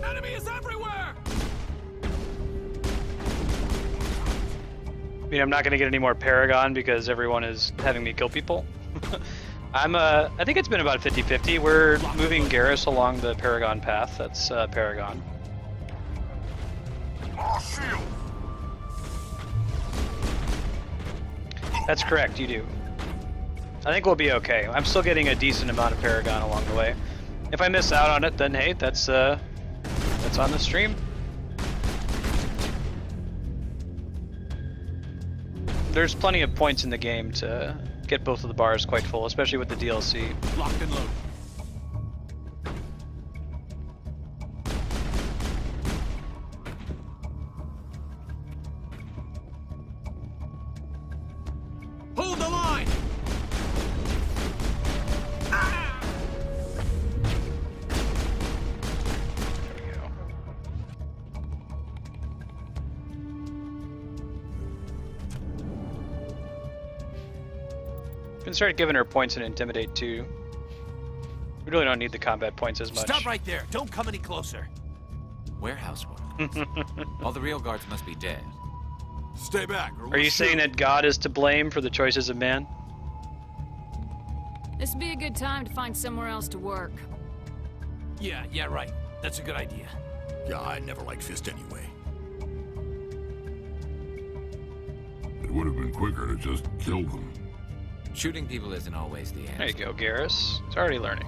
Enemy is everywhere! I mean, I'm not gonna get any more Paragon because everyone is having me kill people. I think it's been about 50-50. We're moving Garrus along the Paragon path. That's Paragon. Lost shield. That's correct, you do. I think we'll be okay. I'm still getting a decent amount of Paragon along the way. If I miss out on it, then hey, that's on the stream. There's plenty of points in the game to get both of the bars quite full, especially with the DLC. Locked and loaded. Hold the line! Ah! We can start giving her points and Intimidate too. We really don't need the combat points as much. Stop right there. Don't come any closer. Warehouse workers. All the real guards must be dead. Stay back. Or Are you saying that God is to blame for the choices of man? This would be a good time to find somewhere else to work. Yeah, right. That's a good idea. Yeah, I never liked Fist anyway. It would have been quicker to just kill them. Shooting people isn't always the answer. There you go, Garrus. It's already learning.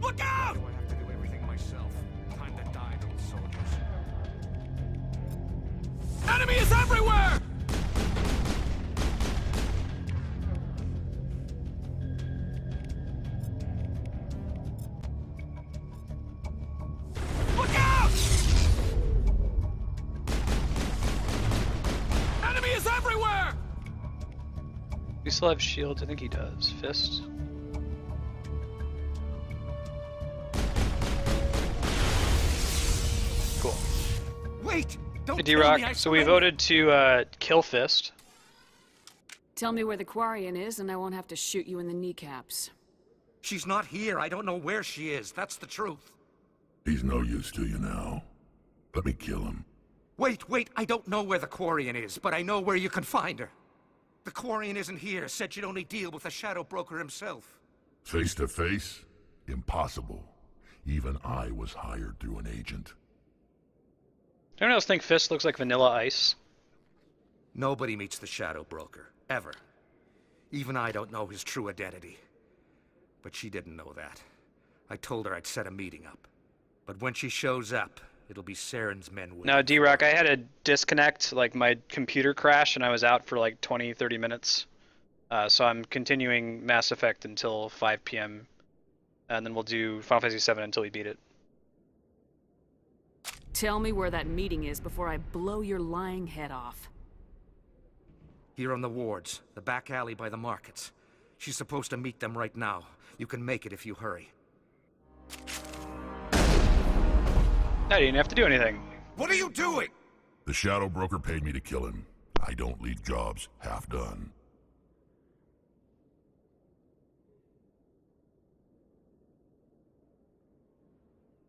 Look out! I have to do everything myself. Time to die, little soldiers. Enemy is everywhere! Look out! Enemy is everywhere! We still have shields. I think he does. Fist. Cool. Wait! Don't Hey, kill me, I D-Rock, so we surrender. voted to kill Fist. Tell me where the Quarian is, and I won't have to shoot you in the kneecaps. She's not here. I don't know where she is. That's the truth. He's no use to you now. Let me kill him. Wait. I don't know where the Quarian is, but I know where you can find her. The Quarian isn't here. Said she'd only deal with the Shadow Broker himself. Face to face? Impossible. Even I was hired through an agent. Anyone else think Fist looks like Vanilla Ice? Nobody meets the Shadow Broker. Ever. Even I don't know his true identity. But she didn't know that. I told her I'd set a meeting up. But when she shows up, it'll be Saren's men waiting. No, D-Rock, I had a disconnect, like my computer crashed and I was out for like 20-30 minutes. So I'm continuing Mass Effect until 5 p.m. And then we'll do Final Fantasy VII until we beat it. Tell me where that meeting is before I blow your lying head off. Here on the wards, the back alley by the markets. She's supposed to meet them right now. You can make it if you hurry. I didn't have to do anything. What are you doing? The Shadow Broker paid me to kill him. I don't leave jobs half done.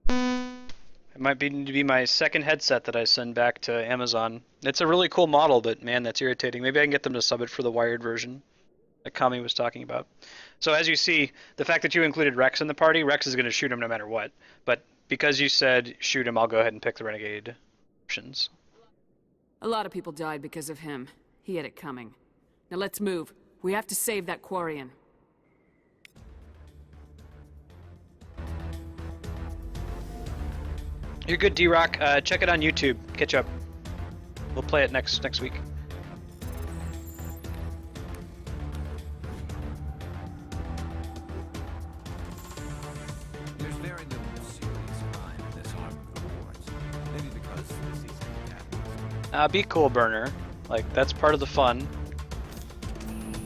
It might be my second headset that I send back to Amazon. It's a really cool model, but man, that's irritating. Maybe I can get them to sub it for the wired version that Kami was talking about. So as you see, the fact that you included Wrex in the party, Wrex is going to shoot him no matter what. But because you said shoot him, I'll go ahead and pick the Renegade options. A lot of people died because of him. He had it coming. Now let's move. We have to save that Quarian. You're good, D-Rock. Check it on YouTube. Catch up. We'll play it next week. There's very little serious crime in this arm of the wars. Maybe because the season happens. Be cool, Burner. Like, that's part of the fun.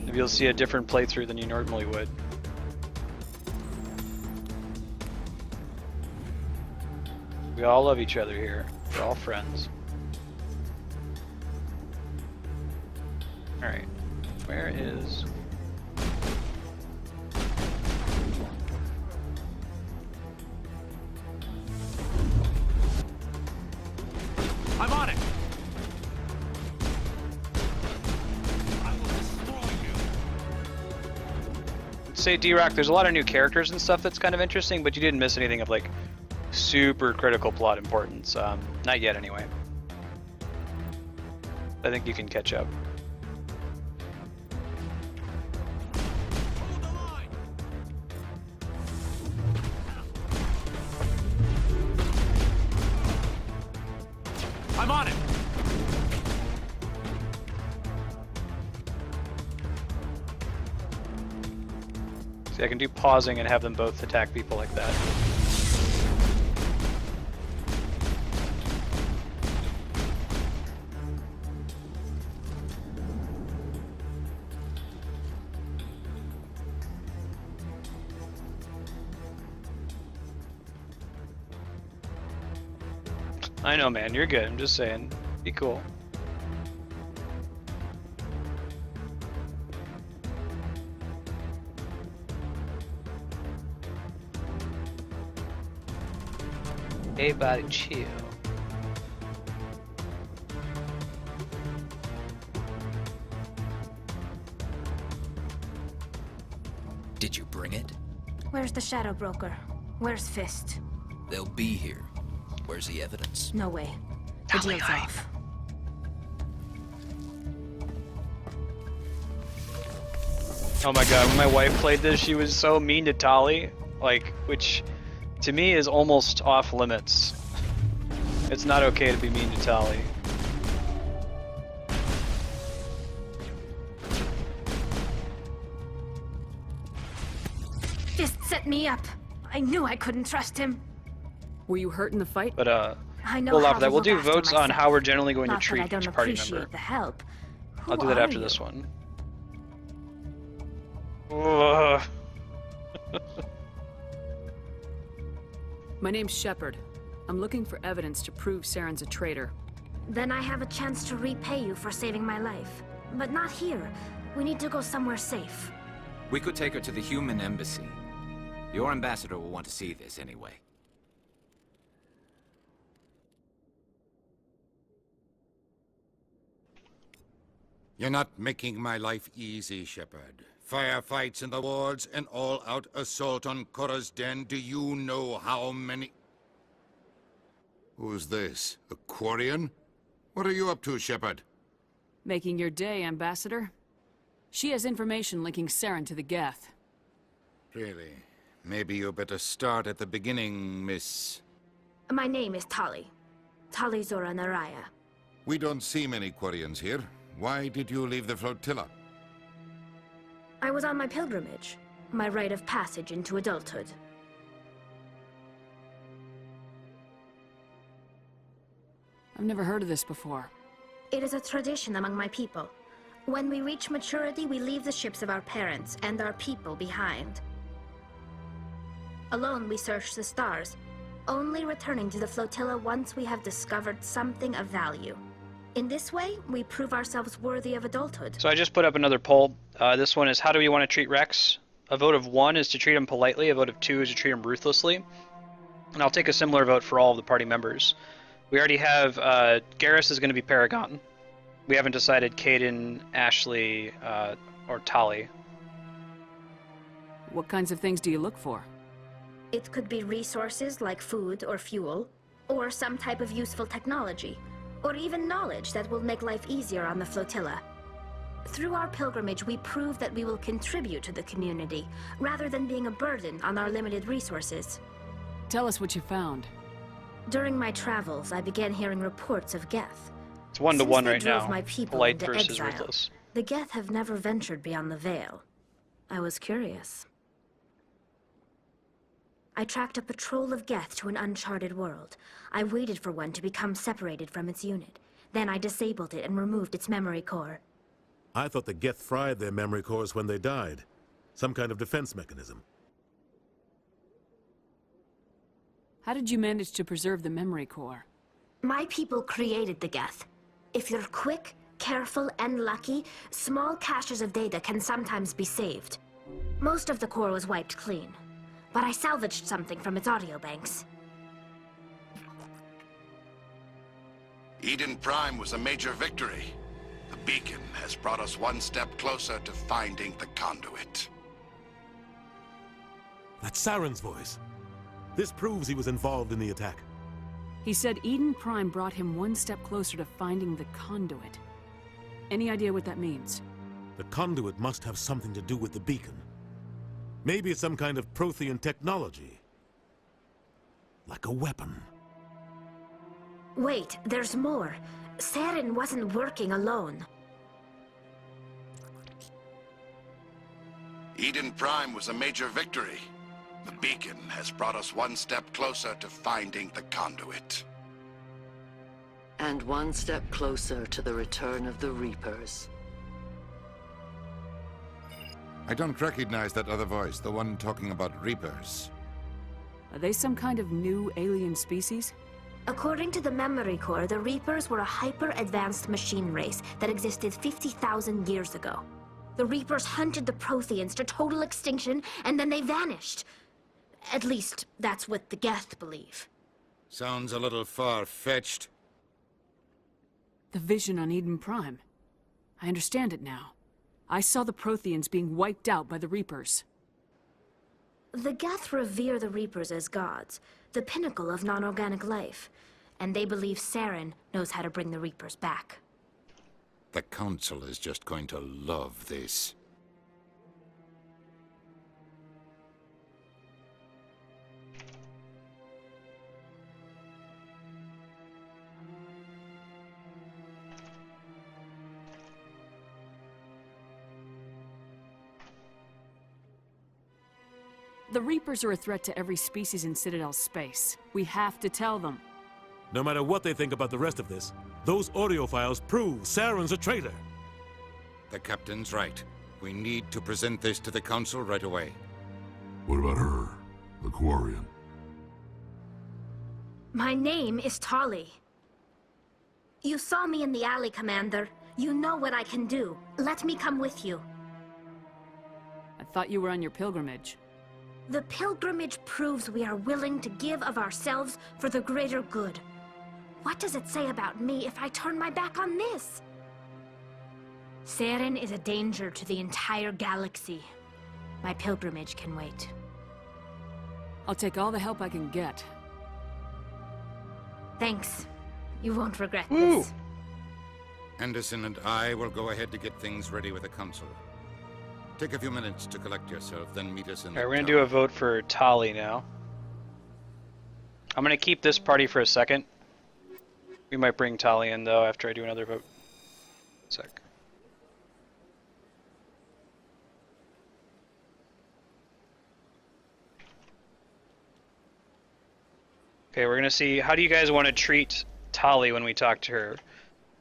Maybe you'll see a different playthrough than you normally would. We all love each other here. We're all friends. Alright. Where is... I'm on it! Say, D-Rock, there's a lot of new characters and stuff that's kind of interesting, but you didn't miss anything of, like, super critical plot importance. Not yet, anyway. I think you can catch up. I'm on it! See, I can do pausing and have them both attack people like that. I know, man, you're good. I'm just saying, be cool. Hey, buddy, chill. Did you bring it? Where's the Shadow Broker? Where's Fist? They'll be here. Where's the evidence? No way. The deal's off. Oh my god, when my wife played this, she was so mean to Tali, like, which to me is almost off limits. It's not okay to be mean to Tali. Fist set me up. I knew I couldn't trust him. Were you hurt in the fight? But I know we'll how allow that. to We'll look do after votes on myself. how we're generally going Not to that I treat don't each party appreciate member. the help. I'll do Who that are after you? this one. Ugh. My name's Shepard. I'm looking for evidence to prove Saren's a traitor. Then I have a chance to repay you for saving my life. But not here. We need to go somewhere safe. We could take her to the human embassy. Your ambassador will want to see this anyway. You're not making my life easy, Shepard. Firefights in the wards, an all-out assault on Korra's den. Do you know how many... Who's this? A Quarian? What are you up to, Shepard? Making your day, Ambassador. She has information linking Saren to the Geth. Really? Maybe you better start at the beginning, Miss... My name is Tali. Tali Zora Naraya. We don't see many Quarians here. Why did you leave the flotilla? I was on my pilgrimage. My rite of passage into adulthood. I've never heard of this before. It is a tradition among my people. When we reach maturity, we leave the ships of our parents and our people behind. Alone we search the stars, only returning to the flotilla once we have discovered something of value. In this way, we prove ourselves worthy of adulthood. So I just put up another poll. This one is, how do we want to treat Wrex? A vote of 1 is to treat him politely, a vote of 2 is to treat him ruthlessly. And I'll take a similar vote for all of the party members. We already have, Garrus is going to be Paragon. We haven't decided Caden, Ashley, or Tali. What kinds of things do you look for? It could be resources like food or fuel, or some type of useful technology, or even knowledge that will make life easier on the flotilla. Through our pilgrimage, we prove that we will contribute to the community, rather than being a burden on our limited resources. Tell us what you found. During my travels, I began hearing reports of Geth. It's 1 to 1 right now. My people Polite into versus exile. ruthless. The Geth have never ventured beyond the Veil. I was curious. I tracked a patrol of Geth to an uncharted world. I waited for one to become separated from its unit. Then I disabled it and removed its memory core. I thought the Geth fried their memory cores when they died. Some kind of defense mechanism. How did you manage to preserve the memory core? My people created the Geth. If you're quick, careful, and lucky, small caches of data can sometimes be saved. Most of the core was wiped clean, but I salvaged something from its audio banks. Eden Prime was a major victory. The beacon has brought us one step closer to finding the conduit. That's Saren's voice. This proves he was involved in the attack. He said Eden Prime brought him one step closer to finding the conduit. Any idea what that means? The conduit must have something to do with the beacon. Maybe it's some kind of Prothean technology. Like a weapon. Wait, there's more. Saren wasn't working alone. Eden Prime was a major victory. The beacon has brought us one step closer to finding the conduit. And one step closer to the return of the Reapers. I don't recognize that other voice, the one talking about Reapers. Are they some kind of new alien species? According to the memory core, the Reapers were a hyper-advanced machine race that existed 50,000 years ago. The Reapers hunted the Protheans to total extinction, and then they vanished. At least, that's what the Geth believe. Sounds a little far-fetched. The vision on Eden Prime. I understand it now. I saw the Protheans being wiped out by the Reapers. The Geth revere the Reapers as gods, the pinnacle of non-organic life, and they believe Saren knows how to bring the Reapers back. The Council is just going to love this. The Reapers are a threat to every species in Citadel space. We have to tell them. No matter what they think about the rest of this, those audio files prove Saren's a traitor. The Captain's right. We need to present this to the Council right away. What about her, the Quarian? My name is Tali. You saw me in the alley, Commander. You know what I can do. Let me come with you. I thought you were on your pilgrimage. The pilgrimage proves we are willing to give of ourselves for the greater good. What does it say about me if I turn my back on this? Saren is a danger to the entire galaxy. My pilgrimage can wait. I'll take all the help I can get. Thanks. You won't regret Ooh. this. Anderson and I will go ahead to get things ready with the Council. Take a few minutes to collect yourself, then meet us in the Alright, we're gonna do a vote for Tali now. I'm gonna keep this party for a second. We might bring Tali in though after I do another vote. Sec. Okay, we're gonna see, how do you guys want to treat Tali when we talk to her?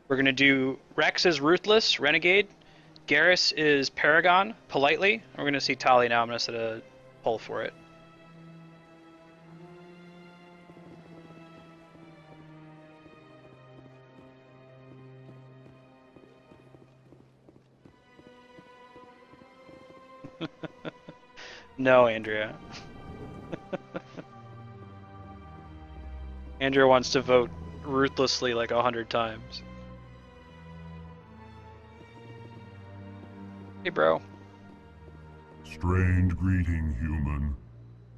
We're gonna do Wrex is Ruthless, Renegade. Garrus is Paragon, Politely. We're gonna see Tali now. I'm gonna set a poll for it. No, Andrea. Andrea wants to vote ruthlessly like 100 times. Hey, bro. Strange greeting, human.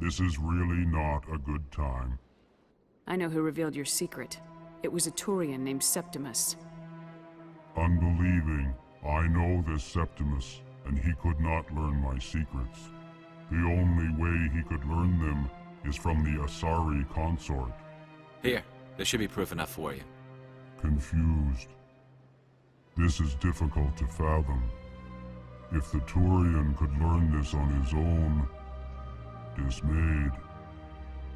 This is really not a good time. I know who revealed your secret. It was a Turian named Septimus. Unbelieving, I know this Septimus, and he could not learn my secrets. The only way he could learn them is from the Asari consort. Here, there should be proof enough for you. Confused. This is difficult to fathom. If the Turian could learn this on his own, dismayed,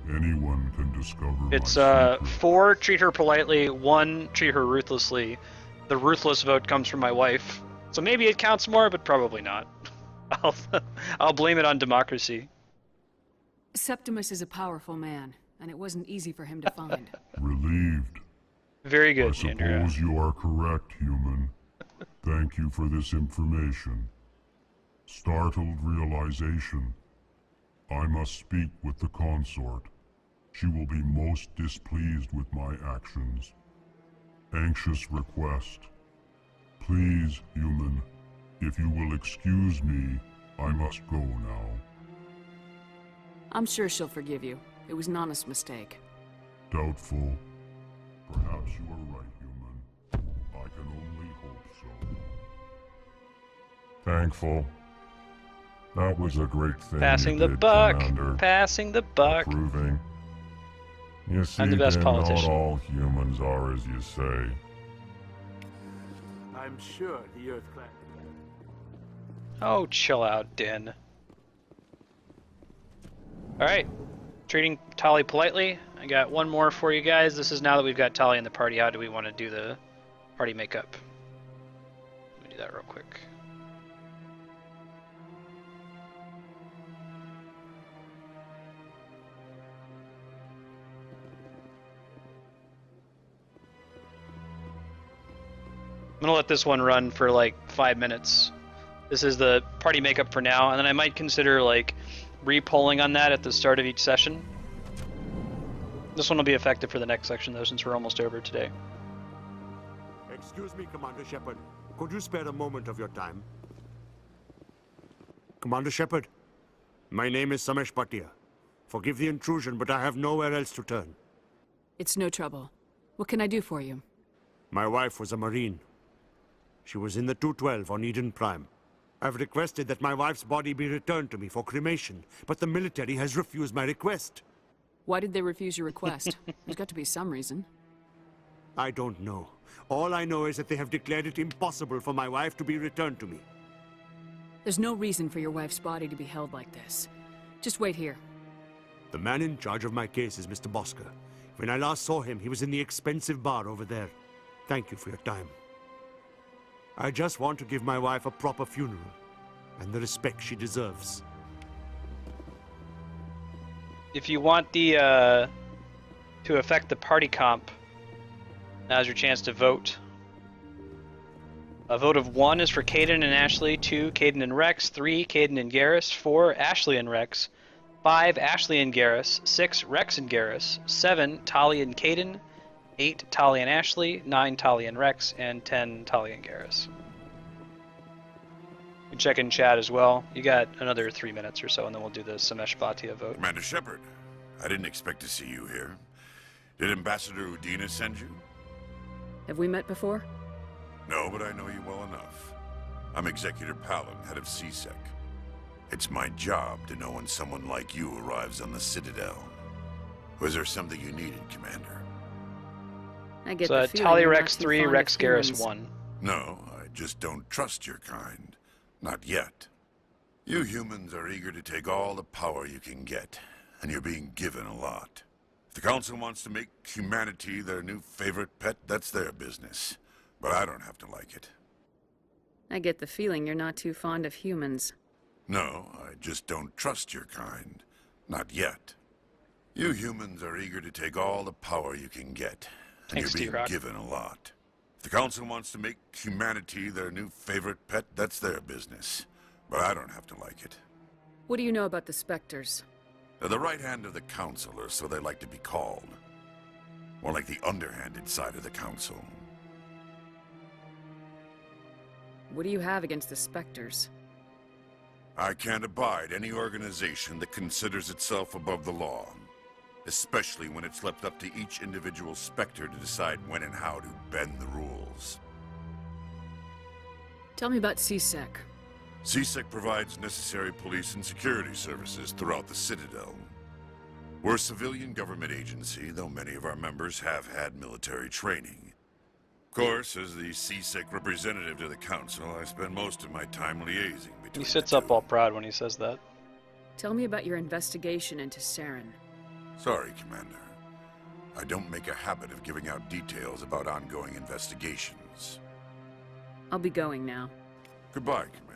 anyone can discover It's my secret. 4 treat her politely, 1 treat her ruthlessly. The ruthless vote comes from my wife, so maybe it counts more, but probably not. I'll blame it on democracy. Septimus is a powerful man, and it wasn't easy for him to find. Relieved. Very good, I Andrea. suppose you are correct, human. Thank you for this information. Startled realization. I must speak with the consort. She will be most displeased with my actions. Anxious request. Please, human, if you will excuse me, I must go now. I'm sure she'll forgive you. It was an honest mistake. Doubtful. Perhaps you are right, human. I can only hope so. Thankful. That was a great thing Passing you the did, buck. Commander. Passing the buck. Approving. You see, I'm the best then, politician. not all humans are as you say. I'm sure the Earth Clan. Oh, chill out, Din. Alright. Treating Tali politely. I got one more for you guys. This is now that we've got Tali in the party. How do we want to do the party makeup? Let me do that real quick. I'm gonna let this one run for like 5 minutes. This is the party makeup for now, and then I might consider like re-polling on that at the start of each session. This one will be effective for the next section though, since we're almost over today. Excuse me, Commander Shepard. Could you spare a moment of your time? Commander Shepard, my name is Samesh Bhatia. Forgive the intrusion, but I have nowhere else to turn. It's no trouble. What can I do for you? My wife was a Marine. She was in the 212 on Eden Prime. I've requested that my wife's body be returned to me for cremation, but the military has refused my request. Why did they refuse your request? There's got to be some reason. I don't know. All I know is that they have declared it impossible for my wife to be returned to me. There's no reason for your wife's body to be held like this. Just wait here. The man in charge of my case is Mr. Bosker. When I last saw him, he was in the expensive bar over there. Thank you for your time. I just want to give my wife a proper funeral, and the respect she deserves. If you want the to affect the party comp, now's your chance to vote. A vote of 1 is for Caden and Ashley, 2 Caden and Wrex, 3 Caden and Garrus, 4 Ashley and Wrex, 5 Ashley and Garrus, 6 Wrex and Garrus, 7 Tali and Caden, 8 Tali and Ashley, 9 Tali and Wrex, and 10 Tali and Garrus. You can check in chat as well. You got another 3 minutes or so, and then we'll do the Samesh Bhatia vote. Commander Shepard, I didn't expect to see you here. Did Ambassador Udina send you? Have we met before? No, but I know you well enough. I'm Executor Palin, head of CSEC. It's my job to know when someone like you arrives on the Citadel. Was there something you needed, Commander? I get So the feeling Tali you're not Wrex too 3, fond of Wrex Garrus humans. 1. No, I just don't trust your kind. Not yet. You humans are eager to take all the power you can get, and you're being given a lot. If the Council wants to make humanity their new favorite pet, that's their business. But I don't have to like it. I get the feeling you're not too fond of humans. No, I just don't trust your kind. Not yet. You humans are eager to take all the power you can get, and Thanks, you're being T-Rock. given a lot. If the Council wants to make humanity their new favorite pet, that's their business. But I don't have to like it. What do you know about the Spectres? They're the right hand of the Council, or so they like to be called. More like the underhanded side of the Council. What do you have against the Spectres? I can't abide any organization that considers itself above the law. Especially when it's left up to each individual Spectre to decide when and how to bend the rules. Tell me about CSEC. CSEC provides necessary police and security services throughout the Citadel. We're a civilian government agency, though many of our members have had military training. Of course, as the CSEC representative to the Council, I spend most of my time liaising between He sits up all proud when he says that. Tell me about your investigation into Saren. Sorry, Commander. I don't make a habit of giving out details about ongoing investigations. I'll be going now. Goodbye, Commander.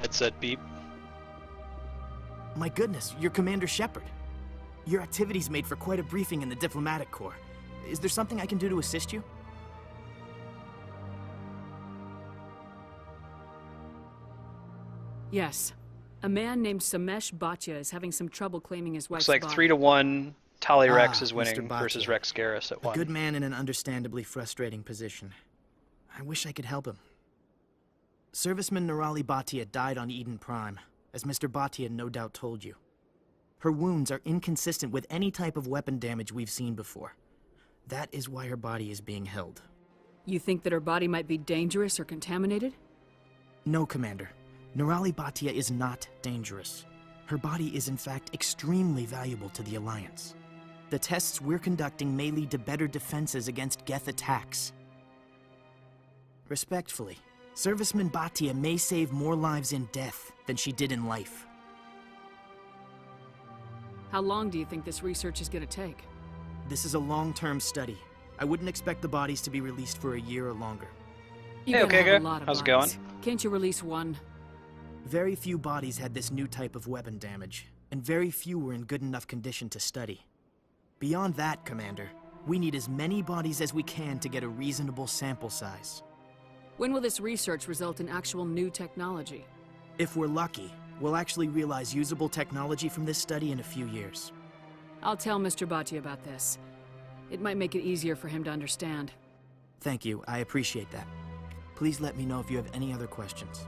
Headset beep. My goodness, you're Commander Shepard. Your activities made for quite a briefing in the Diplomatic Corps. Is there something I can do to assist you? Yes. A man named Samesh Bhatia is having some trouble claiming his wife's Looks like body. 3-1. Tali Wrex is Mr. winning Bhatia. versus Wrex Garrus at A 1. good man in an understandably frustrating position. I wish I could help him. Serviceman Nirali Bhatia died on Eden Prime, as Mr. Bhatia no doubt told you. Her wounds are inconsistent with any type of weapon damage we've seen before. That is why her body is being held. You think that her body might be dangerous or contaminated? No, Commander. Nirali Bhatia is not dangerous. Her body is in fact extremely valuable to the Alliance. The tests we're conducting may lead to better defenses against Geth attacks. Respectfully, Serviceman Bhatia may save more lives in death than she did in life. How long do you think this research is going to take? This is a long-term study. I wouldn't expect the bodies to be released for a year or longer. You Hey, gotta okay, have a good. lot of How's it bodies. going? Can't you release one? Very few bodies had this new type of weapon damage, and very few were in good enough condition to study. Beyond that, Commander, we need as many bodies as we can to get a reasonable sample size. When will this research result in actual new technology? If we're lucky, we'll actually realize usable technology from this study in a few years. I'll tell Mr. Bhatia about this. It might make it easier for him to understand. Thank you, I appreciate that. Please let me know if you have any other questions.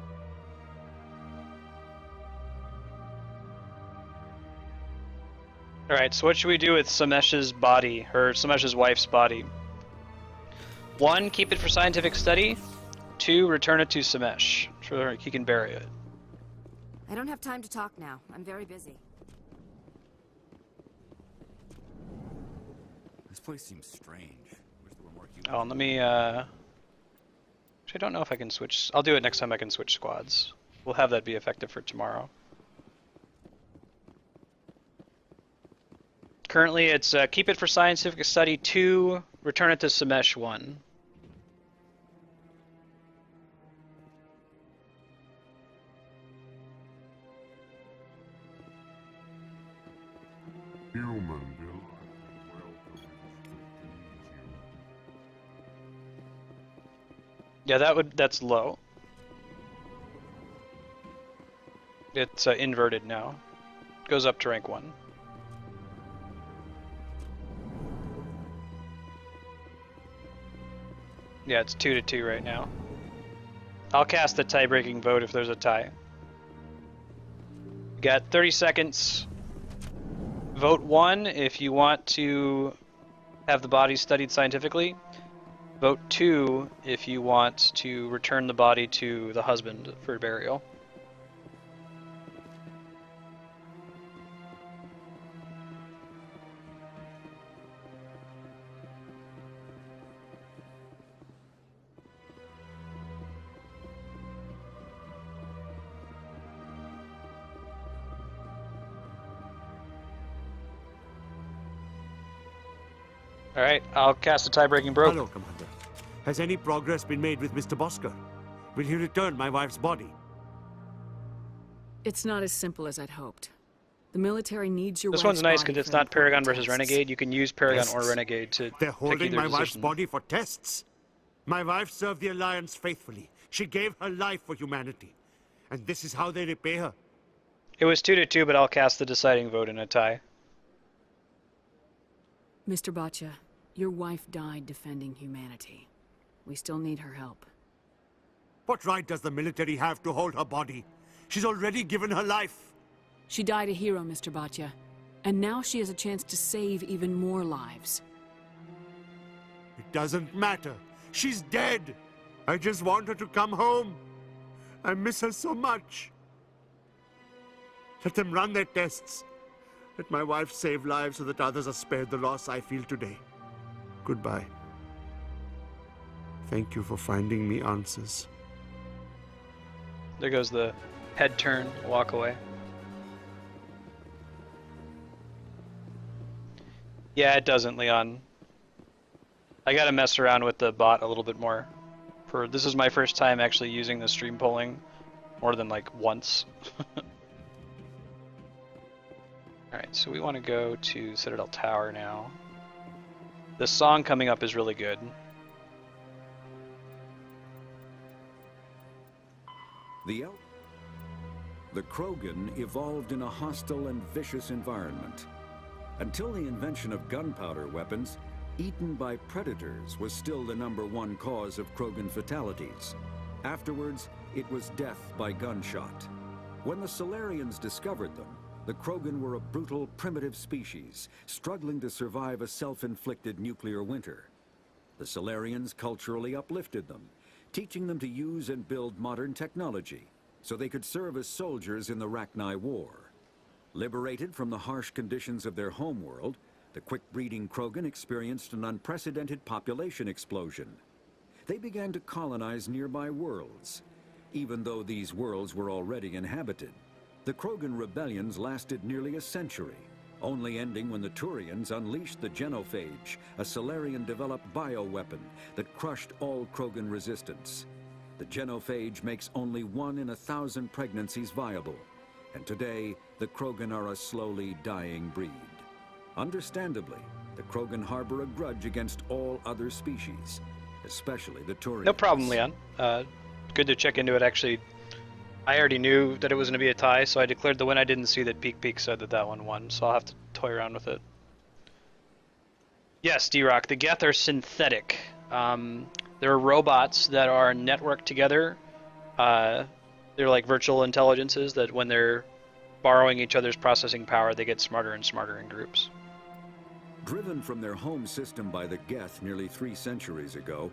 Alright, so what should we do with Samesh's body, Samesh's wife's body? 1, keep it for scientific study. 2, return it to Samesh, so he can bury it. I don't have time to talk now. I'm very busy. This place seems strange. Wish there were more humans. Oh, and let me, actually, I don't know if I can switch. I'll do it next time I can switch squads. We'll have that be effective for tomorrow. Currently, it's keep it for scientific study 2, return it to Samesh 1. Yeah, that's low. It's inverted now. Goes up to rank 1. Yeah, it's 2-2 right now. I'll cast the tie-breaking vote if there's a tie. You got 30 seconds. Vote 1 if you want to have the body studied scientifically. Vote 2 if you want to return the body to the husband for burial. Alright, I'll cast a tie-breaking broke. Hello, Commander. Has any progress been made with Mr. Bosker? Will he return my wife's body? It's not as simple as I'd hoped. The military needs your This wife's one's nice body because it's for not Paragon important versus tests. Renegade. You can use Paragon or Tests? Renegade to They're pick holding either my wife's decision. body for tests. My wife served the Alliance faithfully. She gave her life for humanity. And this is how they repay her. It was 2-2, but I'll cast the deciding vote in a tie. Mr. Botcha, your wife died defending humanity. We still need her help. What right does the military have to hold her body? She's already given her life. She died a hero, Mr. Botcha. And now she has a chance to save even more lives. It doesn't matter. She's dead. I just want her to come home. I miss her so much. Let them run their tests. Let my wife save lives so that others are spared the loss I feel today. Goodbye. Thank you for finding me answers. There goes the head turn, walk away. Yeah, it doesn't, Leon. I gotta mess around with the bot a little bit more. This is my first time actually using the stream polling more than like once. Alright, so we want to go to Citadel Tower now. The song coming up is really good. The Krogan evolved in a hostile and vicious environment. Until the invention of gunpowder weapons, eaten by predators was still the #1 cause of Krogan fatalities. Afterwards, it was death by gunshot. When the Solarians discovered them, the Krogan were a brutal, primitive species, struggling to survive a self-inflicted nuclear winter. The Solarians culturally uplifted them, teaching them to use and build modern technology, so they could serve as soldiers in the Rachni War. Liberated from the harsh conditions of their homeworld, the quick-breeding Krogan experienced an unprecedented population explosion. They began to colonize nearby worlds. Even though these worlds were already inhabited, the Krogan rebellions lasted nearly a century, only ending when the Turians unleashed the Genophage, a Solarian-developed bioweapon that crushed all Krogan resistance. The Genophage makes only 1 in 1,000 pregnancies viable, and today the Krogan are a slowly dying breed. Understandably, the Krogan harbor a grudge against all other species, especially the Turians. No problem, Leon. Good to check into it, actually. I already knew that it was going to be a tie, so I declared the win. I didn't see that Peek said that one won, so I'll have to toy around with it. Yes, D-Rock, the Geth are synthetic. They're robots that are networked together. They're like virtual intelligences that when they're borrowing each other's processing power, they get smarter and smarter in groups. Driven from their home system by the Geth nearly 3 centuries ago,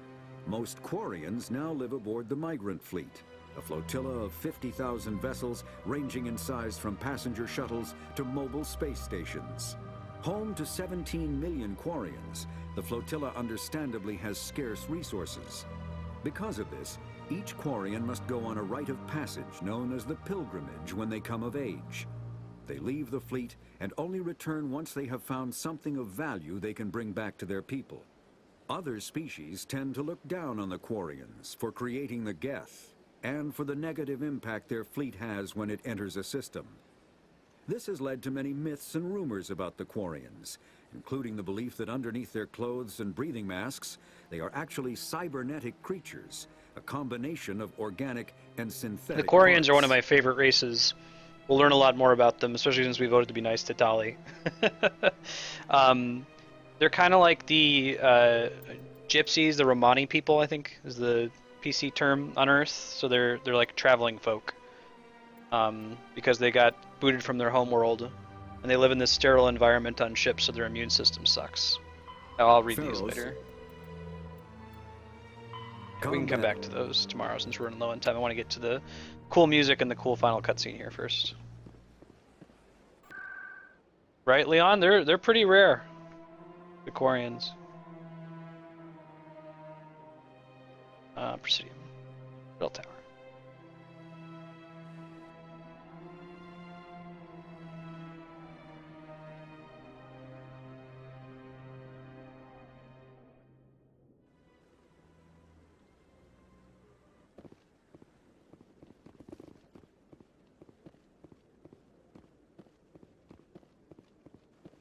most Quarians now live aboard the Migrant Fleet, a flotilla of 50,000 vessels ranging in size from passenger shuttles to mobile space stations. Home to 17 million Quarians, the flotilla understandably has scarce resources. Because of this, each Quarian must go on a rite of passage known as the pilgrimage when they come of age. They leave the fleet and only return once they have found something of value they can bring back to their people. Other species tend to look down on the Quarians for creating the Geth, and for the negative impact their fleet has when it enters a system. This has led to many myths and rumors about the Quarians, including the belief that underneath their clothes and breathing masks, they are actually cybernetic creatures, a combination of organic and synthetic The Quarians parts. are one of my favorite races. We'll learn a lot more about them, especially since we voted to be nice to Tali. They're kind of like the gypsies, the Romani people, I think, is the PC term on Earth. So they're like traveling folk, because they got booted from their homeworld, and they live in this sterile environment on ships, so their immune system sucks. I'll read these later. We can come back to those tomorrow since we're running low on time. I want to get to the cool music and the cool final cutscene here first. Right, Leon? They're pretty rare, the Quarians. Presidium. Bell Tower.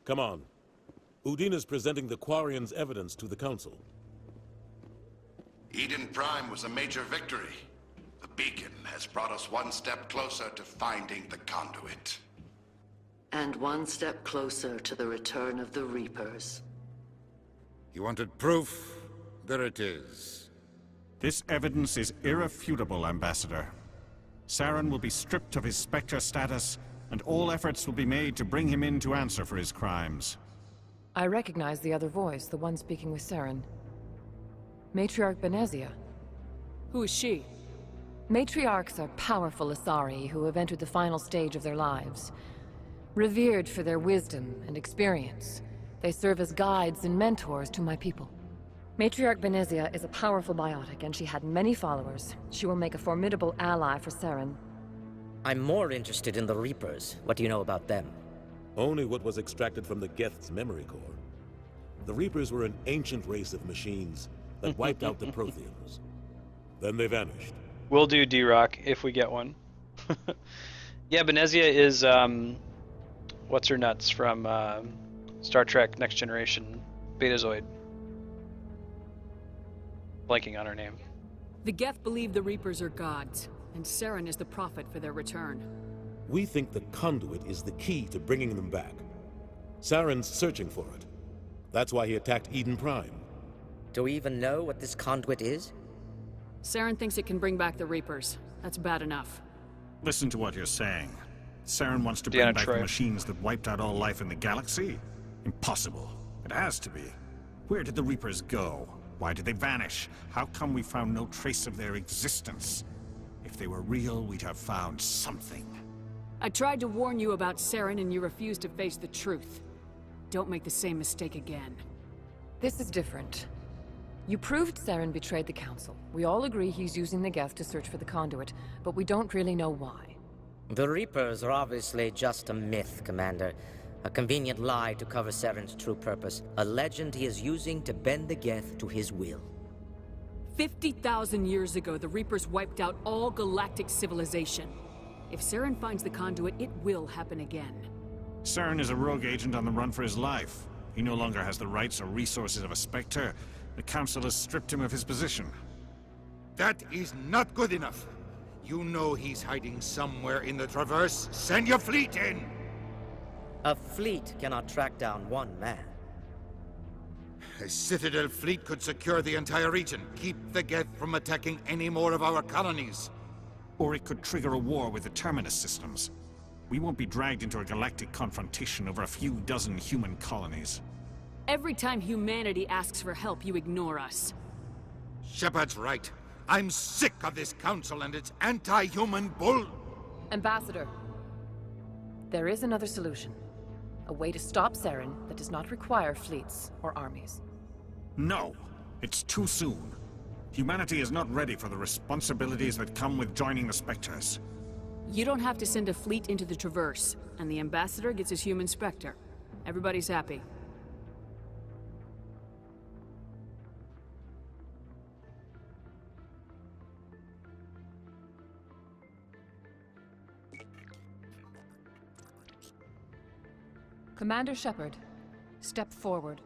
Come on. Udine is presenting the Quarians' evidence to the Council. Eden Prime was a major victory. beacon has brought us one step closer to finding the conduit. And one step closer to the return of the Reapers. You wanted proof? There it is. This evidence is irrefutable, Ambassador. Saren will be stripped of his Spectre status, and all efforts will be made to bring him in to answer for his crimes. I recognize the other voice, the one speaking with Saren. Matriarch Benezia. Who is she? Matriarchs are powerful Asari who have entered the final stage of their lives. Revered for their wisdom and experience, they serve as guides and mentors to my people. Matriarch Benezia is a powerful biotic, and she had many followers. She will make a formidable ally for Saren. I'm more interested in the Reapers. What do you know about them? Only what was extracted from the Geth's memory core. The Reapers were an ancient race of machines that wiped out the Protheans. Then they vanished. We'll do D-Rock if we get one. Yeah, Benezia is, what's her nuts from Star Trek Next Generation, Betazoid. Blanking on her name. The Geth believe the Reapers are gods, and Saren is the prophet for their return. We think the conduit is the key to bringing them back. Saren's searching for it. That's why he attacked Eden Prime. Do we even know what this conduit is? Saren thinks it can bring back the Reapers. That's bad enough. Listen to what you're saying. Saren wants to bring back the machines that wiped out all life in the galaxy? Impossible. It has to be. Where did the Reapers go? Why did they vanish? How come we found no trace of their existence? If they were real, we'd have found something. I tried to warn you about Saren and you refused to face the truth. Don't make the same mistake again. This is different. You proved Saren betrayed the Council. We all agree he's using the Geth to search for the conduit, but we don't really know why. The Reapers are obviously just a myth, Commander. A convenient lie to cover Saren's true purpose. A legend he is using to bend the Geth to his will. 50,000 years ago, the Reapers wiped out all galactic civilization. If Saren finds the conduit, it will happen again. Saren is a rogue agent on the run for his life. He no longer has the rights or resources of a Spectre. The Council has stripped him of his position. That is not good enough. You know he's hiding somewhere in the Traverse. Send your fleet in! A fleet cannot track down one man. A Citadel fleet could secure the entire region, keep the Geth from attacking any more of our colonies. Or it could trigger a war with the Terminus systems. We won't be dragged into a galactic confrontation over a few dozen human colonies. Every time humanity asks for help, you ignore us. Shepard's right. I'm sick of this council and its anti-human bull. Ambassador, there is another solution. A way to stop Saren that does not require fleets or armies. No, it's too soon. Humanity is not ready for the responsibilities that come with joining the Spectres. You don't have to send a fleet into the Traverse, and the Ambassador gets his human Spectre. Everybody's happy. Commander Shepard, step forward.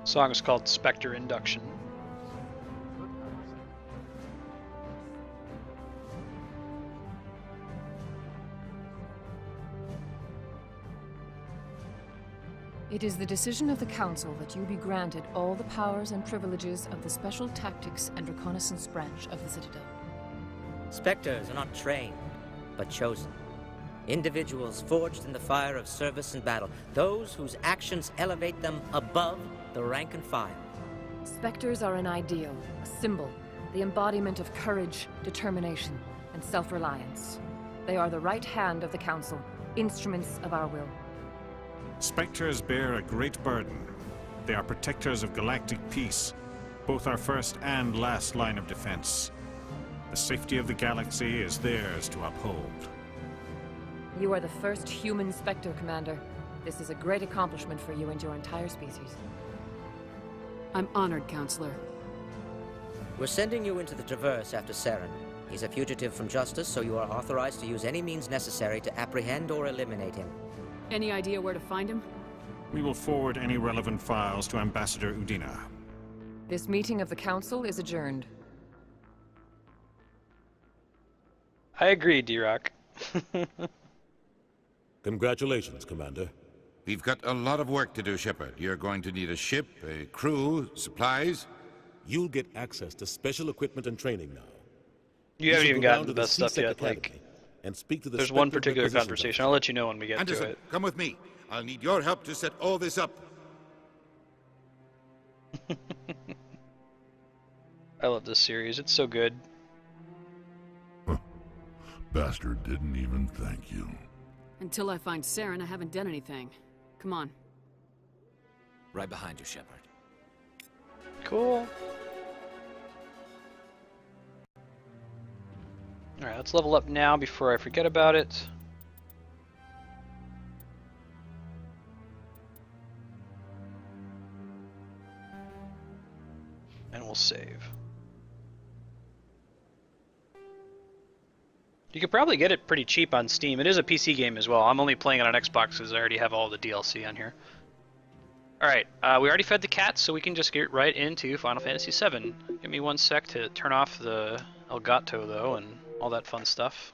Song is called Spectre Induction. It is the decision of the Council that you be granted all the powers and privileges of the Special Tactics and Reconnaissance Branch of the Citadel. Spectres are not trained, but chosen. Individuals forged in the fire of service and battle. Those whose actions elevate them above the rank and file. Spectres are an ideal, a symbol, the embodiment of courage, determination, and self-reliance. They are the right hand of the Council, instruments of our will. Spectres bear a great burden. They are protectors of galactic peace, both our first and last line of defense. The safety of the galaxy is theirs to uphold. You are the first human Spectre, Commander. This is a great accomplishment for you and your entire species. I'm honored, Counselor. We're sending you into the Traverse after Saren. He's a fugitive from justice, so you are authorized to use any means necessary to apprehend or eliminate him. Any idea where to find him? We will forward any relevant files to Ambassador Udina. This meeting of the Council is adjourned. I agree, D-Rock. Congratulations, Commander. We've got a lot of work to do, Shepard. You're going to need a ship, a crew, supplies. You'll get access to special equipment and training now. You haven't should even go down gotten to the best stuff C-Sec yet. Academy and speak to the There's one Spectre particular requisition conversation. I'll let you know when we get Anderson, to it. come with me. I'll need your help to set all this up. I love this series. It's so good. Bastard didn't even thank you. Until I find Saren, I haven't done anything. Come on. Right behind you, Shepard. Cool. Alright, let's level up now before I forget about it. And we'll save. You could probably get it pretty cheap on Steam. It is a PC game as well. I'm only playing it on Xbox because I already have all the DLC on here. Alright, we already fed the cats, so we can just get right into Final Fantasy VII. Give me one sec to turn off the Elgato, though, and all that fun stuff.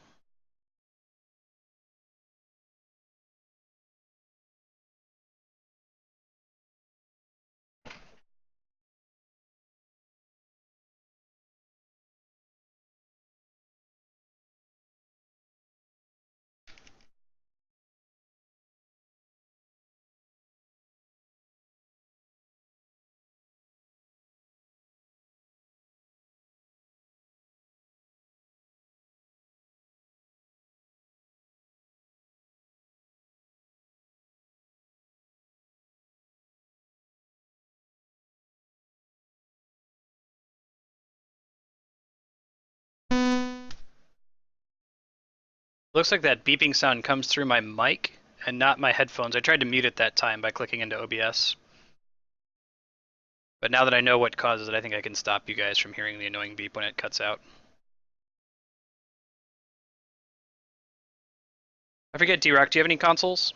Looks like that beeping sound comes through my mic and not my headphones. I tried to mute it that time by clicking into OBS. But now that I know what causes it, I think I can stop you guys from hearing the annoying beep when it cuts out. I forget, D-Rock, do you have any consoles?